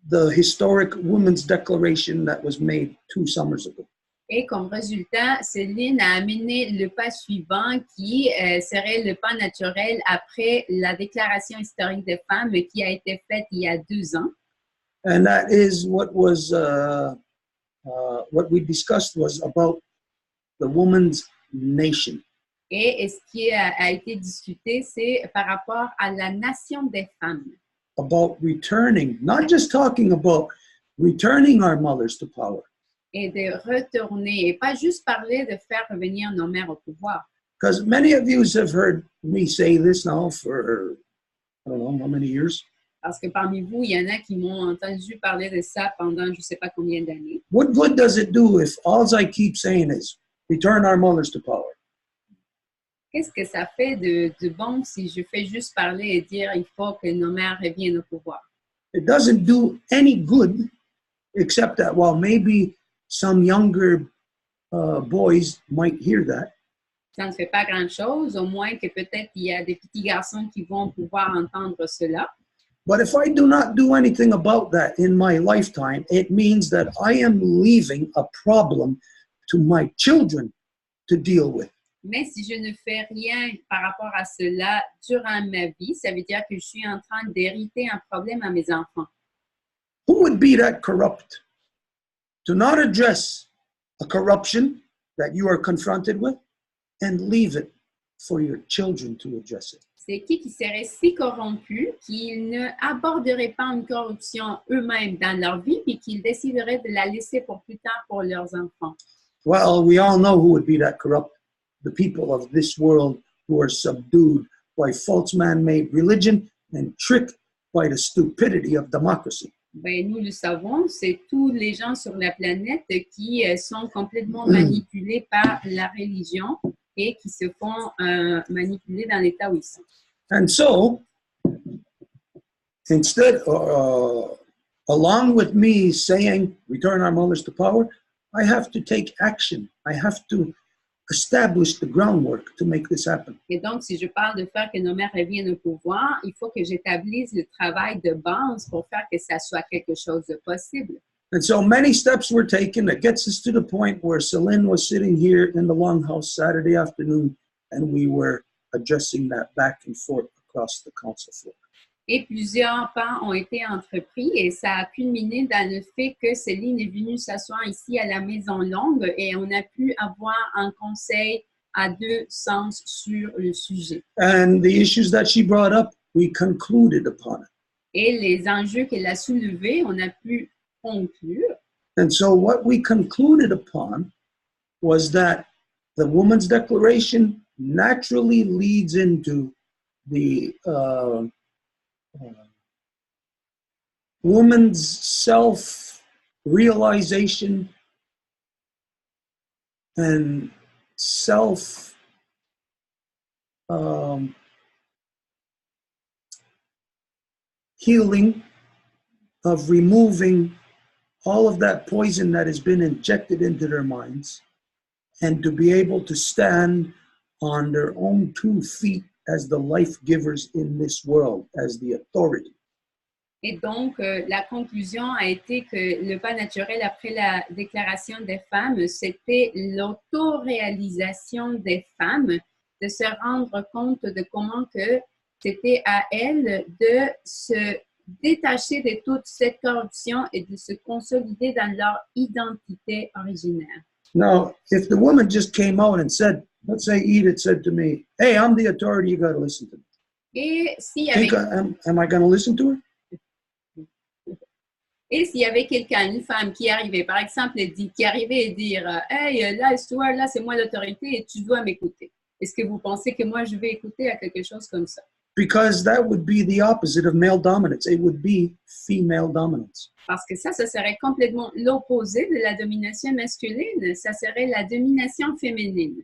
the historic Women's Declaration that was made 2 summers ago. Et comme résultat, Céline a amené le pas suivant qui serait le pas naturel après la déclaration historique des femmes qui a été faite il y a 2 ans. And that is what we discussed was about the woman's nation. Et ce qui a été discuté, c'est par rapport à la nation des femmes. About returning, not just talking about returning our mothers to power. Et de retourner, et pas juste parler de faire revenir nos mères au pouvoir. Because many of you have heard me say this now for, I don't know how many years. Parce que parmi vous, il y en a qui m'ont entendu parler de ça pendant je ne sais pas combien d'années. What good does it do if all I keep saying is, return our mothers to power? Qu'est-ce que ça fait de bon si je fais juste parler et dire il faut que nos mères reviennent au pouvoir? It doesn't do any good, except that, well, maybe some younger boys might hear that. Ça ne fait pas grand-chose, au moins que peut-être il y a des petits garçons qui vont pouvoir entendre cela. But if I do not do anything about that in my lifetime, it means that I am leaving a problem to my children to deal with. Mais si je ne fais rien par rapport à cela durant ma vie, ça veut dire que je suis en train d'hériter un problème à mes enfants. Who would be that corrupt? To not address a corruption that you are confronted with and leave it for your children to address it. C'est qui serait si corrompu qu'ils ne aborderaient pas une corruption eux-mêmes dans leur vie et qu'ils décideraient de la laisser pour plus tard pour leurs enfants? Well, we all know who would be that corrupt. The people of this world who are subdued by false man-made religion and tricked by the stupidity of democracy. Ben, nous le savons, c'est tous les gens sur la planète qui sont complètement manipulés par la religion et qui se font manipuler dans l'état où ils sont. And so, instead, along with me saying, return our mothers to power, I have to take action. I have to establish the groundwork to make this happen. Et donc, si je parle de faire que nos mères reviennent au pouvoir, il faut que j'établisse le travail de base pour faire que ça soit quelque chose de possible. And so many steps were taken that gets us to the point where Celine was sitting here in the Longhouse Saturday afternoon, and we were addressing that back and forth across the council floor. Et plusieurs pas ont été entrepris et ça a culminé dans le fait que Céline est venue s'asseoir ici à la Maison Longue et on a pu avoir un conseil à deux sens sur le sujet. And the issues that she brought up, we concluded upon it. Et les enjeux qu'elle a soulevés, on a pu conclure. And so what we concluded upon was that the Woman's Declaration naturally leads into the woman's self-realization and healing of removing all of that poison that has been injected into their minds and to be able to stand on their own 2 feet as the life givers in this world, as the authority. Et donc, la conclusion a été que le pas naturel après la déclaration des femmes, c'était l'autoréalisation des femmes, de se rendre compte de comment que c'était à elles de se détacher de toute cette corruption et de se consolider dans leur identité originaire. Now, if the woman just came out and said, let's say Edith said to me, hey, I'm the authority, you got to listen to me. Et s'il y avait... Am I going to listen to her? Et s'il y avait quelqu'un, une femme qui arrivait, par exemple, qui arrivait et dire « Hey, là, Stuart, là, c'est moi l'autorité et tu dois m'écouter. » Est-ce que vous pensez que moi, je vais écouter à quelque chose comme ça? Because that would be the opposite of male dominance. It would be female dominance. Parce que ça serait complètement l'opposé de la domination masculine. Ça serait la domination féminine.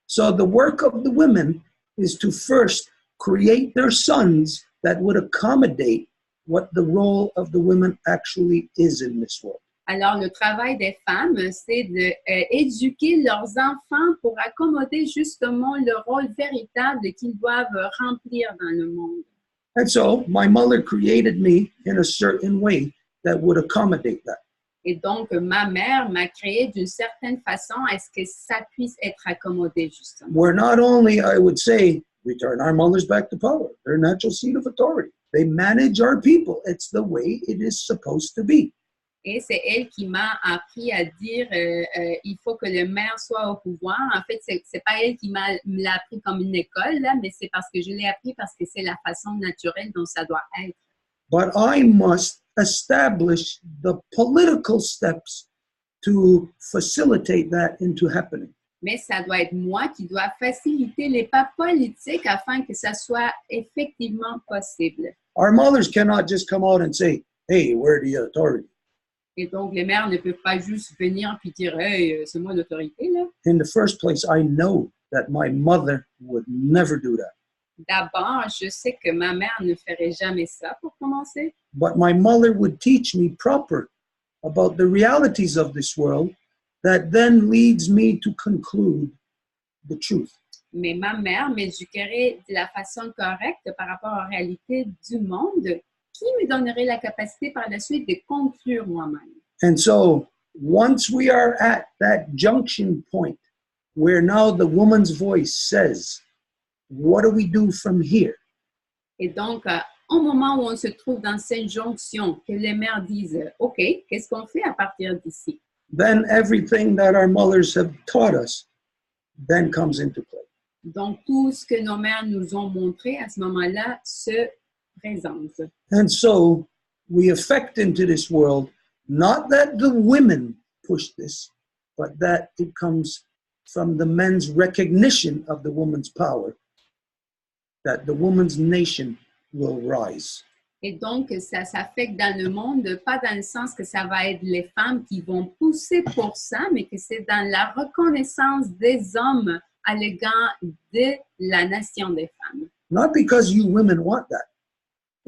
So the work of the women is to first create their sons that would accommodate what the role of the women actually is in this world. Alors, le travail des femmes, c'est d'éduquer leurs enfants pour accommoder justement le rôle véritable qu'ils doivent remplir dans le monde. And so, my mother created me in a certain way that would accommodate that. Et donc, ma mère m'a créé d'une certaine façon à ce que ça puisse être accommodé justement. Where not only, I would say, we turn our mothers back to power, their natural seat of authority. They manage our people. It's the way it is supposed to be. Et c'est elle qui m'a appris à dire il faut que le maire soit au pouvoir. En fait, c'est pas elle qui me l'a appris comme une école, là, mais c'est parce que je l'ai appris parce que c'est la façon naturelle dont ça doit être. But I must establish the political steps to facilitate that into happening. Mais ça doit être moi qui dois faciliter les pas politiques afin que ça soit effectivement possible. Our mothers cannot just come out and say, hey, we're the authority. Et donc, les mères ne peuvent pas juste venir puis dire « Hey, c'est moi l'autorité, là. » In the first place, I know that my mother would never do that. D'abord, je sais que ma mère ne ferait jamais ça pour commencer. But my mother would teach me proper about the realities of this world that then leads me to conclude the truth. Mais ma mère m'éduquerait de la façon correcte par rapport aux réalités du monde qui me donnerait la capacité par la suite de conclure moi-même. And so, once we are at that junction point where now the woman's voice says, what do we do from here? Et donc, au moment où on se trouve dans cette jonction, que les mères disent, OK, qu'est-ce qu'on fait à partir d'ici? Then everything that our mothers have taught us then comes into play. Donc, tout ce que nos mères nous ont montré à ce moment-là se présente. And so, we affect into this world, not that the women push this, but that it comes from the men's recognition of the woman's power, that the woman's nation will rise. Et donc, ça s'affecte dans le monde, pas dans le sens que ça va être les femmes qui vont pousser pour ça, mais que c'est dans la reconnaissance des hommes à l'égard de la nation des femmes. Not because you women want that,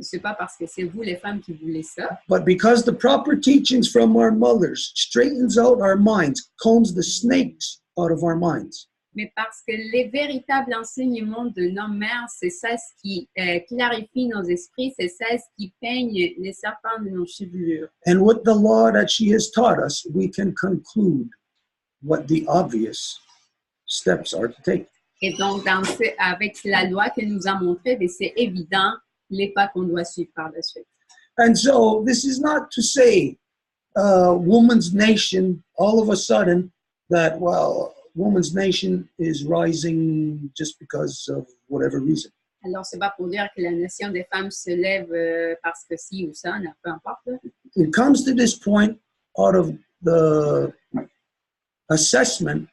Ce n'est pas parce que c'est vous les femmes qui voulez ça, but because the proper teachings from our mothers straightens out our minds, combs the snakes out of our minds. mais parce que les véritables enseignements de nos mères, c'est ça ce qui clarifie nos esprits, c'est ça ce qui peigne les serpents de nos chevelures. And with the law that she has taught us, we can conclude what the obvious steps are to take. Et donc, avec la loi qu'elle nous a montrée, c'est évident les pas qu'on doit suivre par la suite. And so this is not to say woman's nation, all of a sudden, that, well, woman's nation is rising just because of whatever reason. Alors, c'est pas pour dire que la nation des femmes se lève parce que ci ou ça, peu importe. It comes to this point out of the assessment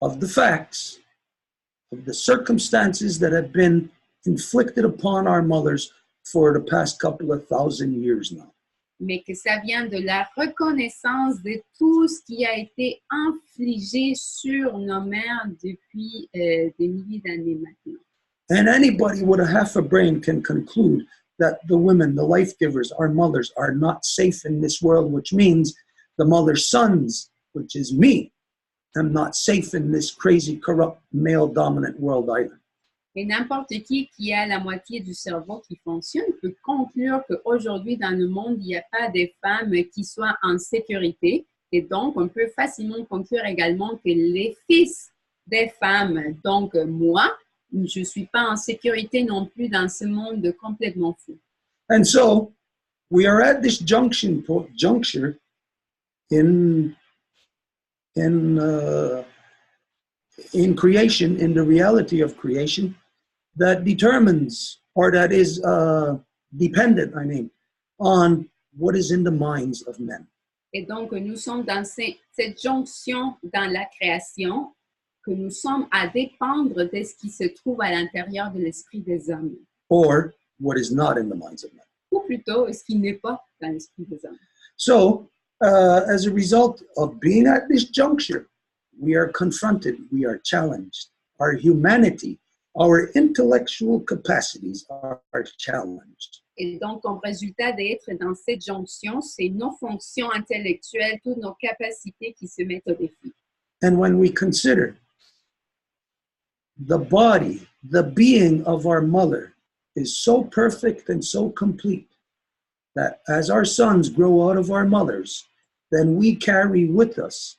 of the facts, of the circumstances that have been inflicted upon our mothers for the past couple of thousand years now. Mais que ça vient de la reconnaissance de tout ce qui a été infligé sur nos mères depuis des milliers d'années maintenant. And anybody with a half a brain can conclude that the women, the life givers, our mothers, are not safe in this world, which means the mother's sons, which is me, am not safe in this crazy, corrupt, male-dominant world either. Et n'importe qui a la moitié du cerveau qui fonctionne peut conclure qu'aujourd'hui, dans le monde, il n'y a pas de femmes qui soient en sécurité. Et donc, on peut facilement conclure également que les fils des femmes, donc moi, je ne suis pas en sécurité non plus dans ce monde complètement fou. And so, we are at this juncture in creation, in the reality of creation, that determines, or that is dependent, on what is in the minds of men. Et donc, nous sommes dans cette jonction dans la création, que nous sommes à dépendre de ce qui se trouve à l'intérieur de l'esprit des hommes. Or what is not in the minds of men. Ou plutôt, ce qui n'est pas dans l'esprit des hommes. So, as a result of being at this juncture, we are confronted, we are challenged. Our humanity, our intellectual capacities are challenged. Et donc, comme résultat d'être dans cette jonction, c'est nos fonctions intellectuelles, toutes nos capacités qui se mettent au défi. And when we consider the body, the being of our mother is so perfect and so complete that as our sons grow out of our mothers, then we carry with us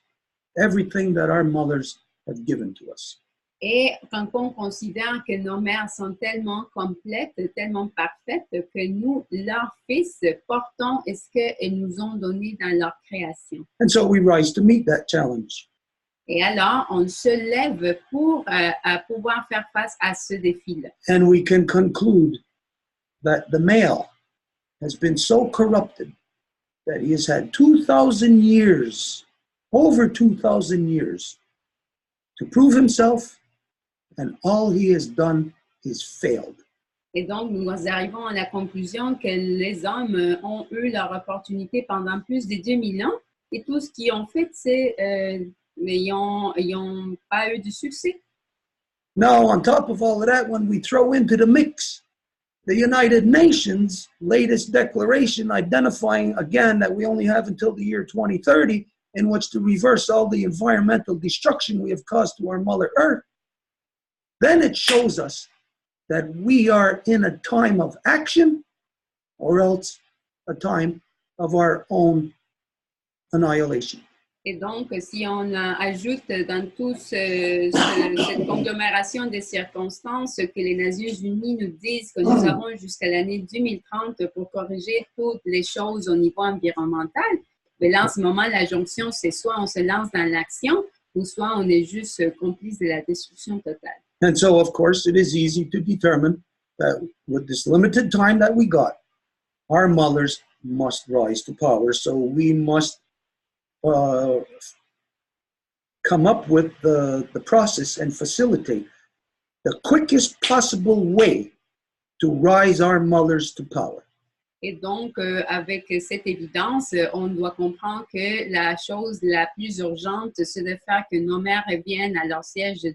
everything that our mothers have given to us. Et quand on considère que nos mères sont tellement complètes, tellement parfaites, que nous, leurs fils, portons ce qu'elles nous ont donné dans leur création. And so we rise to meet that challenge. Et alors, on se lève pour pouvoir faire face à ce défi-là. And we can conclude that the male has been so corrupted that he has had 2,000 years, over 2,000 years, to prove himself, and all he has done is failed. Et donc, nous arrivons à la conclusion que les hommes ont eu leur opportunité pendant plus de 2000 ans, et tout ce qu'ils ont fait, c'est ils n'ont pas eu de succès. Now, on top of all of that, when we throw into the mix the United Nations latest declaration identifying again that we only have until the year 2030 in which to reverse all the environmental destruction we have caused to our Mother Earth, then it shows us that we are in a time of action or else a time of our own annihilation. Et donc, si on ajoute dans toute cette conglomération de circonstances que les Nations Unies nous disent que nous avons jusqu'à l'année 2030 pour corriger toutes les choses au niveau environnemental, mais là, en ce moment, la jonction, c'est soit on se lance dans l'action ou soit on est juste complice de la destruction totale. And so, of course, it is easy to determine that with this limited time that we got, our mothers must rise to power. So we must come up with the process and facilitate the quickest possible way to rise our mothers to power. Et donc, avec cette évidence, on doit comprendre que la chose la plus urgente, c'est de faire que nos mères reviennent à leur siège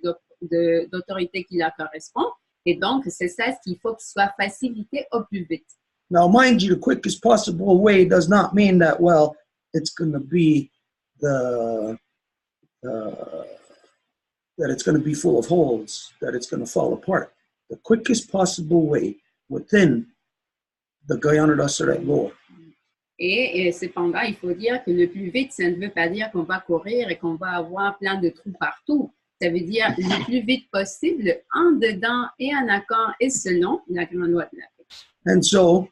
d'autorité qui leur correspond. Et donc, c'est ça ce qu'il faut qu'il soit facilité au plus vite. Now, mind you, the quickest possible way does not mean that, well, it's going to be the that it's going to be full of holes, that it's going to fall apart. The quickest possible way within the Guyana Dassaret law. Et cependant, il faut dire que le plus vite, ça ne veut pas dire qu'on va courir et qu'on va avoir plein de trous partout. Ça veut dire le plus vite possible, en dedans et en accord et selon la grande loi de la vie. And so,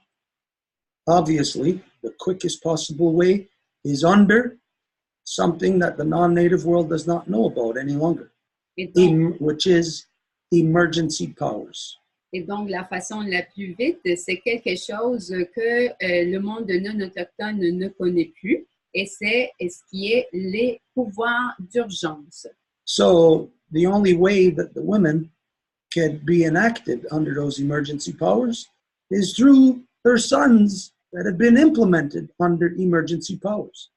obviously, the quickest possible way is under something that the non-native world does not know about any longer, which is emergency powers. Et donc, la façon la plus vite, c'est quelque chose que le monde non autochtone ne connaît plus, et c'est ce qui est les pouvoirs d'urgence. So, the only way that the women can be enacted under those emergency powers is through their sons that have been implemented under emergency powers.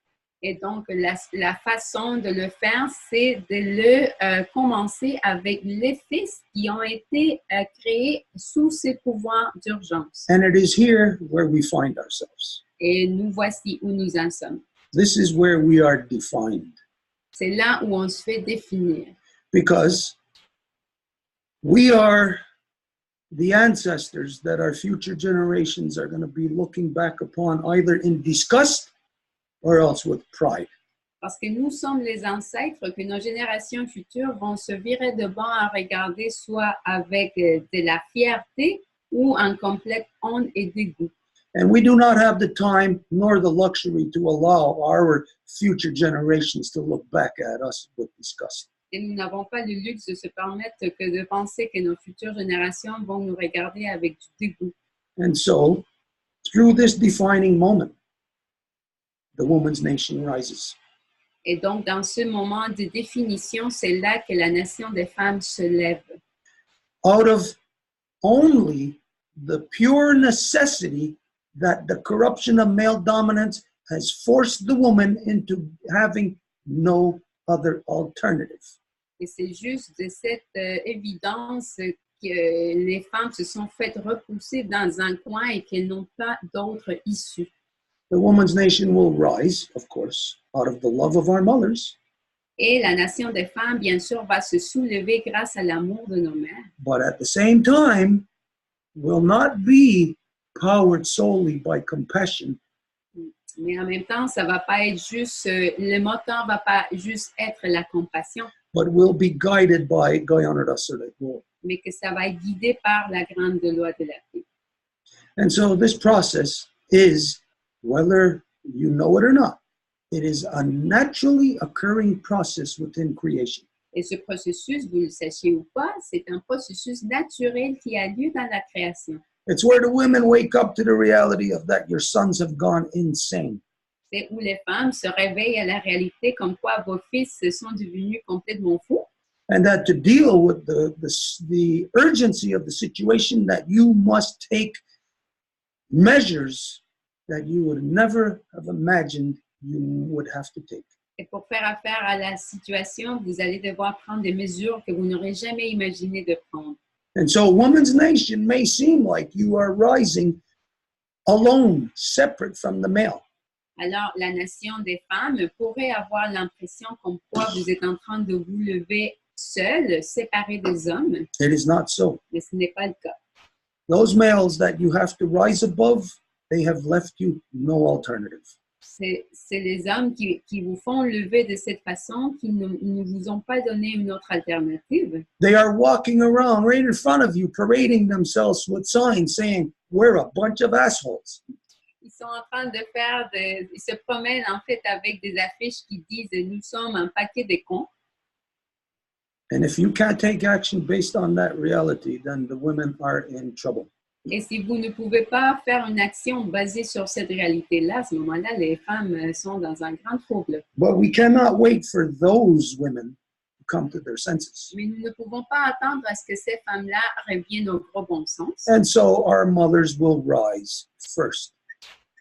Et donc, la façon de le faire, c'est de le commencer avec les fils qui ont été créés sous ces pouvoirs d'urgence. And it is here where we find ourselves. Et nous voici où nous en sommes. This is where we are defined. C'est là où on se fait définir. Because we are the ancestors that our future generations are going to be looking back upon either in disgust or else with pride. Parce que nous sommes les ancêtres que nos générations futures vont se virer de bord à regarder soit avec de la fierté ou en complète honte et dégoût. And we do not have the time nor the luxury to allow our future generations to look back at us with disgust. Et nous n'avons pas le luxe de se permettre que de penser que nos futures générations vont nous regarder avec du dégoût. And so, through this defining moment, the woman's nation rises. Et donc, dans ce moment de définition, c'est là que la nation des femmes se lève. Out of only the pure necessity that the corruption of male dominance has forced the woman into having no other alternative. Et c'est juste de cette évidence que les femmes se sont faites repousser dans un coin et qu'elles n'ont pas d'autre issue. The woman's nation will rise, of course, out of the love of our mothers. Et la nation des femmes, bien sûr, va se soulever grâce à l'amour de nos mères. But at the same time, will not be powered solely by compassion. Mais en même temps, ça va pas être juste, le moteur va pas juste être la compassion, But will be guided by Guyana Dassaret law. mais que ça va être guidé par la grande loi de la vie. And so this process is, whether you know it or not, it is a naturally occurring process within creation. Et ce processus, vous le sachiez ou pas, c'est un processus naturel qui a lieu dans la création. It's where the women wake up to the reality of that your sons have gone insane. C'est où les femmes se réveillent à la réalité comme quoi vos fils sont devenus complètement fous. And that to deal with the urgency of the situation, that you must take measures that you would never have imagined you would have to take. Et pour faire affaire à la situation, vous allez devoir prendre des mesures que vous n'aurez jamais imaginé de prendre. And so woman's nation may seem like you are rising alone, separate from the male. Alors, la nation des femmes pourrait avoir l'impression comme quoi vous êtes en train de vous lever seul, séparé des hommes, It is not so. mais ce n'est pas le cas. Those males that you have to rise above, they have left you no alternative. C'est les hommes qui vous font lever de cette façon, qui ne vous ont pas donné une autre alternative. They are walking around right in front of you, parading themselves with signs saying, we're a bunch of assholes. Ils sont en train de ils se promènent en fait avec des affiches qui disent « Nous sommes un paquet de cons ». And if you can't take action based on that reality, then the women are in trouble. Et si vous ne pouvez pas faire une action basée sur cette réalité-là, à ce moment-là, les femmes sont dans un grand trouble. But we cannot wait for those women to come to their senses. Mais nous ne pouvons pas attendre à ce que ces femmes-là reviennent au gros bon sens. And so our mothers will rise first.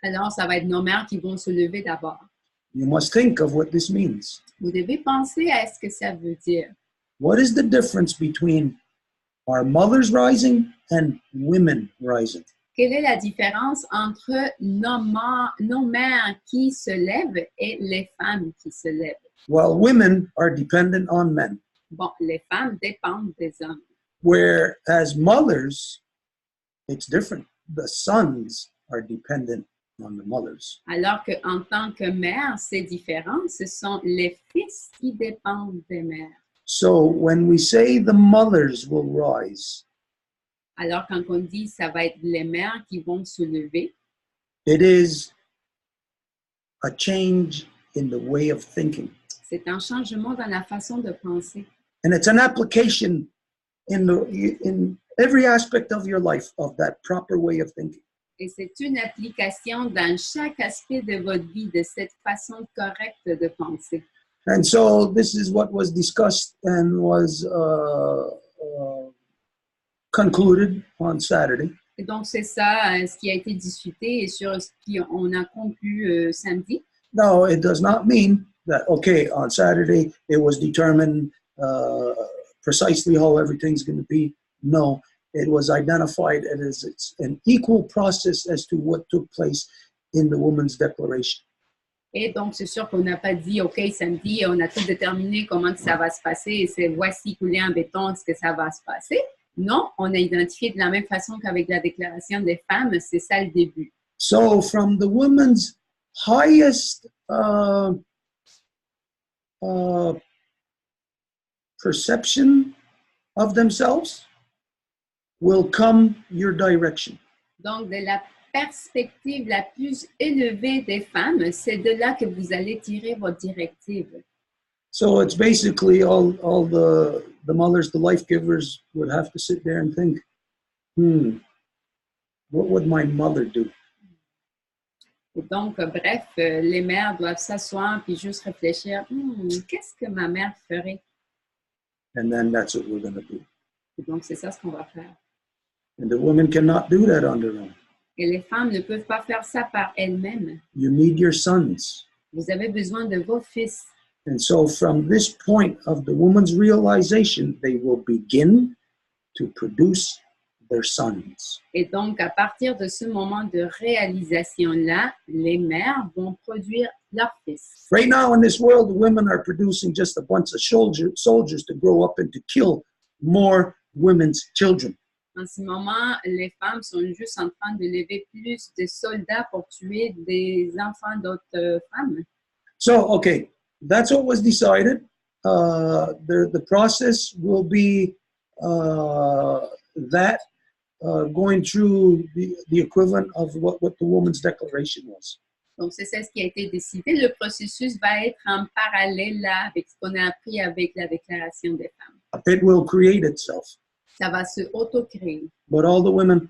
Alors, ça va être nos mères qui vont se lever d'abord. You must think of what this means. Vous devez penser à ce que ça veut dire. What is the difference between our mothers rising and women rising? Quelle est la différence entre nos mères qui se lèvent et les femmes qui se lèvent? Well, women are dependent on men. Bon, les femmes dépendent des hommes. Where as mothers, it's different. The sons are dependent on the mothers. Alors qu'en tant que mère, c'est différent. Ce sont les fils qui dépendent des mères. So when we say the mothers will rise, Alors quand on dit ça va être les mères qui vont se lever, it is a change in the way of thinking. c'est un changement dans la façon de penser. And it's an application in every aspect of your life of that proper way of thinking. Et c'est une application dans chaque aspect de votre vie de cette façon correcte de penser. And so this is what was discussed and was concluded on Saturday. Et donc c'est ça ce qui a été discuté et sur ce qu'on a conclu samedi. No, it does not mean that, okay, on Saturday it was determined precisely how everything's going to be. No, it was identified as it's an equal process as to what took place in the Women's Declaration. Et donc, c'est sûr qu'on n'a pas dit, OK, samedi, on a tout déterminé comment que ça va se passer et c'est voici coulé en béton ce que ça va se passer. Non, on a identifié de la même façon qu'avec la Déclaration des femmes, c'est ça le début. So from the women's highest perception of themselves will come your direction. Donc, de la perspective la plus élevée des femmes, c'est de là que vous allez tirer votre directive. So it's basically all the mothers, the life givers would have to sit there and think, what would my mother do? Et donc, bref, les mères doivent s'asseoir puis juste réfléchir, qu'est-ce que ma mère ferait? And then that's what we're going to do. Et donc, c'est ça ce qu'on va faire. And the women cannot do that on their own. Et les femmes ne peuvent pas faire ça par elles-mêmes. You need your sons. Vous avez besoin de vos fils. And so from this point of the woman's realization, they will begin to produce their sons. Et donc, à partir de ce moment de réalisation-là, les mères vont produire leurs fils. Right now in this world, the women are producing just a bunch of soldiers to grow up and to kill more women's children. En ce moment, les femmes sont juste en train de lever plus de soldats pour tuer des enfants d'autres femmes. So, okay, that's what was decided. The process will be going through the equivalent of what the Women's Declaration was. Donc, c'est ça ce qui a été décidé. Le processus va être en parallèle là, avec ce qu'on a appris avec la Déclaration des femmes. It will create itself. Ça va se auto-créer. But all the women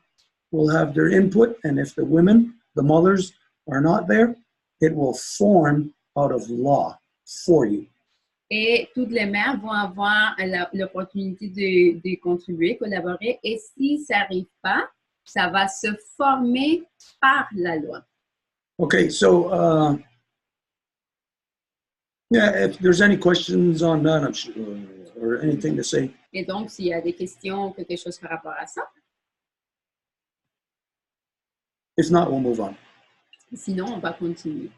will have their input, and if the women, the mothers, are not there, it will form out of law for you. Et toutes les mères vont avoir l'opportunité de contribuer, collaborer. Et si ça n'arrive pas, ça va se former par la loi. Okay, so if there's any questions on that, I'm sure, or anything to say. Et donc, s'il y a des questions, quelque chose par rapport à ça. If not, we'll move on. Sinon, on va continuer.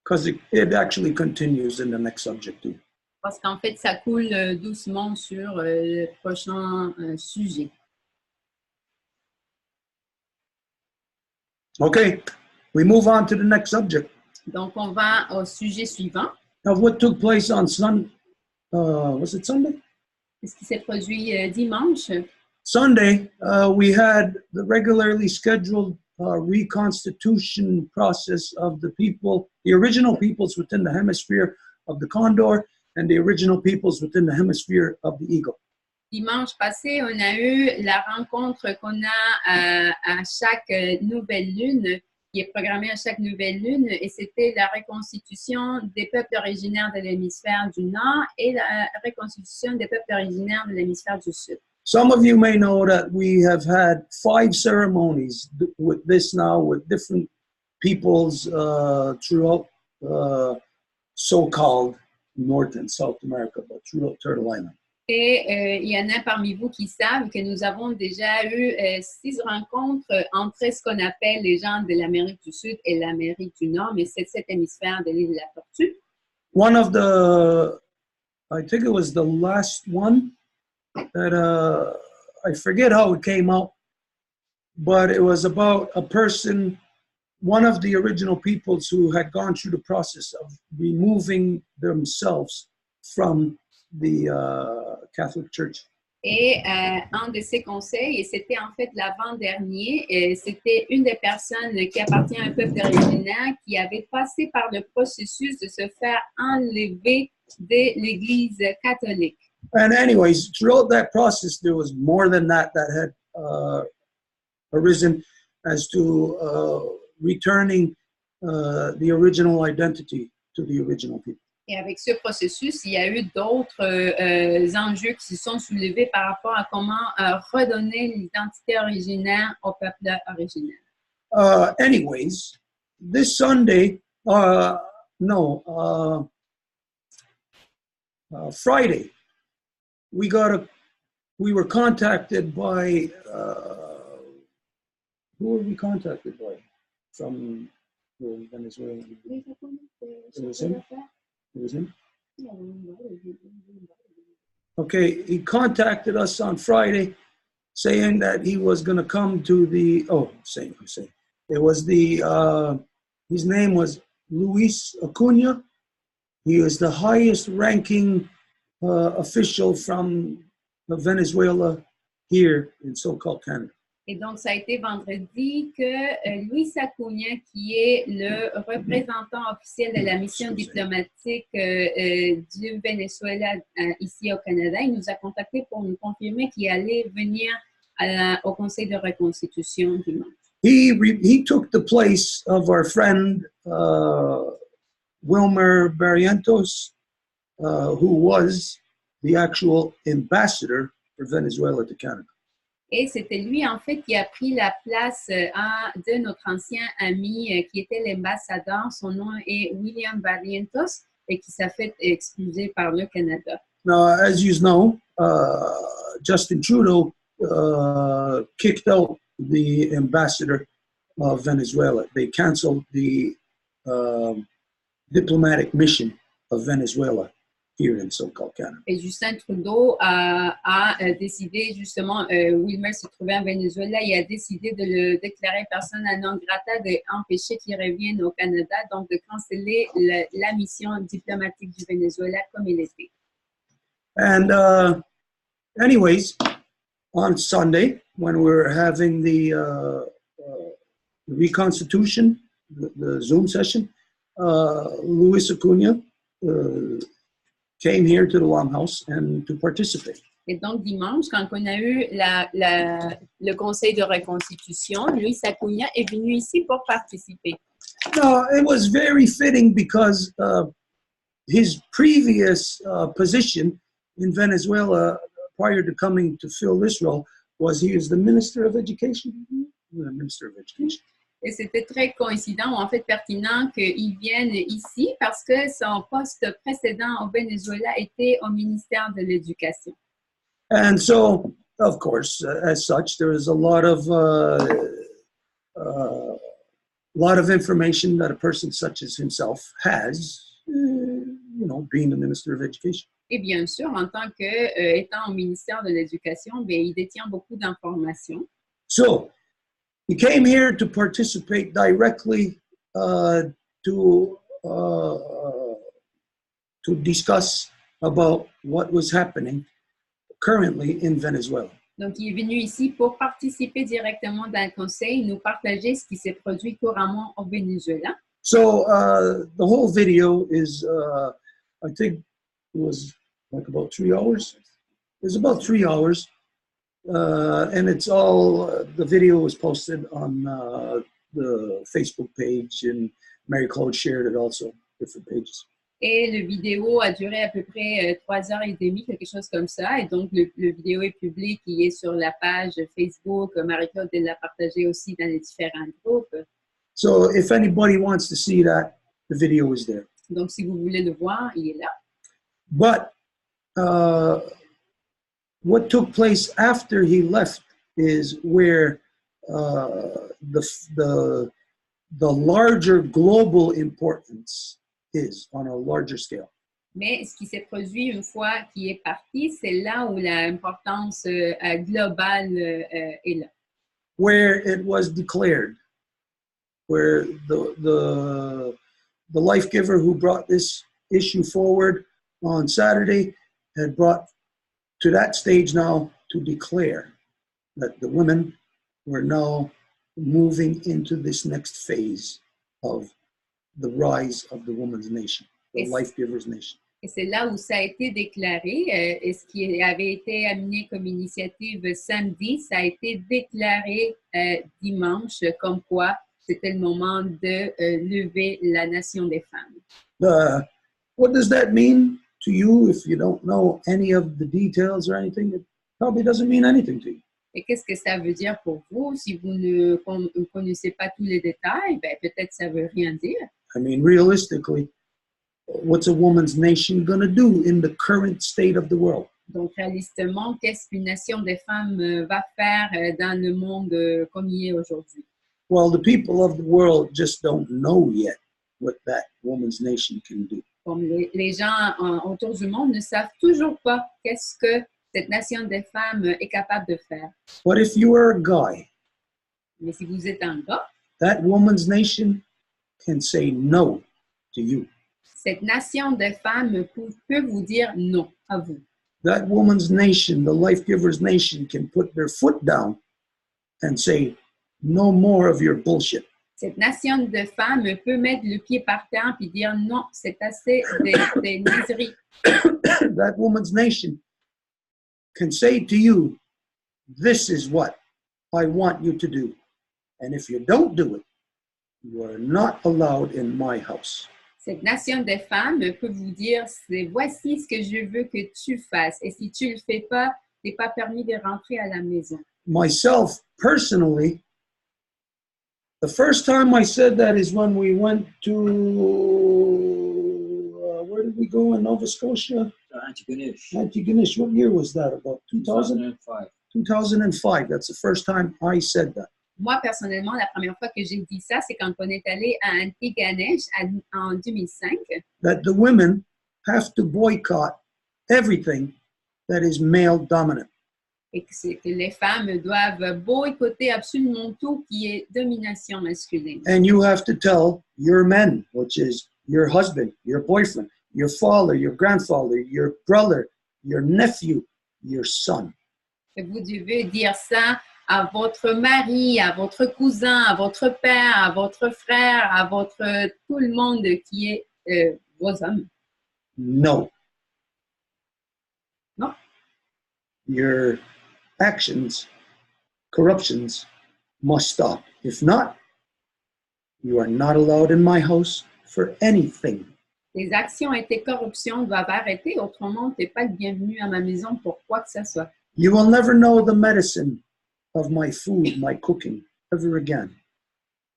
Because it actually continues in the next subject too. Parce qu'en fait, ça coule doucement sur le prochain sujet. Okay, we move on to the next subject. Donc, on va au sujet suivant. Now, what took place on Sunday? Was it Sunday? Ce qui s'est produit dimanche. Sunday, we had the regularly scheduled reconstitution process of the people, the original peoples within the hemisphere of the condor and the original peoples within the hemisphere of the eagle. Dimanche passé, on a eu la rencontre qu'on a à chaque nouvelle lune, qui est programmée à chaque nouvelle lune, et c'était la reconstitution des peuples originaires de l'hémisphère du Nord et la reconstitution des peuples originaires de l'hémisphère du Sud. Some of you may know that we have had 5 ceremonies with this now, with different peoples throughout so-called North and South America, but throughout Turtle Island. Et il y en a parmi vous qui savent que nous avons déjà eu 6 rencontres entre ce qu'on appelle les gens de l'Amérique du Sud et l'Amérique du Nord, mais c'est cet hémisphère de l'île de la Tortue. One of the I think it was the last one that I forget how it came out, but it was about a person, one of the original peoples who had gone through the process of removing themselves from the Catholic Church. Et un de ses conseils, et c'était en fait l'avant-dernier, c'était une des personnes qui appartient à un peuple originaire qui avait passé par le processus de se faire enlever de l'Église catholique. And anyways, throughout that process, there was more than that had arisen as to returning the original identity to the original people. Et avec ce processus, il y a eu d'autres enjeux qui se sont soulevés par rapport à comment redonner l'identité originaire au peuple originaire. Anyways, this Sunday, Friday, we were contacted by, who were we contacted by? From Venezuela. It was him? It was him? Okay, he contacted us on Friday saying that he was going to come to the, it was the, his name was Luis Acuna. He is the highest ranking official from Venezuela here in so-called Canada. Et donc, ça a été vendredi que Luis Acuna, qui est le représentant officiel de la mission diplomatique du Venezuela ici au Canada, il nous a contactés pour nous confirmer qu'il allait venir au Conseil de reconstitution dimanche. He took the place of our friend Wilmer Barrientos, who was the actual ambassador for Venezuela to Canada. Et c'était lui, en fait, qui a pris la place de notre ancien ami qui était l'ambassadeur. Son nom est William Barrientos et qui s'est fait excuser par le Canada. Now, as you know, Justin Trudeau kicked out the ambassador of Venezuela. They canceled the diplomatic mission of Venezuela here in so-called Canada. Et Justin Trudeau a décidé, justement, Wilmer se trouvait en Venezuela, il a décidé de le déclarer persona non grata, d'empêcher qu'il revienne au Canada, donc de canceller la mission diplomatique du Venezuela comme il était. And anyways, on Sunday, when we were having the reconstitution, the Zoom session, Luis Acuna came here to the Longhouse and to participate. Et donc, dimanche, quand on a eu le conseil de reconstitution, Luis Acuna est venu ici pour participer. No, it was very fitting because his previous position in Venezuela prior to coming to fill this role was he was the Minister of Education. The Minister of Education. Et c'était très coïncident ou en fait pertinent qu'il vienne ici parce que son poste précédent au Venezuela était au ministère de l'Éducation. And so, of course, as such, there is a lot of information that a person such as himself has, being the Minister of Education. Et bien sûr, en tant qu'étant au ministère de l'Éducation, il détient beaucoup d'informations. So, he came here to participate directly to discuss about what was happening currently in Venezuela. Donc, il est venu ici pour participer directement dans le conseil, nous partager ce qui s'est produit couramment au Venezuela. So the whole video is, I think, it was like about 3 hours. It was about 3 hours. And it's all, the video was posted on the Facebook page, and Mary Claude shared it also, different pages. Et le vidéo a duré à peu près 3h30, quelque chose comme ça. Et donc, le vidéo est public, il est sur la page Facebook. Marie-Claude l'a partagé aussi dans les différents groupes. So if anybody wants to see that, the video is there. Donc, si vous voulez le voir, il est là. But what took place after he left is where the larger global importance is on a larger scale. Mais ce qui s'est produit une fois qu'il est parti, c'est là où l'importance globale est là. Where it was declared, where the life giver who brought this issue forward on Saturday had brought to that stage now to declare that the women were now moving into this next phase of the rise of the woman's nation, the life giver's nation. Et c'est là où ça a été déclaré, et ce qui avait été amené comme initiative samedi, ça a été déclaré dimanche, comme quoi c'était le moment de lever la nation des femmes. What does that mean to you if you don't know any of the details or anything? It probably doesn't mean anything to you. Et qu'est-ce que ça veut dire pour vous? Si vous ne connaissez pas tous les détails, ben, peut-être ça ne veut rien dire. I mean, realistically, what's a woman's nation going to do in the current state of the world? Donc, réalistement, qu'est-ce qu'une nation des femmes va faire dans le monde comme il est aujourd'hui? Well, the people of the world just don't know yet what that woman's nation can do. Comme les gens autour du monde ne savent toujours pas qu'est-ce que cette nation des femmes est capable de faire. But if you are a guy, Mais si vous êtes un gars, that woman's nation can say no to you. cette nation des femmes peut vous dire non à vous. That woman's nation, the life giver's nation, can put their foot down and say, no more of your bullshit. Cette nation de femmes peut mettre le pied par terre et dire non, c'est assez des niaiseries. That woman's nation can say to you, this is what I want you to do. And if you don't do it, you are not allowed in my house. Cette nation des femmes peut vous dire, voici ce que je veux que tu fasses. Et si tu ne le fais pas, tu n'es pas permis de rentrer à la maison. Myself, personally, the first time I said that is when we went to, where did we go in Nova Scotia? Antigonish. Antigonish. What year was that? About 2005. 2005. That's the first time I said that. Moi, personnellement, la première fois que j'ai dit ça, c'est quand on est allé à Antigonish en 2005. That the women have to boycott everything that is male dominant. Et que les femmes doivent boycotter absolument tout qui est domination masculine. And you have to tell your men, which is your husband, your boyfriend, your father, your grandfather, your brother, your nephew, your son. Et vous devez dire ça à votre mari, à votre cousin, à votre père, à votre frère, à tout le monde qui est vos hommes. No. Non. Your actions, corruptions must stop. If not, you are not allowed in my house for anything. Les actions et tes corruptions doivent arrêter, autrement, tu n'es pas le bienvenu à ma maison pour quoi que ce soit. You will never know the medicine of my food, my cooking, ever again.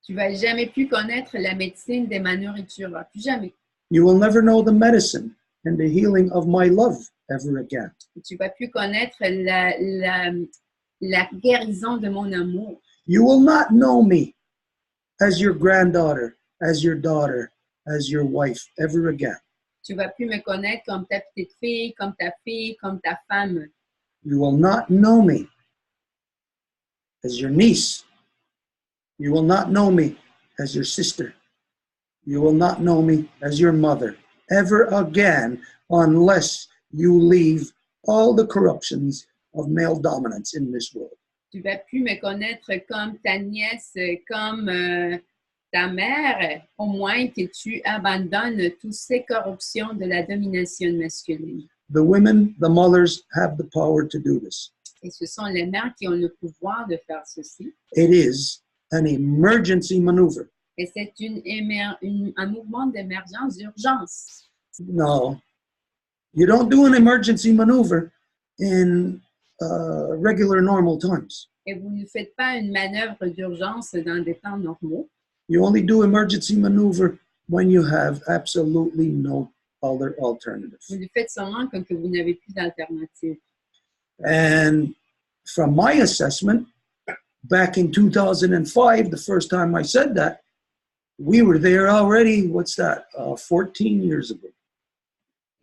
Tu vas jamais plus connaître la médecine de ma nourriture, plus jamais. You will never know the medicine and the healing of my love ever again. Tu vas plus connaître la guérison de mon amour. You will not know me as your granddaughter, as your daughter, as your wife ever again. Tu vas plus me connaître comme ta petite fille, comme ta fille, comme ta femme. You will not know me as your niece. You will not know me as your sister. You will not know me as your mother ever again unless you leave all the corruptions of male dominance in this world. Tu vas plus me connaître comme ta nièce, comme ta mère, au moins que tu abandonnes toutes ces corruptions de la domination masculine. The women, the mothers have the power to do this. Et ce sont les mères qui ont le pouvoir de faire ceci. It is an emergency maneuver. Et c'est un mouvement d'émergence, d'urgence. No, you don't do an emergency maneuver in regular normal times. Et vous ne faites pas une manœuvre d'urgence dans des temps normaux. You only do emergency maneuver when you have absolutely no other alternative. Vous le faites seulement quand vous n'avez plus d'alternative. And from my assessment, back in 2005, the first time I said that, we were there already, 14 years ago.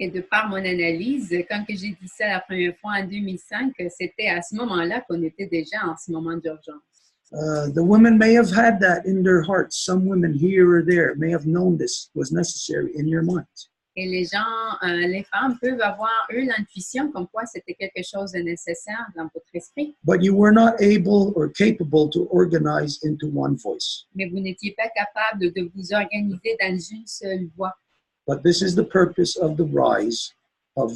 Et de par mon analyse, quand que j'ai dit ça la première fois en 2005, c'était à ce moment-là qu'on était déjà en ce moment d'urgence. The women may have had that in their hearts. Some women here or there may have known this was necessary in your minds. Et les gens, les femmes peuvent avoir eu l'intuition comme quoi c'était quelque chose de nécessaire dans votre esprit. But you were not able or capable to organize into one voice. Mais vous n'étiez pas capable de vous organiser dans une seule voix. But this is the purpose of the rise of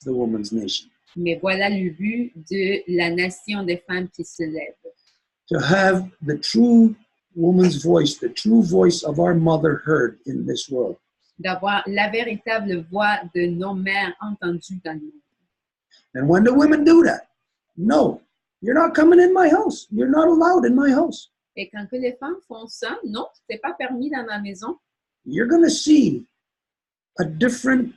the woman's nation. Mais voilà le but de la nation des femmes qui se lève. To have the true woman's voice, the true voice of our mother heard in this world. D'avoir la véritable voix de nos mères entendue dans le monde. And when the women do that, no, you're not coming in my house. You're not allowed in my house. Et quand que les femmes font ça, non, c'est pas permis dans ma maison. You're going to see a different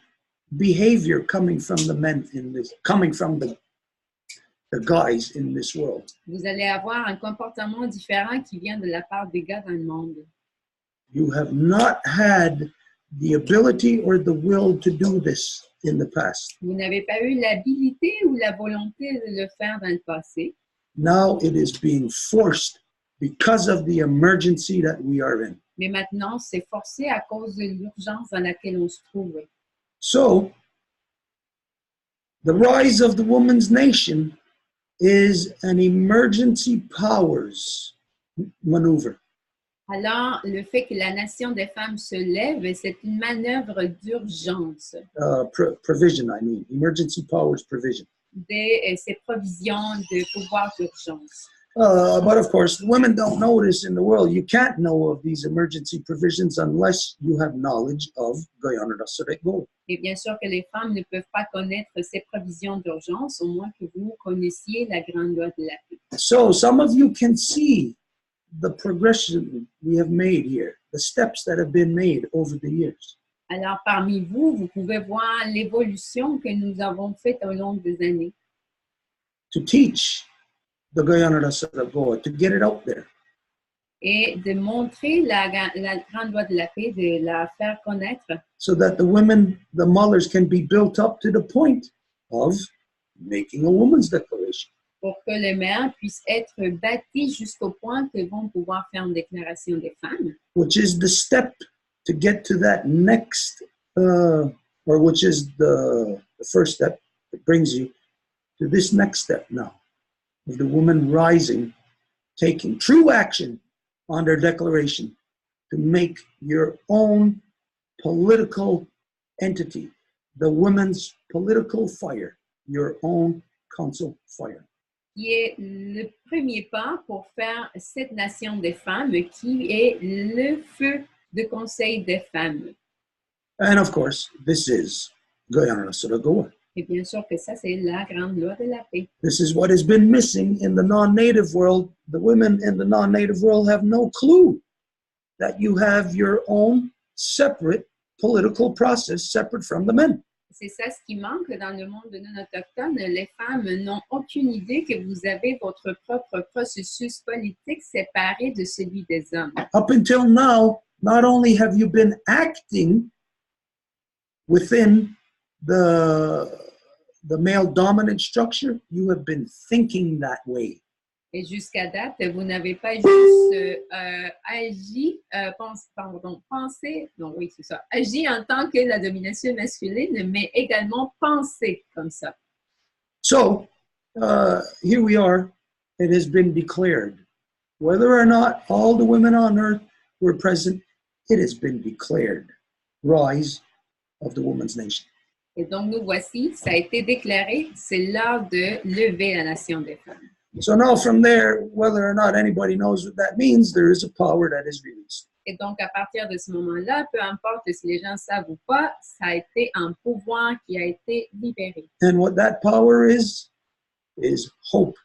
behavior coming from the men in this, coming from the guys in this world. Vous allez avoir un comportement différent qui vient de la part des gars dans le monde. You have not had the ability or the will to do this in the past. Vous n'avez pas eu l'habilité ou la volonté de le faire dans le passé. Now it is being forced because of the emergency that we are in. Mais maintenant, c'est forcé à cause de l'urgence dans laquelle on se trouve. So, the rise of the woman's nation is an emergency powers maneuver. Alors, le fait que la nation des femmes se lève, c'est une manœuvre d'urgence. Provision, I mean, emergency powers provision. Ces provisions de pouvoir d'urgence. But of course, women don't know this in the world. You can't know of these emergency provisions unless you have knowledge of Guyana Go. Et bien sûr que les femmes ne peuvent pas connaître ces provisions d'urgence, au moins que vous connaissiez la grande loi de la paix. So some of you can see the progression we have made here, the steps that have been made over the years. Alors, parmi vous, vous pouvez voir l'évolution que nous avons faite au long des années. To teach the Guyana Go, to get it out there. Et de montrer la grande loi de la paix, de la faire connaître. So that the women, the mothers can be built up to the point of making a woman's declaration. Pour que les mères puissent être bâties jusqu'au point qu'elles vont pouvoir faire une déclaration des femmes. Which is the step to get to that next, or which is the first step that brings you to this next step now, of the woman rising, taking true action on their declaration to make your own political entity, the women's political fire, your own council fire. Qui est le premier pas pour faire cette nation des femmes, qui est le feu de conseil des femmes. And of course, this is Guyana Go. Et bien sûr que ça, c'est la grande loi de la paix. This is what has been missing in the non-native world. The women in the non-native world have no clue that you have your own separate political process separate from the men. C'est ça ce qui manque dans le monde de non-autochtones. Les femmes n'ont aucune idée que vous avez votre propre processus politique séparé de celui des hommes. Up until now, not only have you been acting within the male dominant structure, you have been thinking that way. Et jusqu'à date, vous n'avez pas juste agi, agi en tant que la domination masculine, mais également pensé comme ça. So, here we are. It has been declared. Whether or not all the women on earth were present, it has been declared. Rise of the woman's nation. Et donc, nous voici, ça a été déclaré, c'est l'heure de lever la nation des femmes. So now from there, whether or not anybody knows what that means, there is a power that is released. Et donc, à partir de ce moment-là, peu importe si les gens savent ou pas, ça a été un pouvoir qui a été libéré. And what that power is hope.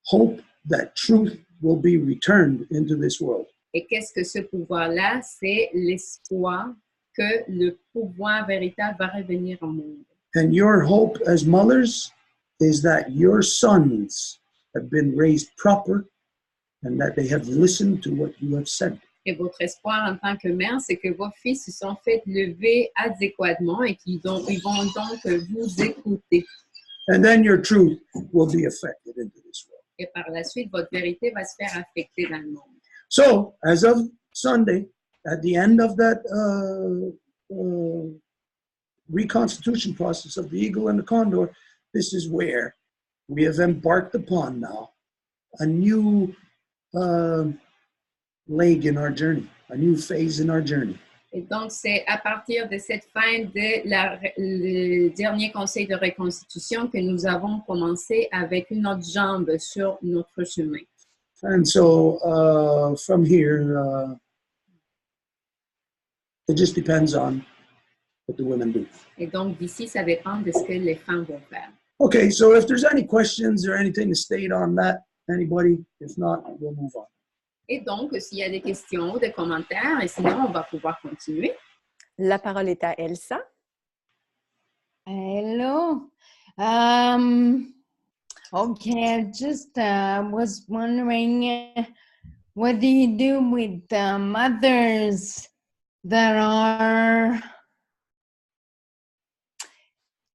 Hope that truth will be returned into this world. Et qu'est-ce que ce pouvoir-là? C'est l'espoir que le pouvoir véritable va revenir au monde. And your hope as mothers is that your sons have been raised proper and that they have listened to what you have said. Et votre espoir en tant que mère, c'est que vos fils se sont fait lever adéquatement et ils vont donc vous écouter. And then your truth will be affected into this world. Et par la suite, votre vérité va se faire affecter dans le monde. So, as of Sunday, at the end of that reconstitution process of the eagle and the condor, this is where we have embarked upon now a new leg in our journey, a new phase in our journey. Et donc, c'est à partir de cette fin de le dernier conseil de reconstitution que nous avons commencé avec une autre jambe sur notre chemin. And so from here, it just depends on what the women do. Et donc, d'ici, ça dépend de ce que les femmes vont faire. Okay, so if there's any questions or anything to state on that, anybody? If not, we'll move on. Et donc, s'il y a des questions, des commentaires, et sinon, on va pouvoir continuer. La parole est à Elsa. Hello. Okay, I just was wondering, what do you do with mothers that are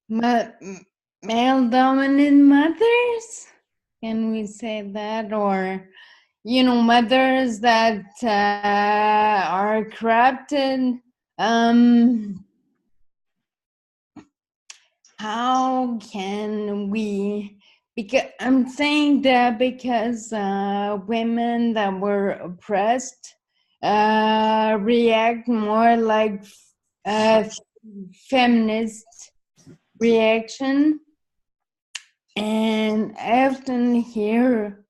male-dominant mothers? Can we say that? Or, you know, mothers that are corrupted. How can we, because I'm saying that because women that were oppressed react more like feminist reaction, and I often hear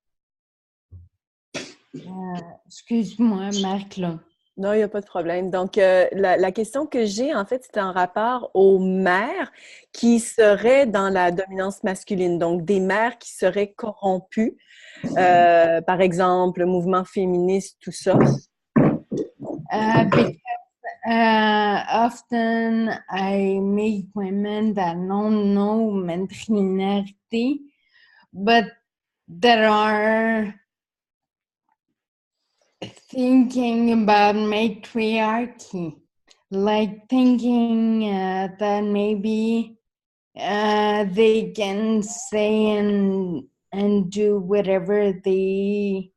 excuse-moi, Marc, là. Non, il n'y a pas de problème. Donc, la question que j'ai, en fait, c'est en rapport aux mères qui seraient dans la dominance masculine. Donc, des mères qui seraient corrompues. Par exemple, le mouvement féministe, tout ça. Because often I meet women that don't know maternité, but that are thinking about matriarchy, like thinking that maybe they can say and do whatever they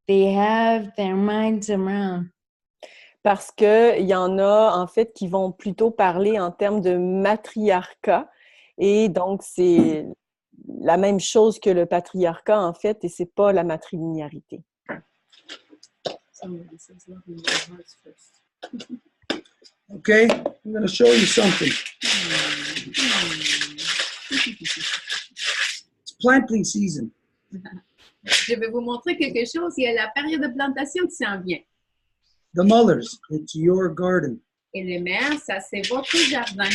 have their minds around. Parce qu'il y en a, en fait, qui vont plutôt parler en termes de matriarcat. Et donc, c'est la même chose que le patriarcat, en fait, et c'est pas la matrilinéarité. Okay, I'm going to show you something. It's planting season. Je vais vous montrer quelque chose. Il y a la période de plantation qui s'en vient. The mothers, it's your garden. Et les mères, ça c'est votre jardin.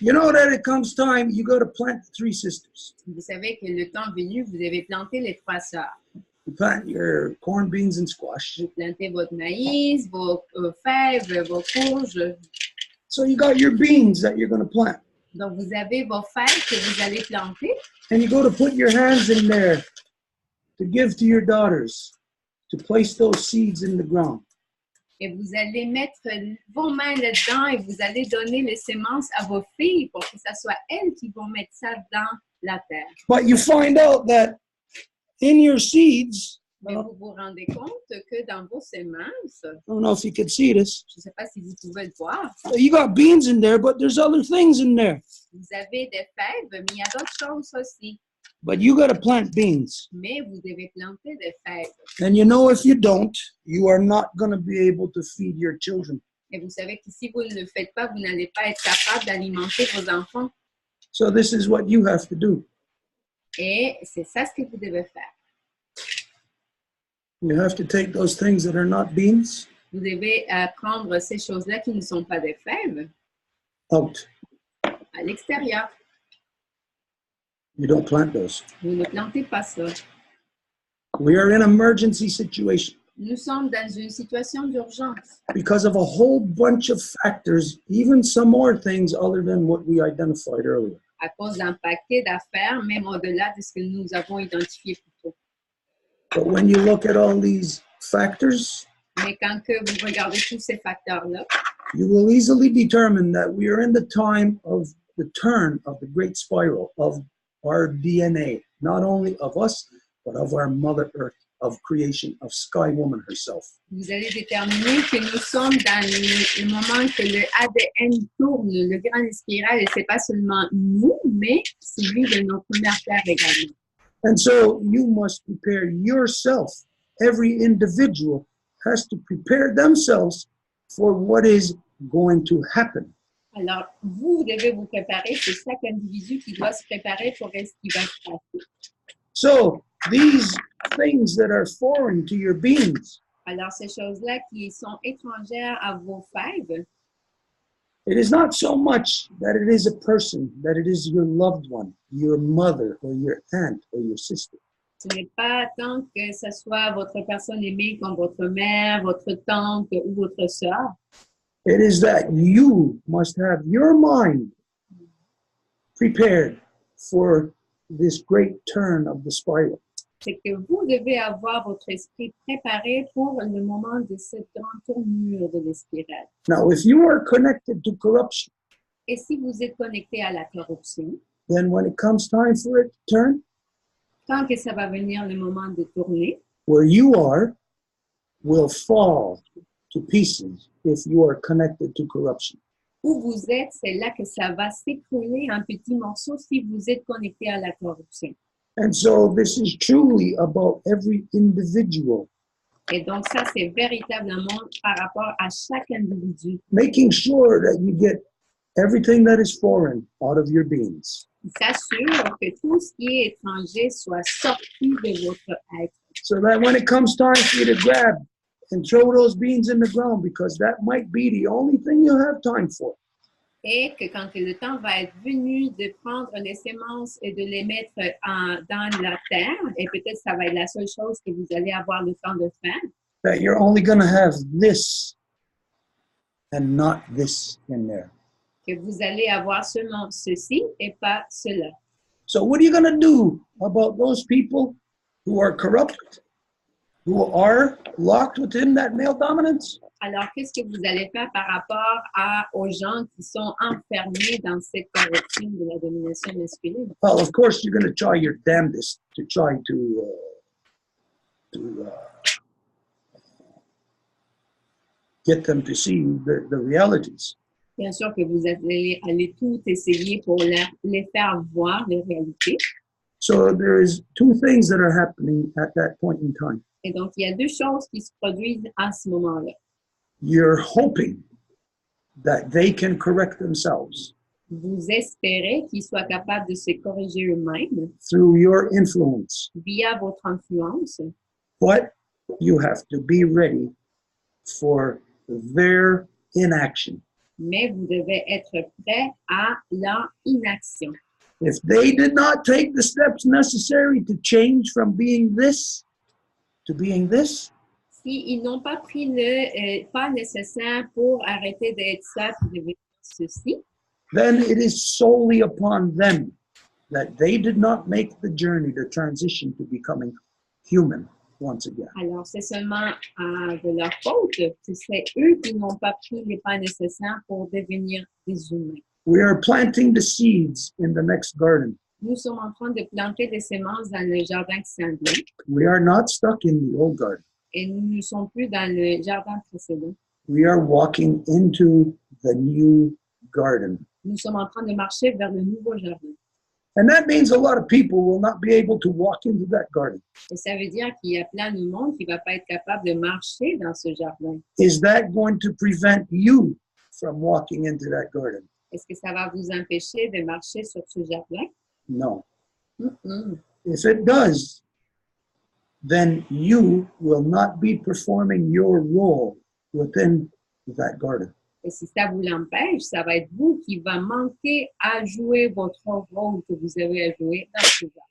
You know that it comes time, you got to plant the three sisters. Vous savez que le temps venu, vous devez planter les trois sœurs. You plant your corn, beans, and squash. Vous plantez votre maïs, vos fèves, vos courges. So you got your beans that you're going to plant. Donc, vous avez vos fèves que vous allez planter. And you go to put your hands in there to give to your daughters, to place those seeds in the ground. Et vous allez mettre vos mains là-dedans et vous allez donner les semences à vos filles pour que ce soit elles qui vont mettre ça dans la terre. But you find out that in your seeds, Mais vous vous rendez compte que dans vos semences, I don't know if you can see this, je ne sais pas si vous pouvez le voir, you got beans in there, but there's other things in there. vous avez des fèves, mais il y a d'autres choses aussi. But you got to plant beans. Mais vous devez planter des fèves. And you know, if you don't, you are not going to be able to feed your children. Et vous savez que si vous ne le faites pas, vous n'allez pas être capable d'alimenter vos enfants. So this is what you have to do. Et c'est ça ce que vous devez faire. You have to take those things that are not beans Vous devez prendre ces choses-là qui ne sont pas des fèves out. à l'extérieur. You don't plant those. Vous ne plantez pas ça. We are in an emergency situation Nous sommes dans une situation d'urgence because of a whole bunch of factors, even some more things other than what we identified earlier. à cause d'un paquet d'affaires, même au-delà de ce que nous avons identifié plus tôt. But when you look at all these factors, Mais quand que vous regardez tous ces facteurs-là, you will easily determine that we are in the time of the turn of the great spiral of our DNA, not only of us, but of our Mother Earth, of creation, of Sky Woman herself. vous allez déterminer que nous sommes dans le moment que le ADN tourne, le grand spirale, et c'est pas seulement nous, mais celui de notre mère Terre également. And so you must prepare yourself. Every individual has to prepare themselves for what is going to happen. Alors, vous devez vous préparer, c'est chaque individu qui doit se préparer pour ce qui va se passer. So these things that are foreign to your beings, Alors, ces choses-là qui sont étrangères à vos fêtes, it is not so much that it is a person, that it is your loved one, your mother or your aunt or your sister. ce n'est pas tant que ce soit votre personne aimée comme votre mère, votre tante ou votre sœur. It is that you must have your mind prepared for this great turn of the spiral. C'est que vous devez avoir votre esprit préparé pour le moment de cette grande tournure de l'espirale. Now, if you are connected to corruption, Et si vous êtes connecté à la corruption, then when it comes time for it to turn, quand que ça va venir le moment de tourner, where you are will fall to pieces if you are connected to corruption. où vous êtes, c'est là que ça va s'écrouler en petits morceaux si vous êtes connecté à la corruption. And so this is truly about every individual, Et donc ça, c'est véritablement par rapport à chaque individu. making sure that you get everything that is foreign out of your beings. Il s'assure que tout ce qui est étranger soit sorti de votre être. So that when it comes time for you to grab and throw those beans in the ground, because that might be the only thing you have time for. Et que quand le temps va être venu de prendre les semences et de les mettre dans la terre, et peut-être ça va être la seule chose que vous allez avoir le temps de faire, That you're only going to have this and not this in there. que vous allez avoir seulement ceci et pas cela. So what are you going to do about those people who are corrupt, who are locked within that male dominance? Alors, qu'est-ce que vous allez faire par rapport aux gens qui sont enfermés dans cette corruption de la domination masculine? Well, of course, you're going to try your damnedest to try to get them to see the realities. Bien sûr que vous allez aller tout essayer pour les faire voir les réalités. So there is two things that are happening at that point in time. Et donc, il y a deux choses qui se produisent à ce moment-là. You're hoping that they can correct themselves Vous espérez qu'ils soient capables de se corriger eux-mêmes through your influence, via votre influence, but you have to be ready for their inaction. mais vous devez être prêt à leur inaction. If they did not take the steps necessary to change from being this to being this, S'ils n'ont pas pris le pas nécessaire pour arrêter d'être ça et devenir ceci, then it is solely upon them that they did not make the journey to transition to becoming human once again. alors c'est seulement de leur faute que c'est eux qui n'ont pas pris les pas nécessaires pour devenir des humains. We are planting the seeds in the next garden. Nous sommes en train de planter des semences dans le jardin qui s'en vient We are not stuck in the old garden. et nous ne sommes plus dans le jardin précédent. We are walking into the new garden. Nous sommes en train de marcher vers le nouveau jardin. And that means a lot of people will not be able to walk into that garden. Et ça veut dire qu'il y a plein de monde qui ne va pas être capable de marcher dans ce jardin. Is that going to prevent you from walking into that garden? Est-ce que ça va vous empêcher de marcher sur ce jardin? No. Mm-mm. If it does, then you will not be performing your role within that garden. Et si ça vous l'empêche, ça va être vous qui va manquer à jouer votre rôle que vous avez à jouer dans ce jardin.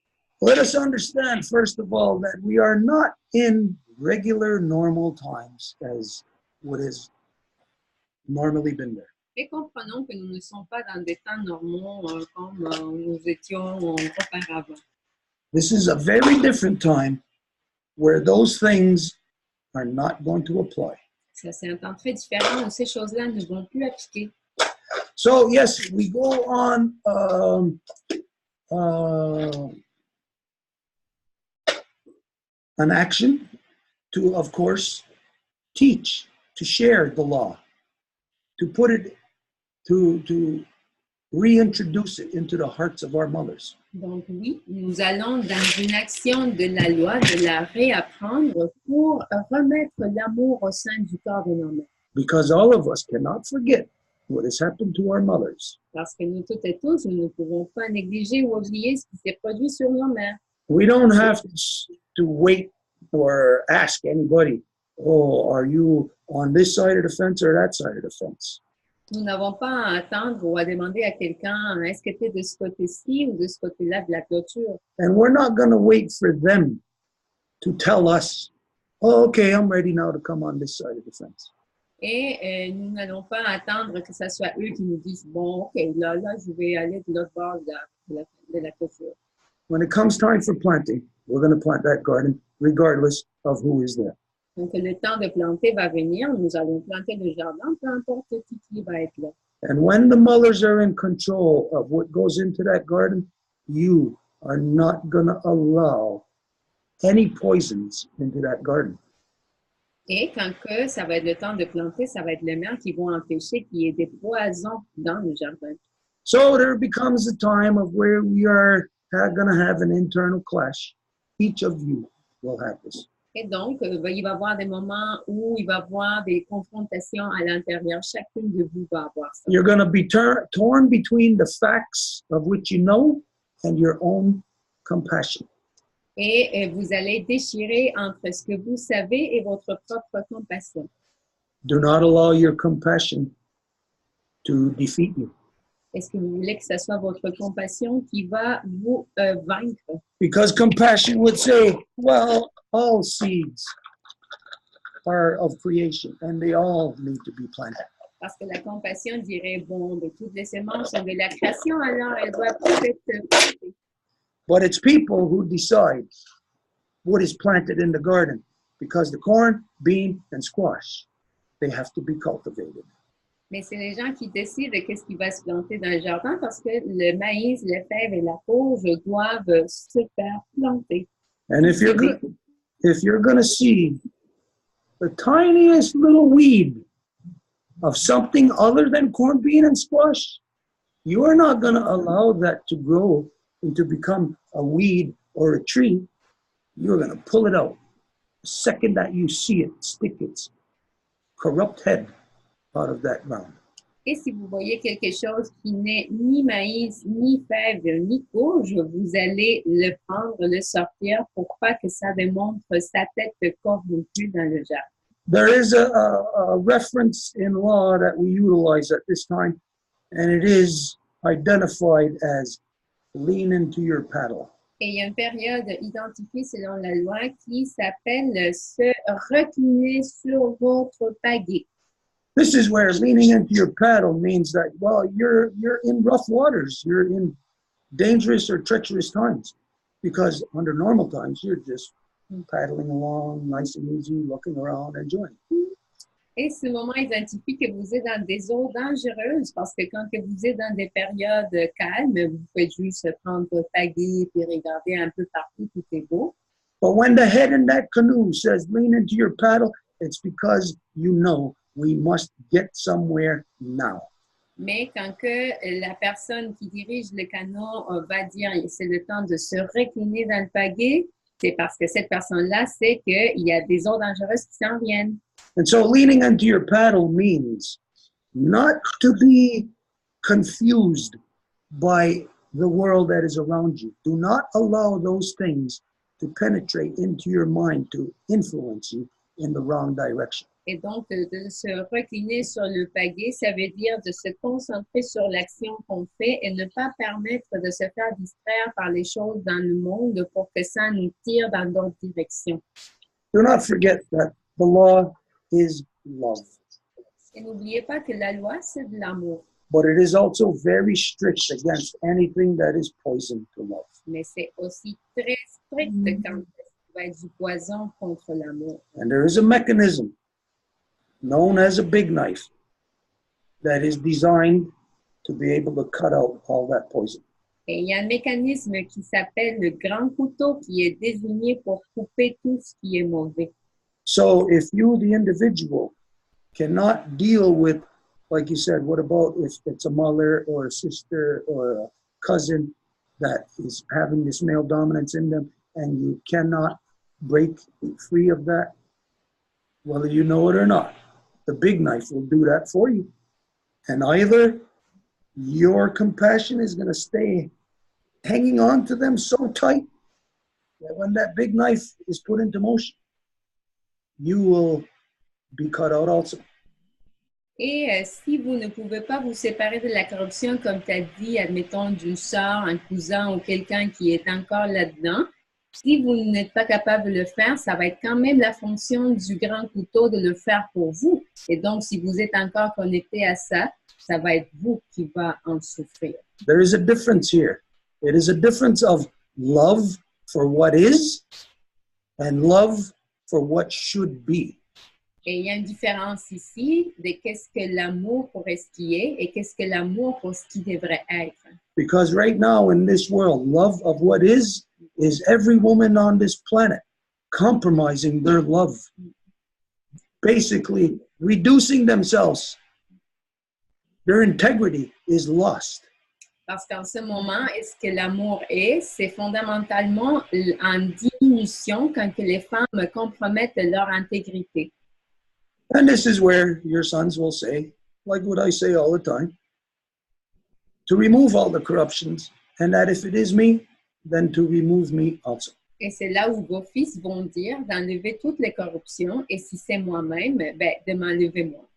Let us understand, first of all, that we are not in regular, normal times as what has normally been there. Et comprenons que nous ne sommes pas dans des temps normaux comme nous étions auparavant. This is a very different time where those things are not going to apply. Ça, c'est un temps très différent où ces choses-là ne vont plus appliquer. So yes, we go on an action to, of course, teach, to share the law, to put it, to reintroduce it into the hearts of our mothers. Donc oui, nous allons dans une action de la loi, de la réapprendre pour remettre l'amour au sein du corps de nos mères. Because all of us cannot forget what has happened to our mothers. Parce que nous toutes et tous, nous ne pouvons pas négliger ou oublier ce qui s'est produit sur nos mères. We don't have to wait or ask anybody, oh, are you on this side of the fence or that side of the fence? Nous n'avons pas à attendre ou à demander à quelqu'un, est-ce que tu es de ce côté-ci ou de ce côté-là de la clôture? And we're not going to wait for them to tell us, oh, okay, I'm ready now to come on this side of the fence. Et nous n'allons pas attendre que ce soit eux qui nous disent, bon, ok, là, je vais aller de l'autre bord de la clôture. When it comes time for planting, we're going to plant that garden regardless of who is there. Donc, le temps de planter va venir, nous allons planter le jardin, peu importe qui va être là. And when the mothers are in control of what goes into that garden, you are not going to allow any poisons into that garden. Et quand que ça va être le temps de planter, ça va être les mères qui vont empêcher qu'il y ait des poisons dans le jardin. So there becomes a time of where we are going to have an internal clash. Each of you will have this. Et donc, il va y avoir des moments où il va y avoir des confrontations à l'intérieur. Chacune de vous va avoir ça. You're going to be torn between the facts of which you know and your own compassion. Et vous allez déchirer entre ce que vous savez et votre propre compassion. Do not allow your compassion to defeat you. Est-ce que vous voulez que ce soit votre compassion qui va vous vaincre? Because compassion would say, well, all seeds are of creation and they all need to be planted. Parce que la compassion dirait, bon, de toutes les semences sont de la création, alors elles doivent être plantées. But it's people who decide what is planted in the garden because the corn, bean, and squash, they have to be cultivated. Mais c'est les gens qui décident de qu'est-ce qui va se planter dans le jardin parce que le maïs, les fèves et la courge doivent se faire planter. And if you're going to see the tiniest little weed of something other than corn, bean, and squash, you are not going to allow that to grow and to become a weed or a tree. You're going to pull it out. The second that you see it, stick its corrupt head out of that ground. Et si vous voyez quelque chose qui n'est ni maïs, ni fève, ni courge, vous allez le prendre, le sortir pour pas que ça démontre sa tête corrompue dans le jardin. There is a reference in law that we utilize at this time, and it is identified as lean into your paddle. Et il y a une période identifiée selon la loi qui s'appelle se recliner sur votre pagaie. This is where leaning into your paddle means that, well, you're in rough waters, you're in dangerous or treacherous times, because under normal times you're just paddling along, nice and easy, looking around, enjoying. Et ce moment identifie que vous êtes dans des eaux dangereuses parce que quand que vous êtes dans des périodes calmes, vous pouvez juste prendre votre pagaie et regarder un peu partout, tout est beau. But when the head in that canoe says lean into your paddle, it's because you know we must get somewhere now. Mais quand que la personne qui dirige le canot va dire c'est le temps de se recliner dans le pagaie, c'est parce que cette personne-là sait qu'il y a des eaux dangereuses qui s'en viennent. And so leaning into your paddle means not to be confused by the world that is around you. Do not allow those things to penetrate into your mind to influence you in the wrong direction. Et donc, de se recliner sur le pagaie, ça veut dire de se concentrer sur l'action qu'on fait et ne pas permettre de se faire distraire par les choses dans le monde pour que ça nous tire dans d'autres directions. Do not forget that the law is love. Et n'oubliez pas que la loi, c'est de l'amour. But it is also very strict against anything that is poison to love. Mais c'est aussi très strict va être du poison contre l'amour. And there is a mechanism known as a big knife that is designed to be able to cut out all that poison. Et il y a un mécanisme qui s'appelle le Grand Couteau qui est désigné pour couper tout ce qui est mauvais. So if you, the individual, cannot deal with, like you said, what about if it's a mother or a sister or a cousin that is having this male dominance in them and you cannot break free of that, whether you know it or not, the big knife will do that for you. And either your compassion is going to stay hanging on to them so tight that when that big knife is put into motion, you will be cut out also. Et si vous ne pouvez pas vous séparer de la corruption, comme tu as dit, admettons d'une sœur, un cousin ou quelqu'un qui est encore là-dedans, si vous n'êtes pas capable de le faire, ça va être quand même la fonction du grand couteau de le faire pour vous. Et donc, si vous êtes encore connecté à ça, ça va être vous qui va en souffrir. There is a difference here. It is a difference of love for what is and love for what should be. Et il y a une différence ici de qu'est-ce que l'amour pour ce qui est et qu'est-ce que l'amour pour ce qui devrait être. Because right now in this world, love of what is every woman on this planet compromising their love. Basically, reducing themselves. Their integrity is lost. Parce qu'en ce moment, est-ce que l'amour est, c'est fondamentalement en diminution quand que les femmes compromettent leur intégrité. And this is where your sons will say, like what I say all the time, to remove all the corruptions, and that if it is me, then to remove me also. Et c'est là où vos fils vont dire d'enlever toutes les corruptions, et si c'est moi-même, ben, de m'enlever moi.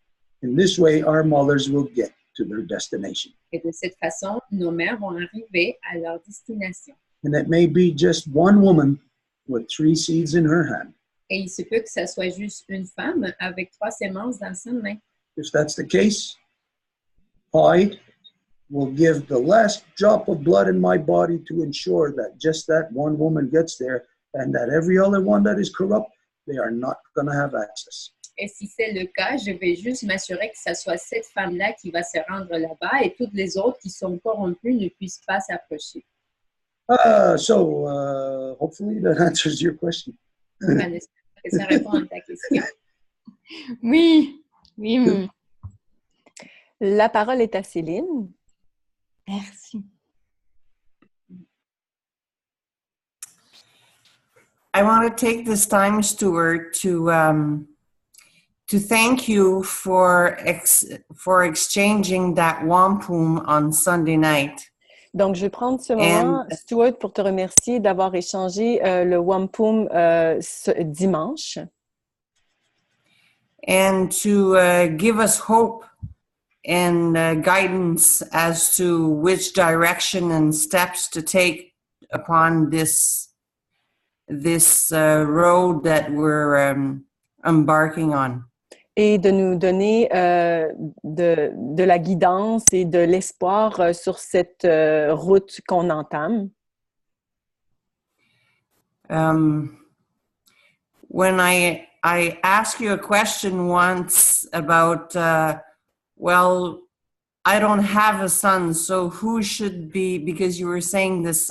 In this way, our mothers will get to their destination. Et de cette façon, nos mères vont arriver à leur destination. And it may be just one woman with 3 seeds in her hand. Et il se peut que ça soit juste une femme avec 3 semences dans sa main. If that's the case, I will give the last drop of blood in my body to ensure that just that one woman gets there and that every other one that is corrupt, they are not going to have access. Et si c'est le cas, je vais juste m'assurer que ce soit cette femme-là qui va se rendre là-bas et toutes les autres qui sont corrompues ne puissent pas s'approcher. So hopefully that answers your question. Enfin, j'espère que ça répond à ta question. Oui, oui, oui. La parole est à Céline. Merci. I want to take this time, Stuart, to thank you for exchanging that wampum on Sunday night. Donc, je vais prendre ce moment, Stuart, pour te remercier d'avoir échangé le wampum ce dimanche. And to give us hope and guidance as to which direction and steps to take upon this road that we're embarking on. Et de nous donner de la guidance et de l'espoir sur cette route qu'on entame. When I asked you a question once about, well, I don't have a son, so who should be, because you were saying it's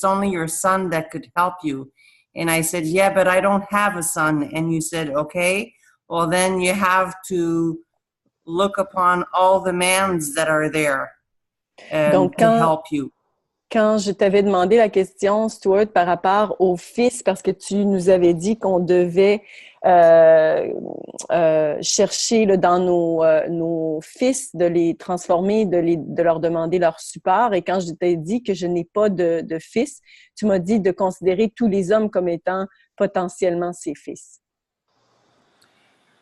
only your son that could help you. And I said, yeah, but I don't have a son. And you said, okay. Well, then you have to look upon all the mans that are there Donc, to help you. Quand je t'avais demandé la question, Stuart, par rapport aux fils, parce que tu nous avais dit qu'on devait chercher là, dans nos fils, de les transformer, de leur demander leur support. Et quand je t'ai dit que je n'ai pas de fils, tu m'as dit de considérer tous les hommes comme étant potentiellement ses fils.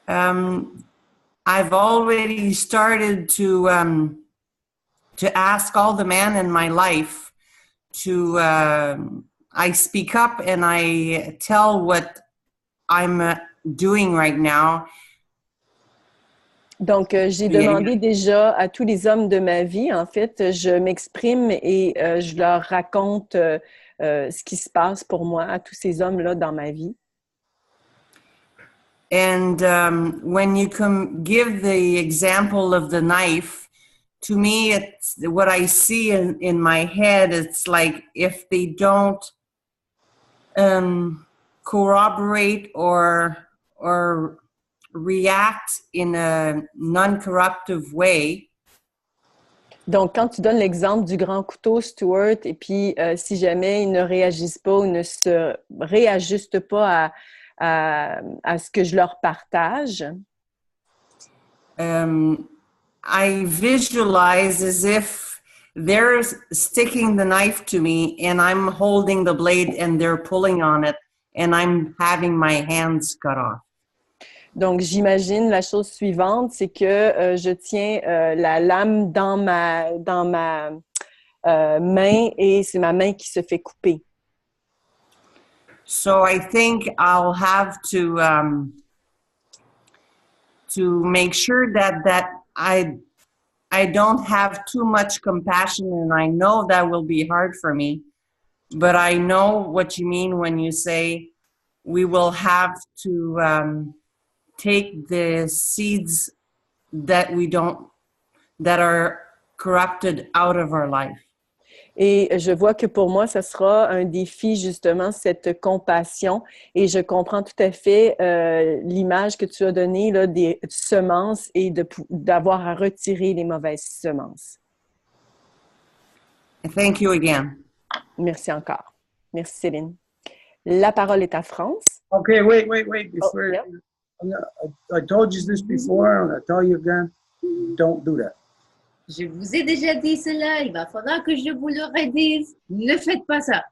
I've already started to ask all the men in my life to, I speak up and I tell what I'm doing right now. Donc, j'ai demandé déjà à tous les hommes de ma vie, en fait, je m'exprime et je leur raconte ce qui se passe pour moi, à tous ces hommes-là dans ma vie. And when you give the example of the knife, to me, it's what I see in my head. It's like if they don't corroborate or react in a non-corruptive way. Donc, quand tu donnes l'exemple du Grand Couteau, Stuart, et puis si jamais ils ne réagissent pas ou ne se réajustent pas à ce que je leur partage, I visualize as if they're sticking the knife to me and I'm holding the blade and they're pulling on it and I'm having my hands cut off. Donc, j'imagine la chose suivante, c'est que je tiens la lame dans ma main et c'est ma main qui se fait couper. So I think I'll have to make sure that I don't have too much compassion, and I know that will be hard for me, but I know what you mean when you say we will have to take the seeds that are corrupted out of our life. Et je vois que pour moi, ça sera un défi, justement, cette compassion. Et je comprends tout à fait l'image que tu as donnée là, des semences et d'avoir à retirer les mauvaises semences. Thank you again. Merci encore. Merci, Céline. La parole est à France. Okay, wait. Before, yeah. I told you this before, and I tell you again, don't do that. Je vous ai déjà dit cela, il va falloir que je vous le redise. Ne faites pas ça.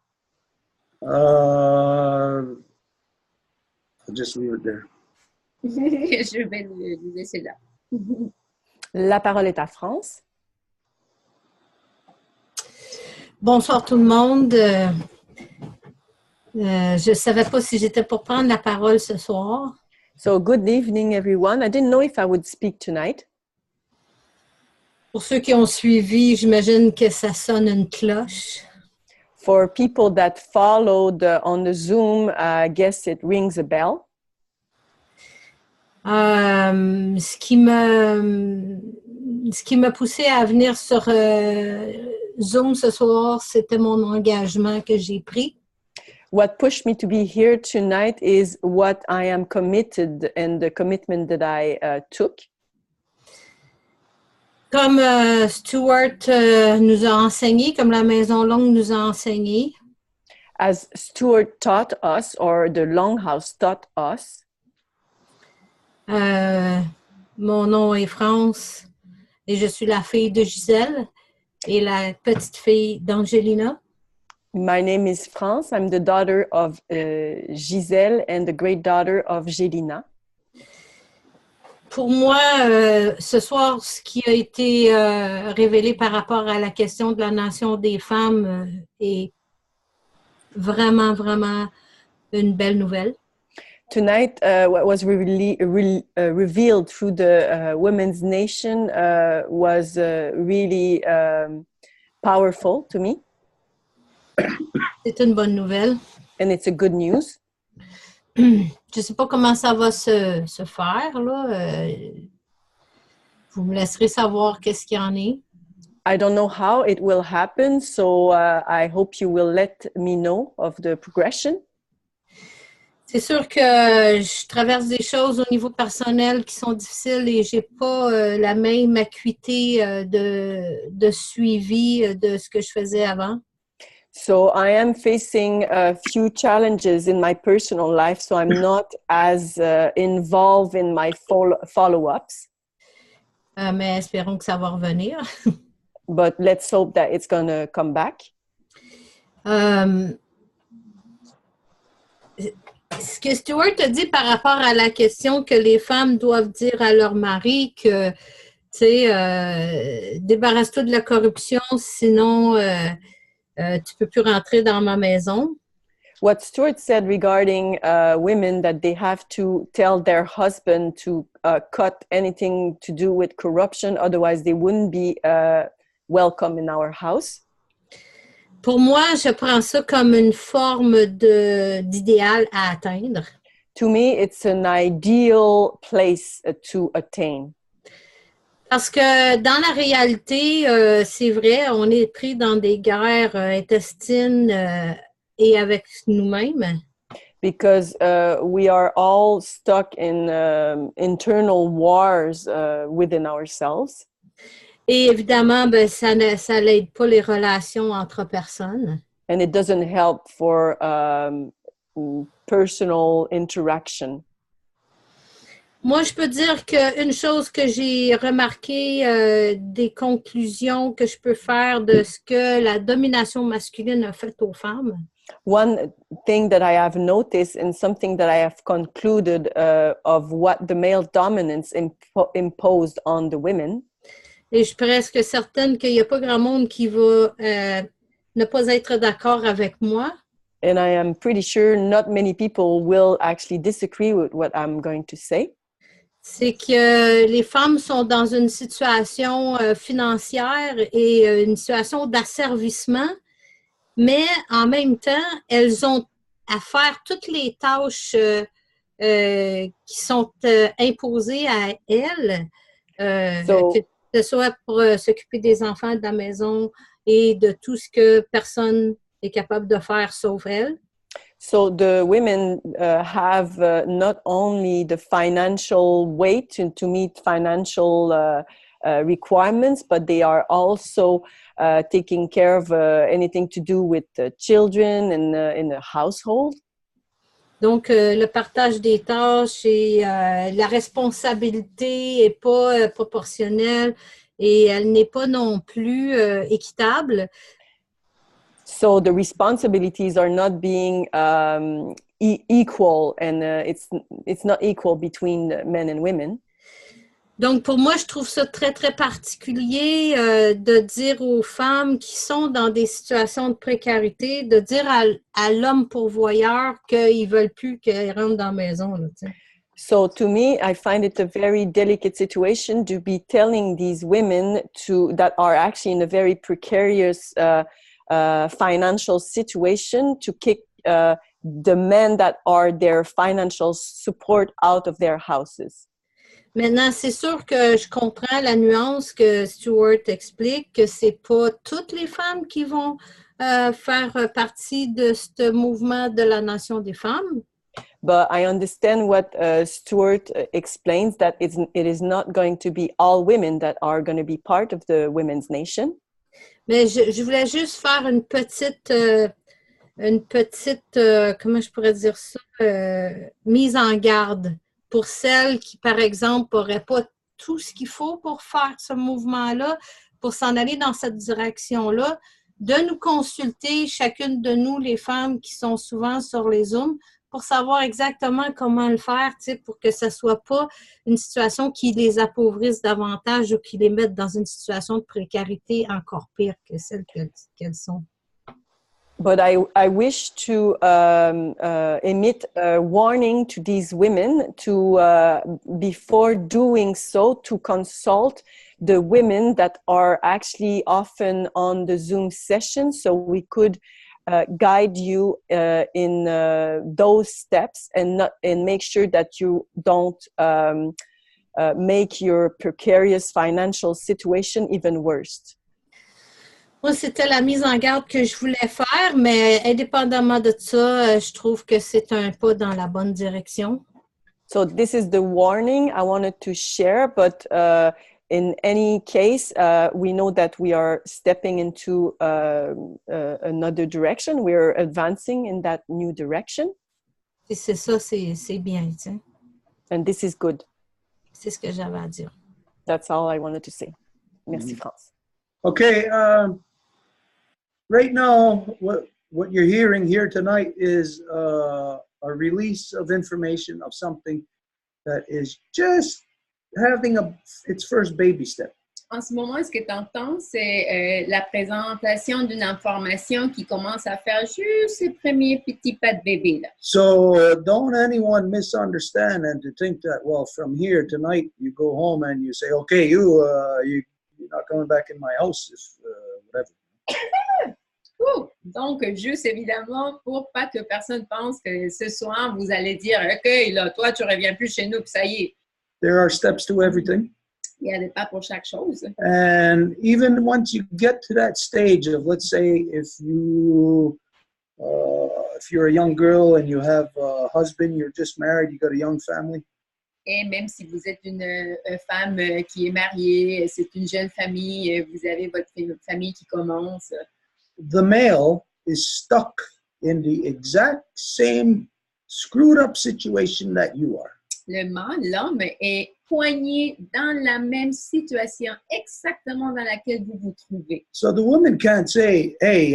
I'll just leave it there. Je vais le laisser là. La parole est à France. Bonsoir tout le monde. Je ne savais pas si j'étais pour prendre la parole ce soir. So, good evening, everyone. I didn't know if I would speak tonight. Pour ceux qui ont suivi, j'imagine que ça sonne une cloche. For people that followed on the Zoom, I guess it rings a bell. Ce qui m'a poussé à venir sur Zoom ce soir, c'était mon engagement que j'ai pris. What pushed me to be here tonight is what I am committed and the commitment that I took. Comme Stuart nous a enseigné, comme la Maison Longue nous a enseigné. As Stuart taught us, or the Longhouse taught us. Mon nom est France et je suis la fille de Gisèle et la petite fille d'Angelina. My name is France. I'm the daughter of Gisèle and the great daughter of Gélina. Pour moi, ce soir, ce qui a été révélé par rapport à la question de la nation des femmes est vraiment, vraiment une belle nouvelle. Tonight, what was revealed through the Women's Nation was really powerful to me. C'est une bonne nouvelle. And it's a good news. Je ne sais pas comment ça va se faire, là. Vous me laisserez savoir qu'est-ce qu'il y en est. I don't know how it will happen, so I hope you will let me know of the progression. C'est sûr que je traverse des choses au niveau personnel qui sont difficiles et je n'ai pas la même acuité de suivi de ce que je faisais avant. So I am facing a few challenges in my personal life, so I'm not as involved in my follow-ups. Mais espérons que ça va revenir. But let's hope that it's going to come back. Ce que Stuart a dit par rapport à la question que les femmes doivent dire à leur mari que, tu sais, débarrasse-toi de la corruption, sinon tu peux plus rentrer dans ma maison. What Stuart said regarding women, that they have to tell their husband to cut anything to do with corruption, otherwise they wouldn't be welcome in our house. Pour moi, je prends ça comme une forme d'idéal à atteindre. To me, it's an ideal place to attain. Parce que dans la réalité, c'est vrai, on est pris dans des guerres intestines et avec nous-mêmes. Because we are all stuck in internal wars within ourselves. Et évidemment, ben, ça n'aide pas les relations entre personnes. And it doesn't help for personal interaction. Moi, je peux dire qu'une chose que j'ai remarqué, des conclusions que je peux faire de ce que la domination masculine a fait aux femmes. One thing that I have noticed and something that I have concluded of what the male dominance imposed on the women. Et je suis presque certaine qu'il n'y a pas grand monde qui va ne pas être d'accord avec moi. And I am pretty sure not many people will actually disagree with what I'm going to say. C'est que les femmes sont dans une situation financière et une situation d'asservissement, mais en même temps, elles ont à faire toutes les tâches qui sont imposées à elles, que ce soit pour s'occuper des enfants, de la maison et de tout ce que personne est capable de faire sauf elles. So the women have not only the financial weight to meet financial requirements, but they are also taking care of anything to do with the children and in the household. Donc, le partage des tâches et la responsabilité n'est pas proportionnelle et elle n'est pas non plus équitable. So the responsibilities are not being equal, and it's not equal between men and women. Donc, pour moi, je trouve ça très, très particulier de dire aux femmes qui sont dans des situations de précarité, de dire à l'homme pourvoyeur qu'ils ne veulent plus qu'elle rentre dans la maison. Là, tu sais. So to me, I find it a very delicate situation to be telling these women that are actually in a very precarious financial situation to kick the men that are their financial support out of their houses. Maintenant, c'est sûr que je comprends la nuance que Stuart explique, que c'est pas toutes les femmes qui vont faire partie de ce mouvement de la nation des femmes. But I understand what Stuart explains, that it is not going to be all women that are going to be part of the women's nation. Mais je voulais juste faire une petite comment je pourrais dire ça, mise en garde pour celles qui, par exemple, n'auraient pas tout ce qu'il faut pour faire ce mouvement-là, pour s'en aller dans cette direction-là, de nous consulter, chacune de nous, les femmes qui sont souvent sur les Zooms, pour savoir exactement comment le faire, tu sais, pour que ce ne soit pas une situation qui les appauvrisse davantage ou qui les mette dans une situation de précarité encore pire que celle qu'elles sont. But I wish to emit a warning to these women to, before doing so, to consult the women that are actually often on the Zoom session, so we could guide you in those steps and make sure that you don't make your precarious financial situation even worse. Moi, c'était la mise en garde que je voulais faire, mais indépendamment de ça, je trouve que c'est un pas dans la bonne direction. So this is the warning I wanted to share, but in any case, we know that we are stepping into another direction. We're advancing in that new direction. Et c'est ça, c'est bien, tu sais. And this is good. C'est ce que j'avais à dire. That's all I wanted to say. Merci, France. Okay, right now, what you're hearing here tonight is a release of information of something that is just having its first baby step. En ce moment, ce que tu entends, c'est la présentation d'une information qui commence à faire juste ses premiers petits pas de bébé. Là. So don't anyone misunderstand and to think that, well, from here tonight, you go home and you say, okay, you're not coming back in my house, if whatever. Ouh! Donc, juste évidemment, pour pas que personne pense que ce soir, vous allez dire, OK, là, toi, tu reviens plus chez nous, puis ça y est. There are steps to everything. Il y a des pas pour chaque chose. And even once you get to that stage of, let's say, if you're a young girl and you have a husband, you're just married, you got a young family. Et même si vous êtes une femme qui est mariée, c'est une jeune famille, vous avez votre famille qui commence. The male is stuck in the exact same screwed up situation that you are. Le mâle, l'homme, est coigné dans la même situation exactement dans laquelle vous vous trouvez. So the woman can't say, hey,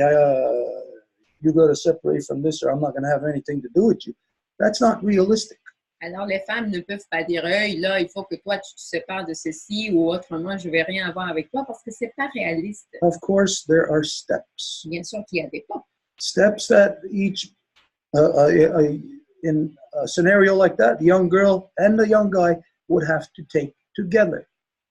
you got to separate from this or I'm not going to have anything to do with you. That's not realistic. Alors, les femmes ne peuvent pas dire, hey, là, il faut que toi, tu te sépares de ceci ou autrement, je ne vais rien avoir avec toi parce que ce n'est pas réaliste. Of course, there are steps. Bien sûr qu'il y a des pas. Steps that each, in a scenario like that, the young girl and the young guy would have to take together.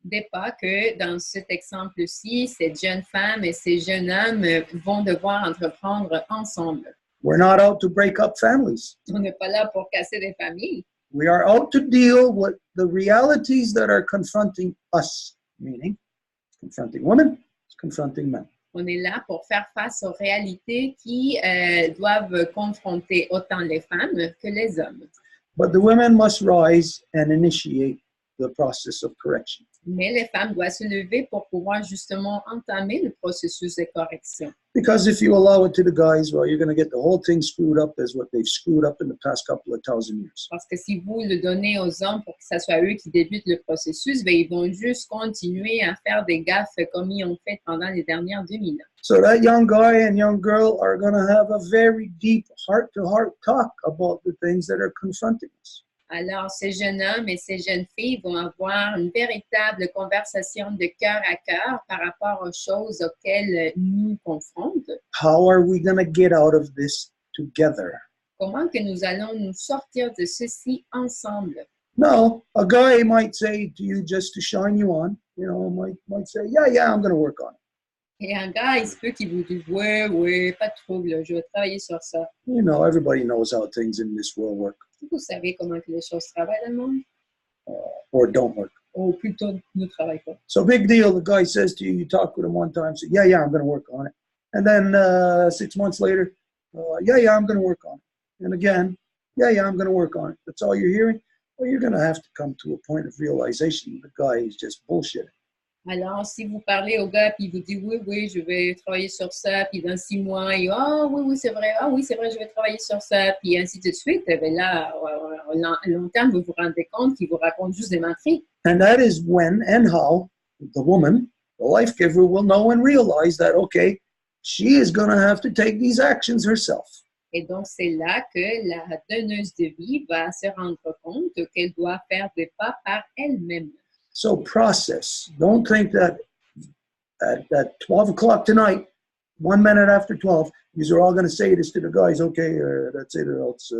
Des pas que, dans cet exemple-ci, cette jeune femme et ces jeunes hommes vont devoir entreprendre ensemble. We're not out to break up families. On n'est pas là pour casser des familles. We are out to deal with the realities that are confronting us, meaning confronting women, confronting men. On est là pour faire face aux réalités qui doivent confronter autant les femmes que les hommes. But the women must rise and initiate the process of correction. Mais les femmes doivent se lever pour pouvoir justement entamer le processus de correction. Because if you allow it to the guys, well, you're going to get the whole thing screwed up as what they've screwed up in the past couple of thousand years. Parce que si vous le donnez aux hommes pour que ce soit eux qui débutent le processus, ben, ils vont juste continuer à faire des gaffes comme ils ont fait pendant les dernières 2000 ans. So that young guy and young girl are going to have a very deep heart-to-heart talk about the things that are confronting us. Alors, ces jeunes hommes et ces jeunes filles vont avoir une véritable conversation de cœur à cœur par rapport aux choses auxquelles nous confrontent. How are we going to get out of this together? Comment que nous allons nous sortir de ceci ensemble? No, a guy might say to you just to shine you on, might say, yeah, I'm going to work on it. Et un gars, il se peut qu'il vous dise, ouais, pas de trouble, je vais travailler sur ça. Everybody knows how things in this world work. Vous savez comment que les choses travaillent dans le monde? Or don't work. Ou plutôt, ne travaillent pas. So big deal, the guy says to you, you talk with him one time, say, yeah, I'm going to work on it. And then 6 months later, yeah, I'm going to work on it. And again, yeah, I'm going to work on it. That's all you're hearing? Well, you're going to have to come to a point of realization the guy is just bullshitting. Alors, si vous parlez au gars, puis il vous dit, oui, je vais travailler sur ça, puis dans 6 mois, il dit, oui, c'est vrai, je vais travailler sur ça, puis ainsi de suite, bien là, à long terme, vous vous rendez compte qu'il vous raconte juste des menteries. And that is when and how the woman, the life giver, will know and realize that, okay, she is going to have to take these actions herself. Et donc, c'est là que la donneuse de vie va se rendre compte qu'elle doit faire des pas par elle-même. So process. Don't think that at 12 o'clock tonight, 1 minute after 12, these are all going to say this to the guys. Okay, that's it, or else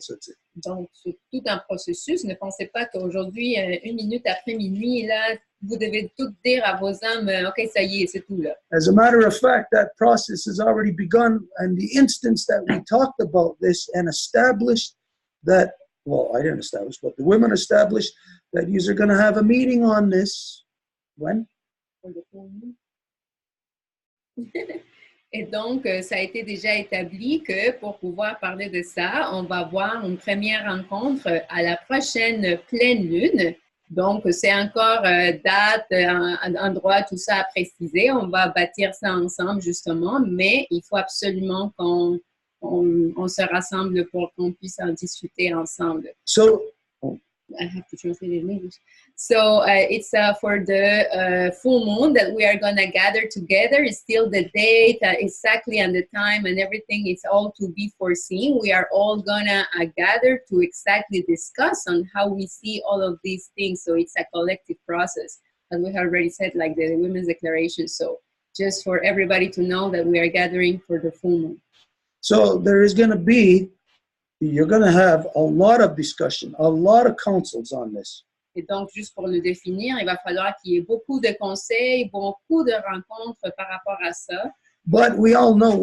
that's it. Donc, c'est tout un processus. Ne pensez pas qu'aujourd'hui, 1 minute après minuit, là, vous devez tout dire à vos hommes, OK, ça y est, c'est tout là. As a matter of fact, that process has already begun. And the instance that we talked about this and established that, well, I didn't establish, but the women established that you're going to have a meeting on this. When? Et donc, ça a été déjà établi que pour pouvoir parler de ça, on va avoir une première rencontre à la prochaine pleine lune. Donc, c'est encore date, endroit, tout ça à préciser. On va bâtir ça ensemble, justement, mais il faut absolument qu'on se rassemble pour qu'on puisse en discuter ensemble. So, I have to translate it in English. So it's for the full moon that we are going to gather together. It's still the date, exactly, and the time and everything. It's all to be foreseen. We are all going to gather to exactly discuss on how we see all of these things. So it's a collective process, as we have already said, like the Women's Declaration. So just for everybody to know that we are gathering for the full moon. So there is going to be, you're going to have a lot of discussion, a lot of counsels on this. Et donc, juste pour le définir, il va falloir qu'il y ait beaucoup de conseils, beaucoup de rencontres par rapport à ça. But we all know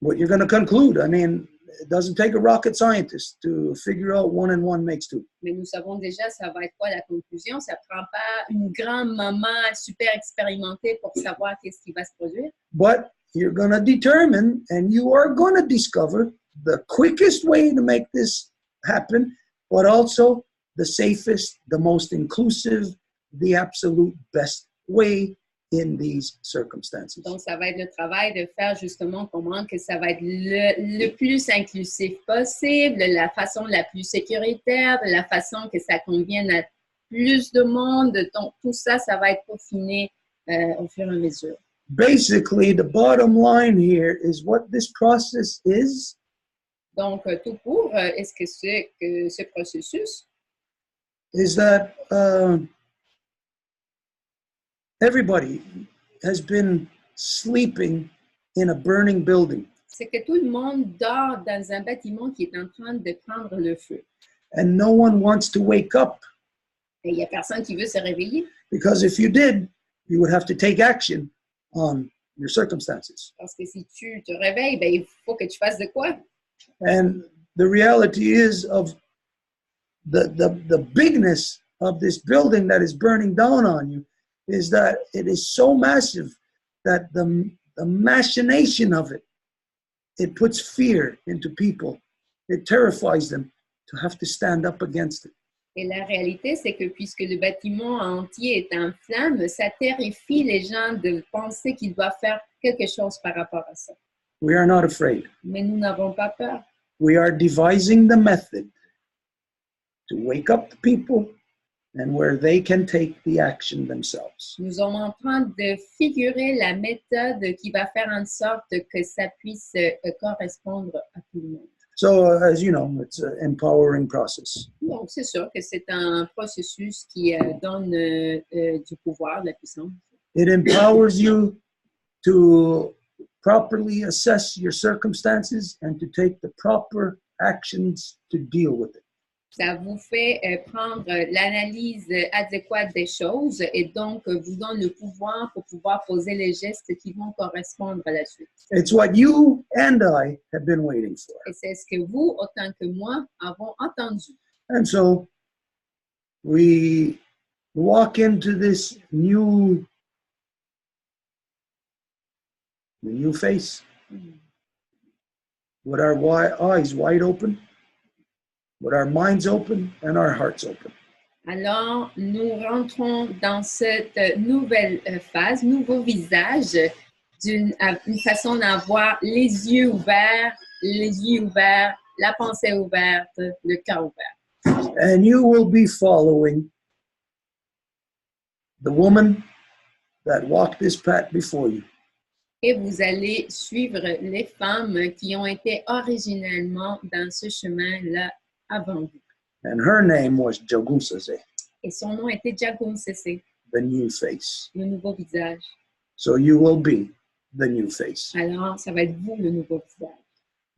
what you're going to conclude. I mean, it doesn't take a rocket scientist to figure out 1 and 1 makes 2. Mais nous savons déjà ça va être quoi la conclusion. Ça prend pas une grande maman super expérimentée pour savoir qu'est-ce qui va se produire. But you're going to determine and you are going to discover the quickest way to make this happen, but also the safest, the most inclusive, the absolute best way in these circumstances. Donc, ça va être le travail de faire justement comment que ça va être le plus inclusif possible, la façon la plus sécuritaire, de la façon que ça convienne à plus de monde. Donc, tout ça, ça va être peaufiné au fur et à mesure. Basically, the bottom line here is what this process is. Donc, tout court, est-ce que c'est que ce processus? Is that everybody has been sleeping in a burning building. C'est que tout le monde dort dans un bâtiment qui est en train de prendre le feu. And no one wants to wake up. Et il n'y a personne qui veut se réveiller. Because if you did, you would have to take action on your circumstances. Parce que si tu te réveilles, ben, il faut que tu fasses de quoi? And the reality is of the bigness of this building that is burning down on you is that it is so massive that the machination of it puts fear into people. It terrifies them to have to stand up against it. Et la réalité, c'est que puisque le bâtiment entier est en flammes, ça terrifie les gens de penser qu'ils doivent faire quelque chose par rapport à ça. We are not afraid. Mais nous n'avons pas peur. We are devising the method to wake up the people and where they can take the action themselves. Nous sommes en train de figurer la méthode qui va faire en sorte que ça puisse correspondre à tout le monde. So, as you know, it's an empowering process. Donc, c'est sûr que c'est un processus qui donne du pouvoir, de la puissance. It empowers you to properly assess your circumstances and to take the proper actions to deal with it. Ça vous fait prendre l'analyse adéquate des choses et donc vous donne le pouvoir pour pouvoir poser les gestes qui vont correspondre à la suite. It's what you and I have been waiting for. Et c'est ce que vous, autant que moi, avons entendu. And so we walk into this new face with our eyes wide open, with our minds open and our hearts open. Alors, nous rentrons dans cette nouvelle phase, nouveau visage, d'une façon d'avoir les yeux ouverts, la pensée ouverte, le cœur ouvert. And you will be following the woman that walked this path before you. Et vous allez suivre les femmes qui ont été originellement dans ce chemin-là avant vous. And her name was Jagumsase, Et son nom était Jagumsese, the new face. le nouveau visage. So you will be the new face. Alors, ça va être vous, le nouveau visage.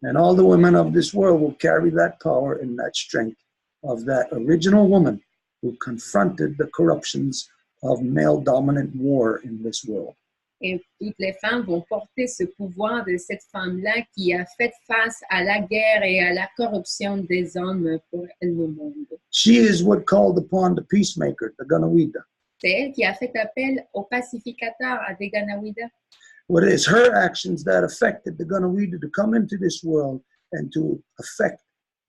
And all the women of this world will carry that power and that strength of that original woman who confronted the corruptions of male-dominant war in this world. Et toutes les femmes vont porter ce pouvoir de cette femme-là qui a fait face à la guerre et à la corruption des hommes pour le monde. She is what called upon the peacemaker, the Ganawida. C'est elle qui a fait appel aux pacificateurs, à des Ganawida. What it is her actions that affected the Ganawida to come into this world and to affect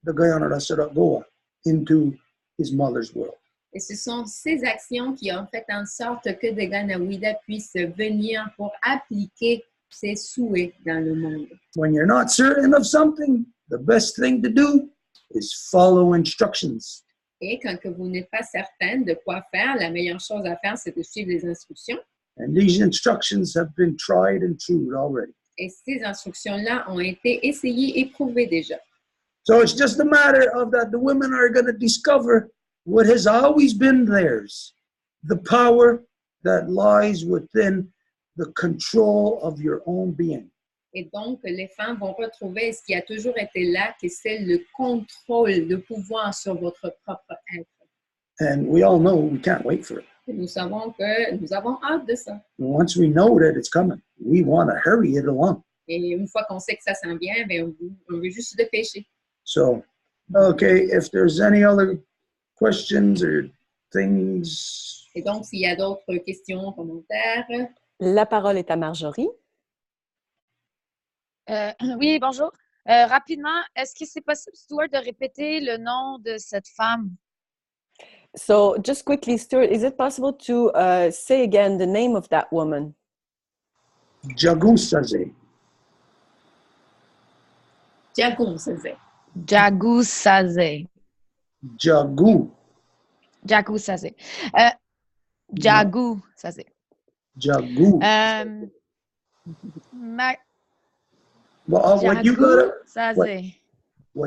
the Guyana Saragoa into his mother's world. Et ce sont ces actions qui ont fait en sorte que des Ganawida puissent venir pour appliquer ses souhaits dans le monde. When you're not certain of something, the best thing to do is follow instructions. Et quand que vous n'êtes pas certaine de quoi faire, la meilleure chose à faire, c'est de suivre les instructions. And these instructions have been tried and true already. Et ces instructions-là ont été essayées et prouvées déjà. So it's just a matter of that the women are going to discover what has always been theirs, the power that lies within the control of your own being. Et donc, les femmes vont retrouver ce qui a toujours été là, que c'est le contrôle, le pouvoir sur votre propre être. And we all know we can't wait for it. Nous savons que nous avons hâte de ça. Once we know that it's coming, we want to hurry it along. Et une fois qu'on sait que ça s'en vient, ben, on veut juste se dépêcher. So, okay, if there's any other questions or things. Et donc, s'il y a d'autres questions, commentaires. La parole est à Marjorie. Oui, bonjour. Rapidement, est-ce que c'est possible, Stuart, de répéter le nom de cette femme? So, just quickly, Stuart, is it possible to say again the name of that woman? Jagunsaze. Jagunsaze. Jagunsaze. Jagu. Jagunsaze. Jagunsaze. Jagu. Well, what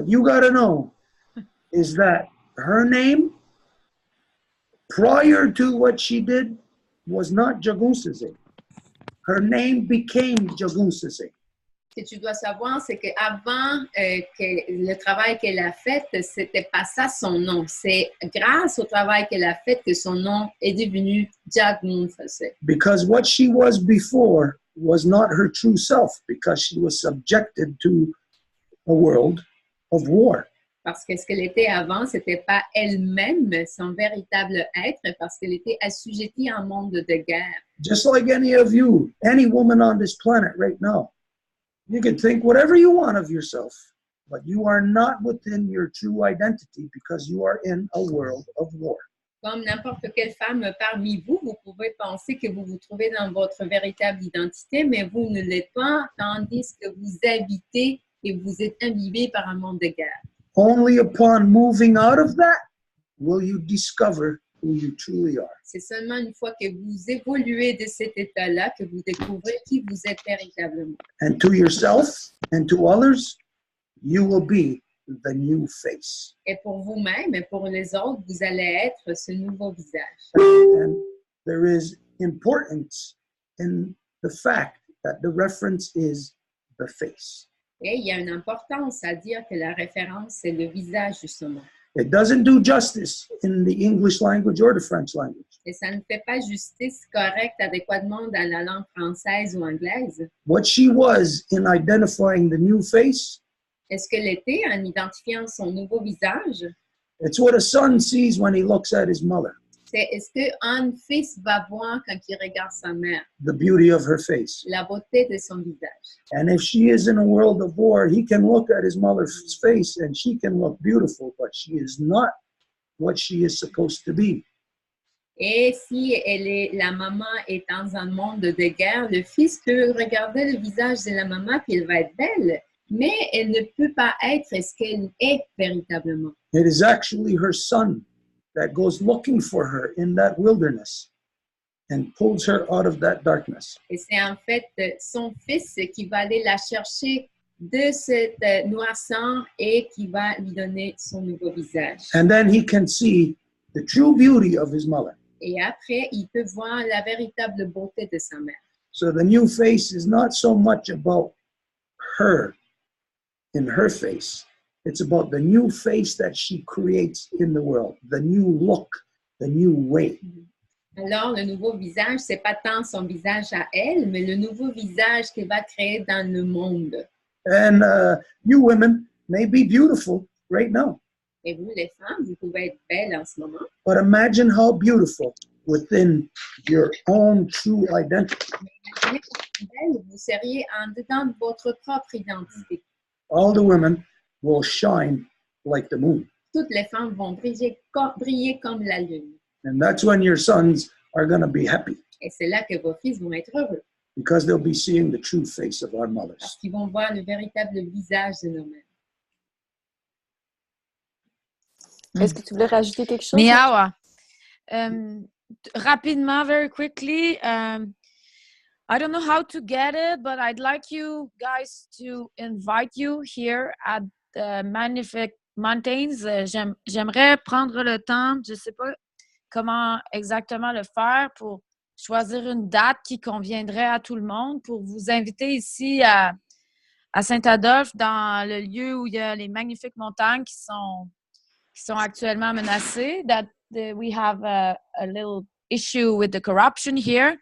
you gotta know is that her name, prior to what she did, was not Jagunsaze. Her name became Jagunsaze. Ce que tu dois savoir, c'est qu'avant que le travail qu'elle a fait, c'était pas ça son nom. C'est grâce au travail qu'elle a fait que son nom est devenu Jagunsaze. Because what she was before was not her true self, because she was subjected to a world of war. Parce que ce qu'elle était avant, c'était pas elle-même son véritable être, parce qu'elle était assujettie à un monde de guerre. Just like any of you, any woman on this planet right now. You can think whatever you want of yourself, but you are not within your true identity because you are in a world of war. Comme n'importe quelle femme parmi vous, vous pouvez penser que vous vous trouvez dans votre véritable identité, mais vous ne l'êtes pas, tandis que vous habitez et vous êtes imbibé par un monde de guerre. Only upon moving out of that will you discover who you truly are. C'est seulement une fois que vous évoluez de cet état-là que vous découvrez qui vous êtes véritablement. And to yourself and to others, you will be the new face. Et pour vous-même et pour les autres, vous allez être ce nouveau visage. And there is importance in the fact that the reference is the face. Et il y a une importance à dire que la référence, c'est le visage justement. It doesn't do justice in the English language or the French language. Et ça ne fait pas justice correcte adéquatement dans la langue française ou anglaise. What she was in identifying the new face, Est-ce qu'elle était en identifiant son nouveau visage? it's what a son sees when he looks at his mother, C'est est-ce qu'un fils va voir quand il regarde sa mère, the beauty of her face. la beauté de son visage. And if she is in a world of war, he can look at his mother's face and she can look beautiful, but she is not what she is supposed to be. Et si la maman est dans un monde de guerre, le fils peut regarder le visage de la maman puis elle va être belle, mais elle ne peut pas être ce qu'elle est véritablement. It is actually her son that goes looking for her in that wilderness and pulls her out of that darkness. Et c'est en fait son fils qui va aller la chercher de cette noirceur et qui va lui donner son nouveau visage. And then he can see the true beauty of his mother. Et après, il peut voir la véritable beauté de sa mère. So the new face is not so much about her in her face. It's about the new face that she creates in the world, the new look, the new way. Alors, le nouveau visage, c'est pas tant son visage à elle, mais le nouveau visage qu'elle va créer dans le monde. And you women may be beautiful right now, Et vous, les femmes, vous pouvez être belles en ce moment. but imagine how beautiful within your own true identity. Imaginez comment belle vous seriez en dedans de votre propre identité. All the women will shine like the moon. Toutes les femmes vont briller comme la lune. And that's when your sons are going to be happy Et c'est là que vos fils vont être heureux, because they'll be seeing the true face of our parce mothers. qu'ils vont voir le véritable visage de nos mères. Est-ce que tu voulais rajouter quelque chose? Miawa. Rapidement, very quickly. I don't know how to get it, but I'd like you guys to invite you here at the Magnific Mountains. J'aimerais prendre le temps, je ne sais pas comment exactement le faire, pour choisir une date qui conviendrait à tout le monde, pour vous inviter ici à Saint-Adolphe, dans le lieu où il y a les magnifiques montagnes qui sont actuellement menacées. We have a little issue with the corruption here.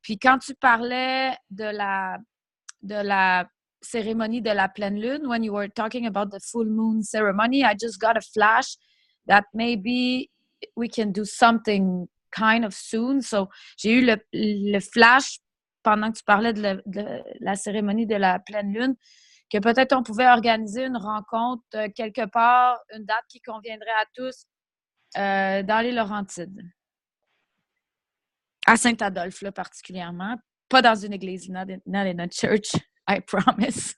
Puis quand tu parlais de la cérémonie de la pleine lune, when you were talking about the full moon ceremony, I just got a flash that maybe we can do something kind of soon. So, j'ai eu le flash pendant que tu parlais de la cérémonie de la pleine lune, que peut-être on pouvait organiser une rencontre quelque part, une date qui conviendrait à tous dans les Laurentides. À Saint-Adolphe, là, particulièrement. Pas dans une église, not in a church, I promise.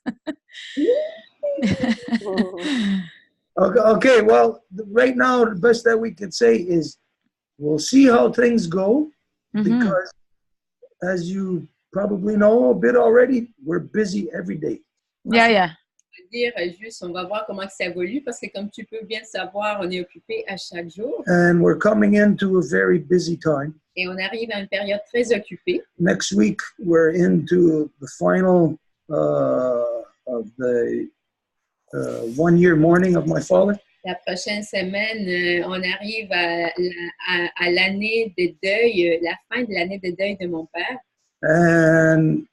Okay, well, right now, the best that we can say is we'll see how things go, because as you probably know a bit already, we're busy every day. Yeah. Dire juste, on va voir comment ça évolue, parce que comme tu peux bien le savoir, on est occupé à chaque jour. And we're coming into a very busy time. Et on arrive à une période très occupée. Next week, we're into the final of the 1 year mourning of my father. La prochaine semaine, on arrive à l'année de deuil, la fin de l'année de deuil de mon père. And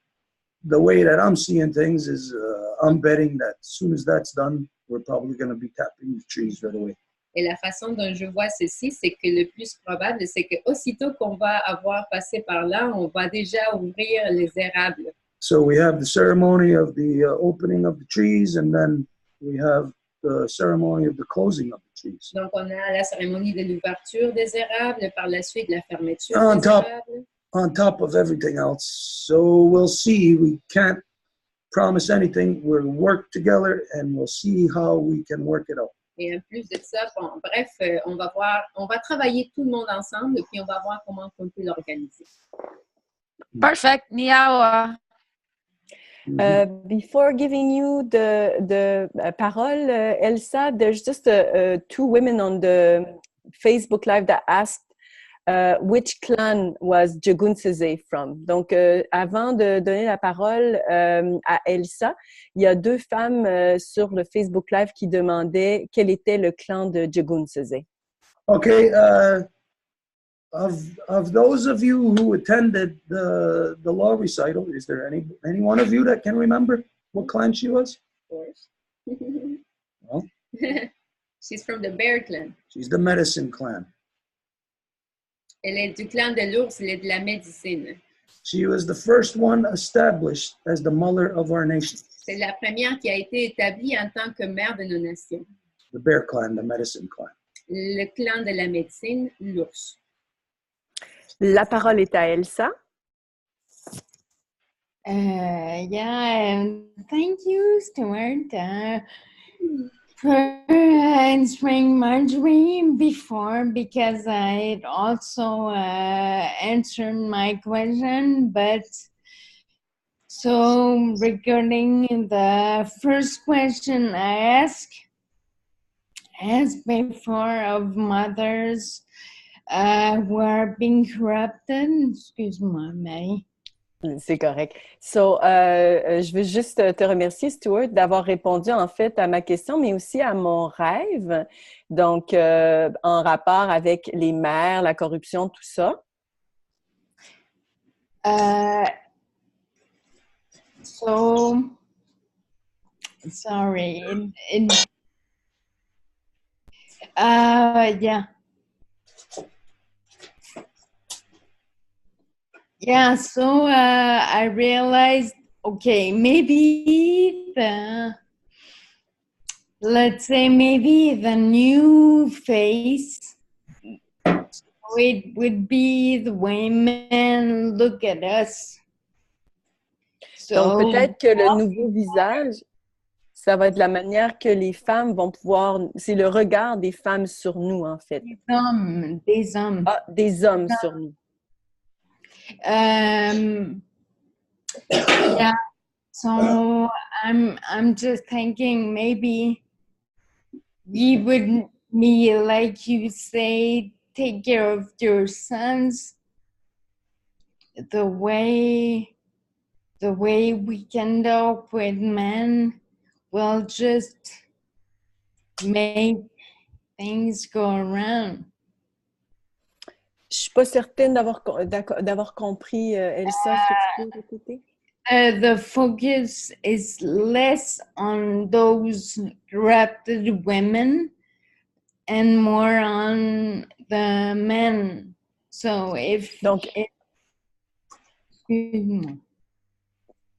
the way that I'm seeing things is I'm betting that as soon as that's done, we're probably going to be tapping the trees right away. Et la façon dont je vois ceci, c'est que le plus probable, c'est que aussitôt qu'on va avoir passé par là, on va déjà ouvrir les érables. So we have the ceremony of the opening of the trees, and then we have the ceremony of the closing of the trees. Donc, on a la cérémonie de l'ouverture des érables, par la suite la fermeture On des top. érables. On top of everything else. So we'll see. We can't promise anything. We'll work together and we'll see how we can work it out. Et en plus de ça, bon, bref, on va travailler tout le monde ensemble et puis on va voir comment on peut l'organiser. Perfect. Niawa. Before giving you the parole, Elsa, there's just two women on the Facebook Live that asked which clan was Djegunsese from. Donc, avant de donner la parole à Elsa, il y a deux femmes sur le Facebook Live qui demandaient quel était le clan de Djegunsese. Okay, of those of you who attended the law recital, is there any one of you that can remember what clan she was? Of course. Well, She's from the Bear clan. she's the medicine clan. Elle est du clan de l'ours, elle est de la médecine. She was the first one established as the mother of our nation. C'est la première qui a été établie en tant que mère de nos nations. The bear clan, the medicine clan. Le clan de la médecine, l'ours. La parole est à Elsa. Thank you, Stuart, for answering Marjorie before, because I also answered my question. But so regarding the first question I asked before of mothers who are being corrupted. Excuse-moi, Marie. C'est correct. So, je veux juste te remercier, Stuart, d'avoir répondu en fait à ma question, mais aussi à mon rêve. Donc, en rapport avec les mères, la corruption, tout ça. So, sorry. Yeah. Yeah, so I realized, okay, maybe let's say maybe the new face, it would be the way men look at us. Donc, peut-être que le nouveau visage, ça va être la manière que les femmes vont pouvoir... C'est le regard des femmes sur nous, en fait. Des hommes. Ah, des hommes sur nous. Yeah, so I'm just thinking maybe we would be, like you say, take care of your sons the way we can deal with men will just make things go around. Je suis pas certaine d'avoir compris, Elsa. Est-ce que tu peux répéter? The focus is less on those rapid women and more on the men. So if... Donc, excuse-moi.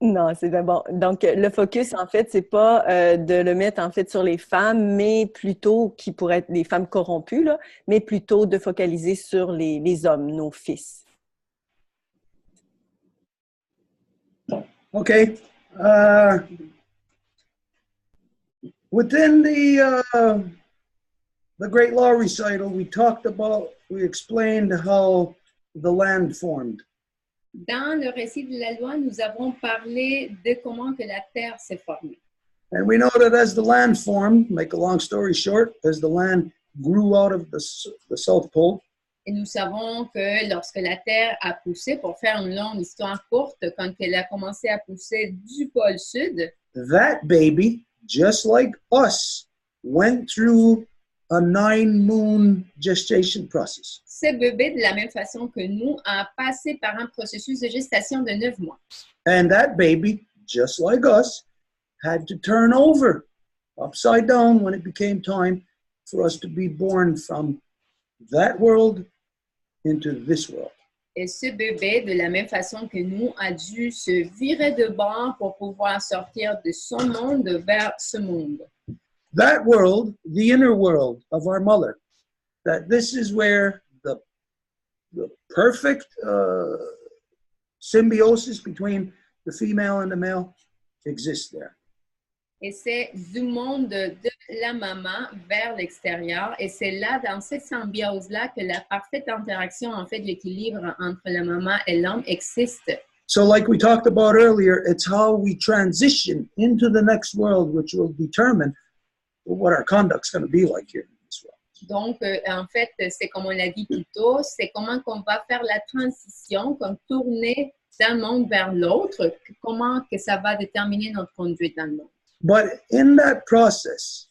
non, c'est bon. Donc, le focus, en fait, c'est pas de le mettre, en fait, sur les femmes, mais plutôt, qui pourraient être les femmes corrompues, là, mais plutôt de focaliser sur les hommes, nos fils. Okay. Within the Great Law Recital, we explained how the land formed. Dans le récit de la loi, nous avons parlé de comment que la terre s'est formée. And we know that as the land formed, make a long story short, as the land grew out of the South Pole, Et nous savons que lorsque la terre a poussé, pour faire une longue histoire courte, quand elle a commencé à pousser du pôle sud, that baby, just like us, went through a 9-moon gestation process. ce bébé, de la même façon que nous, a passé par un processus de gestation de 9 mois. And that baby, just like us, had to turn over upside down when it became time for us to be born from that world into this world. Et ce bébé, de la même façon que nous, a dû se virer de bord pour pouvoir sortir de son monde vers ce monde. That world, the inner world of our mother, that this is where the perfect symbiosis between the female and the male exists there. Et c'est du monde de la maman vers l'extérieur. Et c'est là, dans cette symbiose-là, que la parfaite interaction, en fait, l'équilibre entre la maman et l'homme existe. So like we talked about earlier, it's how we transition into the next world, which will determine what our conduct's going to be like here in this world. Donc, en fait, c'est comme on l'a dit plus tôt, c'est comment qu'on va faire la transition, comme tourner d'un monde vers l'autre, comment que ça va déterminer notre conduite dans le monde. But in that process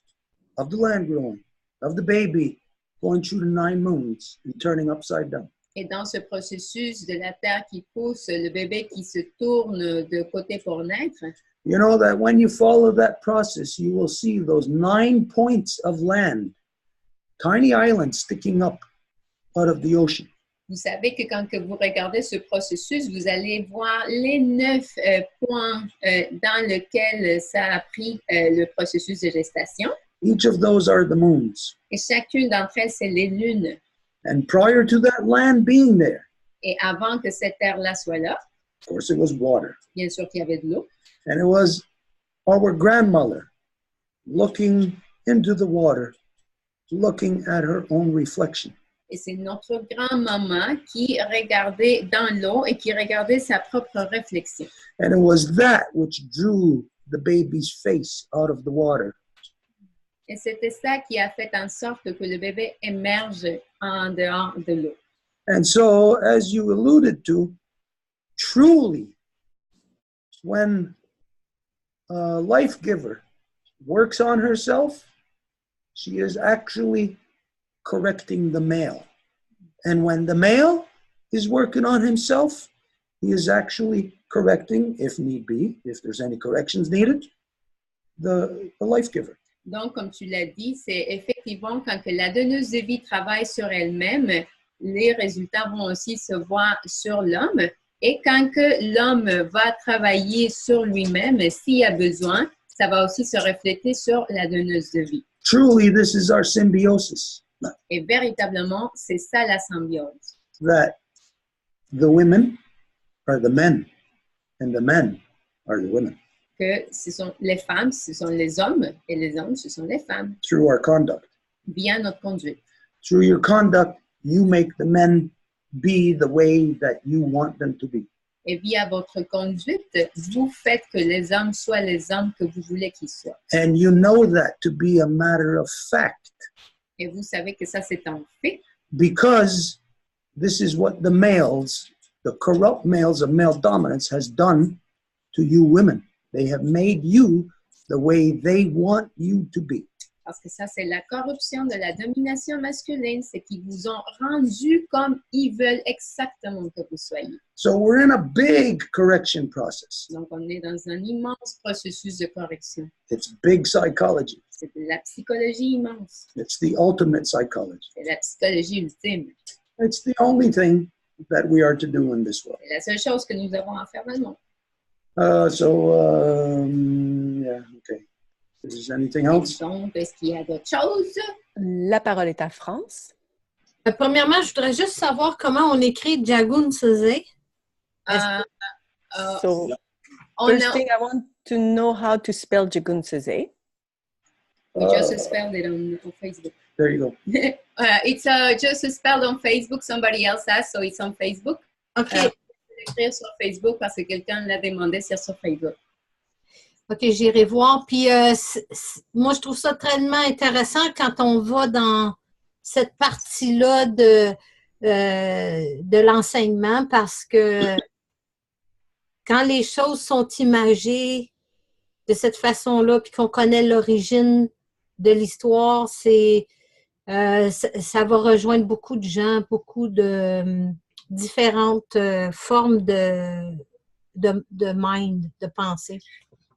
of the land growing, of the baby going through the 9 moons and turning upside down, Et dans ce processus de la terre qui pousse, le bébé qui se tourne de côté pour naître, you know that when you follow that process, you will see those 9 points of land, tiny islands sticking up out of the ocean. vous savez que quand que vous regardez ce processus, vous allez voir les 9 points dans lesquels ça a pris le processus de gestation. Each of those are the moons. Et chacune d'entre elles, c'est les lunes. And prior to that land being there, Et avant que cette terre-là soit là, of course, it was water. bien sûr qu'il y avait de l'eau. And it was our grandmother looking into the water, looking at her own reflection. Et c'est notre grand-maman qui regardait dans l'eau et qui regardait sa propre réflexion. And it was that which drew the baby's face out of the water. Et c'était ça qui a fait en sorte que le bébé émerge en dehors de l'eau. And so, as you alluded to, truly, when a life giver works on herself, she is actually correcting the male. And when the male is working on himself, he is actually correcting, if need be, if there's any corrections needed, the life giver. Donc, comme tu l'as dit, c'est effectivement quand que la donneuse de vie travaille sur elle-même, les résultats vont aussi se voir sur l'homme. Et quand que l'homme va travailler sur lui-même, s'il y a besoin, ça va aussi se refléter sur la donneuse de vie. Truly, this is our symbiosis. Et véritablement, c'est ça la symbiose. That the women are the men, and the men are the women. Que ce sont les femmes, ce sont les hommes, et les hommes, ce sont les femmes. Through our conduct. Via notre conduite. Through your conduct, you make the men be the way that you want them to be. Et via votre conduite, vous faites que les hommes soient les hommes que vous voulez qu'ils soient. And you know that to be a matter of fact. Et vous savez que ça, c'est un fait. Because this is what the males, the corrupt males of male dominance has done to you women. They have made you the way they want you to be. Parce que ça, c'est la corruption de la domination masculine. C'est qu'ils vous ont rendu comme ils veulent exactement que vous soyez. So we're in a big correction process. Donc, on est dans un immense processus de correction. It's big psychology. C'est de la psychologie immense. It's the ultimate psychology. C'est la psychologie ultime. It's the only thing that we are to do in this world. C'est la seule chose que nous avons à faire dans le monde. Yeah, okay. Is there anything else? Donc, est-ce qu'il y a d'autres choses? La parole est à France. Premièrement, je voudrais juste savoir comment on écrit Jagun Seze. So, first thing, I want to know how to spell Jagun Seze. We just spelled it on Facebook. There you go. It's just spelled on Facebook. Somebody else asked, so it's on Facebook. OK. Écrire sur Facebook parce que quelqu'un l'a demandé sur Facebook. OK, j'irai voir. Puis, moi, je trouve ça tellement intéressant quand on va dans cette partie-là de l'enseignement parce que quand les choses sont imagées de cette façon-là puis qu'on connaît l'origine de l'histoire, ça va rejoindre beaucoup de gens, beaucoup de différentes formes de mind, de pensée.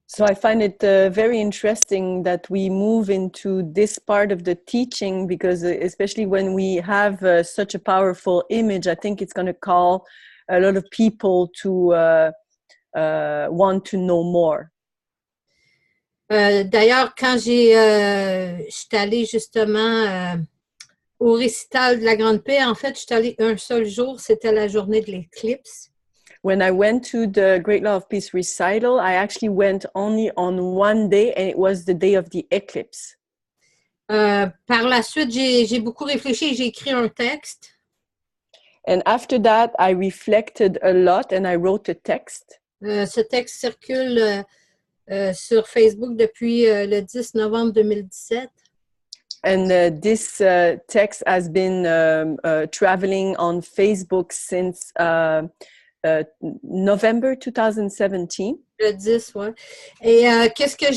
So I find it very interesting that we move into this part of the teaching because especially when we have such a powerful image, I think it's going to call a lot of people to want to know more. D'ailleurs, quand je suis allée justement au récital de la Grande Paix, en fait, je suis allée un seul jour, c'était la journée de l'éclipse. When I went to the Great Law of Peace recital, I actually went only on one day, and it was the day of the eclipse. Par la suite, j'ai beaucoup réfléchi et j'ai écrit un texte. And after that, I reflected a lot and I wrote a text. Ce texte circule sur Facebook depuis le 10 novembre 2017. And this text has been traveling on Facebook since November 2017. Le 10, oui. Et qu'est-ce que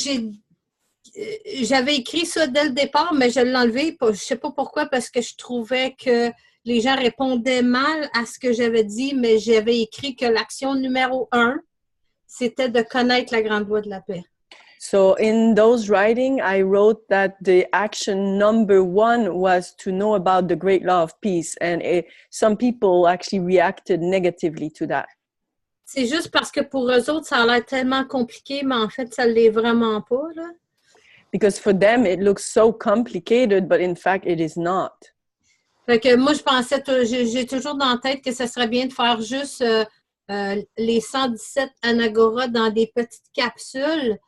j'avais écrit ça dès le départ, mais je l'ai enlevé, je ne sais pas pourquoi, parce que je trouvais que les gens répondaient mal à ce que j'avais dit, mais j'avais écrit que l'action numéro 1, c'était de connaître la grande voie de la paix. So in those writing, I wrote that the action number 1 was to know about the great law of peace. And some people actually reacted negatively to that. C'est juste parce que pour eux autres, ça a l'air tellement compliqué, mais en fait, ça ne l'est vraiment pas, là. Because for them, it looks so complicated, but in fact, it is not. Fait que moi, je pensais, j'ai toujours dans la tête que ce serait bien de faire juste les 117 anagoras dans des petites capsules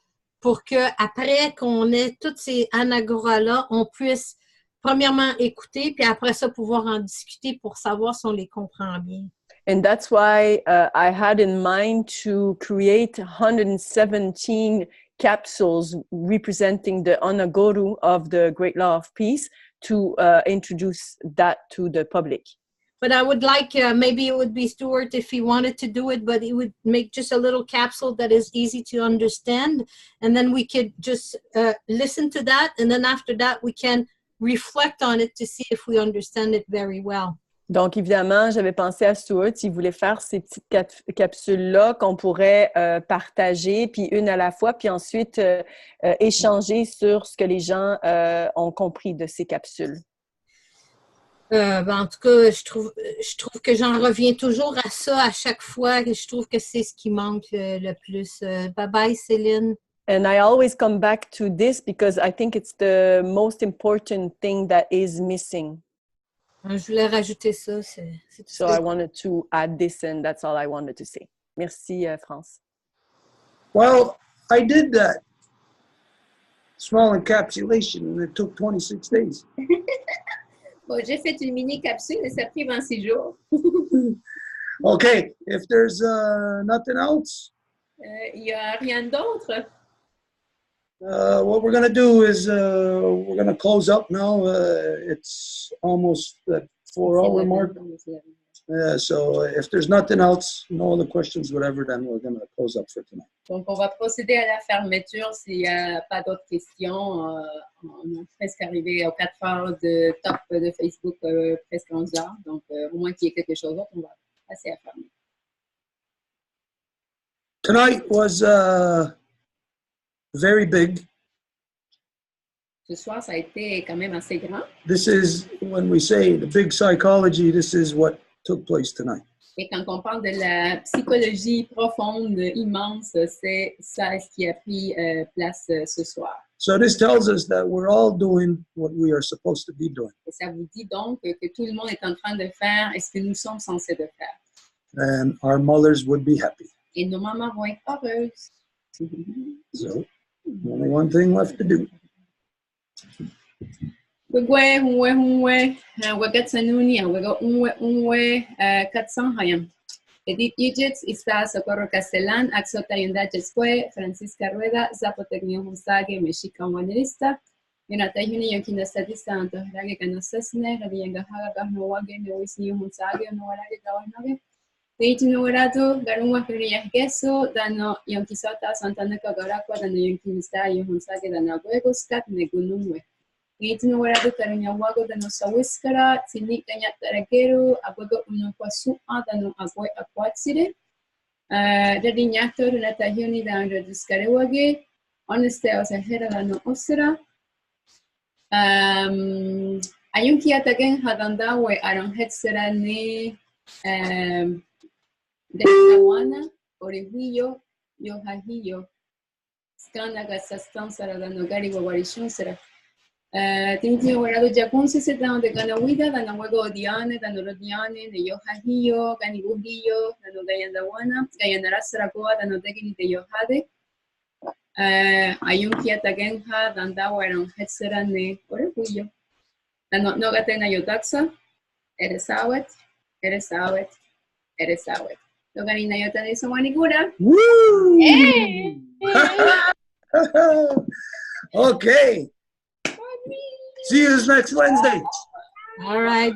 pour qu'après qu'on ait toutes ces anagoras-là, on puisse premièrement écouter, puis après ça, pouvoir en discuter pour savoir si on les comprend bien. And that's why I had in mind to create 117 capsules representing the anagoru of the Great Law of Peace to introduce that to the public. But I would like, maybe it would be Stuart if he wanted to do it, but he would make just a little capsule that is easy to understand. And then we could just listen to that. And then after that, we can reflect on it to see if we understand it very well. Donc, évidemment, j'avais pensé à Stuart, s'il voulait faire ces petites capsules-là qu'on pourrait partager, puis une à la fois, puis ensuite échanger sur ce que les gens ont compris de ces capsules. En tout cas, je trouve que j'en reviens toujours à ça à chaque fois. Je trouve que c'est ce qui manque le plus. Bye-bye, Céline. And I always come back to this because I think it's the most important thing that is missing. Je voulais rajouter ça. C'est tout so I wanted to add this and that's all I wanted to say. Merci, France. Well, I did that small encapsulation and it took 26 days. Bon, j'ai fait une mini capsule et ça a pris 26 jours. Okay, if there's nothing else. Il n'y a rien d'autre. What we're going to do is we're going to close up now. It's almost that 4-hour mark. So if there's nothing else, no other questions, whatever, then we're going to close up for tonight. Donc, on va procéder à la fermeture s'il n'y a pas d'autres questions. presque arrivé aux 4 heures de top de Facebook, presque 11 heures. Donc, au moins qu'il y ait quelque chose d'autre, on va passer à fermer. Tonight was very big. Ce soir, ça a été quand même assez grand. This is, when we say the big psychology, this is what took place tonight. Et quand on parle de la psychologie profonde, immense, c'est ça ce qui a pris place ce soir. So this tells us that we're all doing what we are supposed to be doing. Et ça vous dit donc que tout le monde est en train de faire ce que nous sommes censés de faire. And our mothers would be happy. Et nos mamans vont être heureuses. So, only one thing left to do. Wegwe, Wegatsanuni, Wego, Katsanhayam. Edith Egypt, Ista Socorro Castellan, Axotayunda Jesque, Francisca Rueda, Zapotecnio Hunsage, Mexican Wanista, Yonatayuni Yankina Sadista, Antohrage Canosesne, Radiangahaga, Gahnoage, Noisni Hunsage, Noarage Gawanage. Teitinurado, Garuma Feria Gesso, Dano Yankisota, Santana Kagarakwa, Dano Yankinista, Yunsage, Dana Huegos, Cat, Negunumwe. Teitinurado, Carinyawago, Dano Sawiskara, Tini Kanyatarageru, Abuego Unoquasu, Dano Agua Aquatside, Dadinyato, Natahuni, Dano Discarewage, Honesteos Ahera, Dano Osera. Ayunki Atagen Hadandawe, Aron Hetserane. Dekawana, Orehillo, Yohahillo, Skanaga Sastan Saradanogari Wawarishun Sera. Tinti Warado Japunsi sit down the Ganawida, Danawago Diane, Danorodiane, the Yohahillo, Ganiguhillo, Danogayandawana, Gayanarasaragoa, Danodegini de Yohade. Ayunkia Tagenha, Dandawaran Hetserane, Orehillo. Danogatena Yotaxa, Eresawet, Eresawet, Eresawet. Loganina Yota de Somanigura. Woo! Hey! Okay. See you next Wednesday. All right.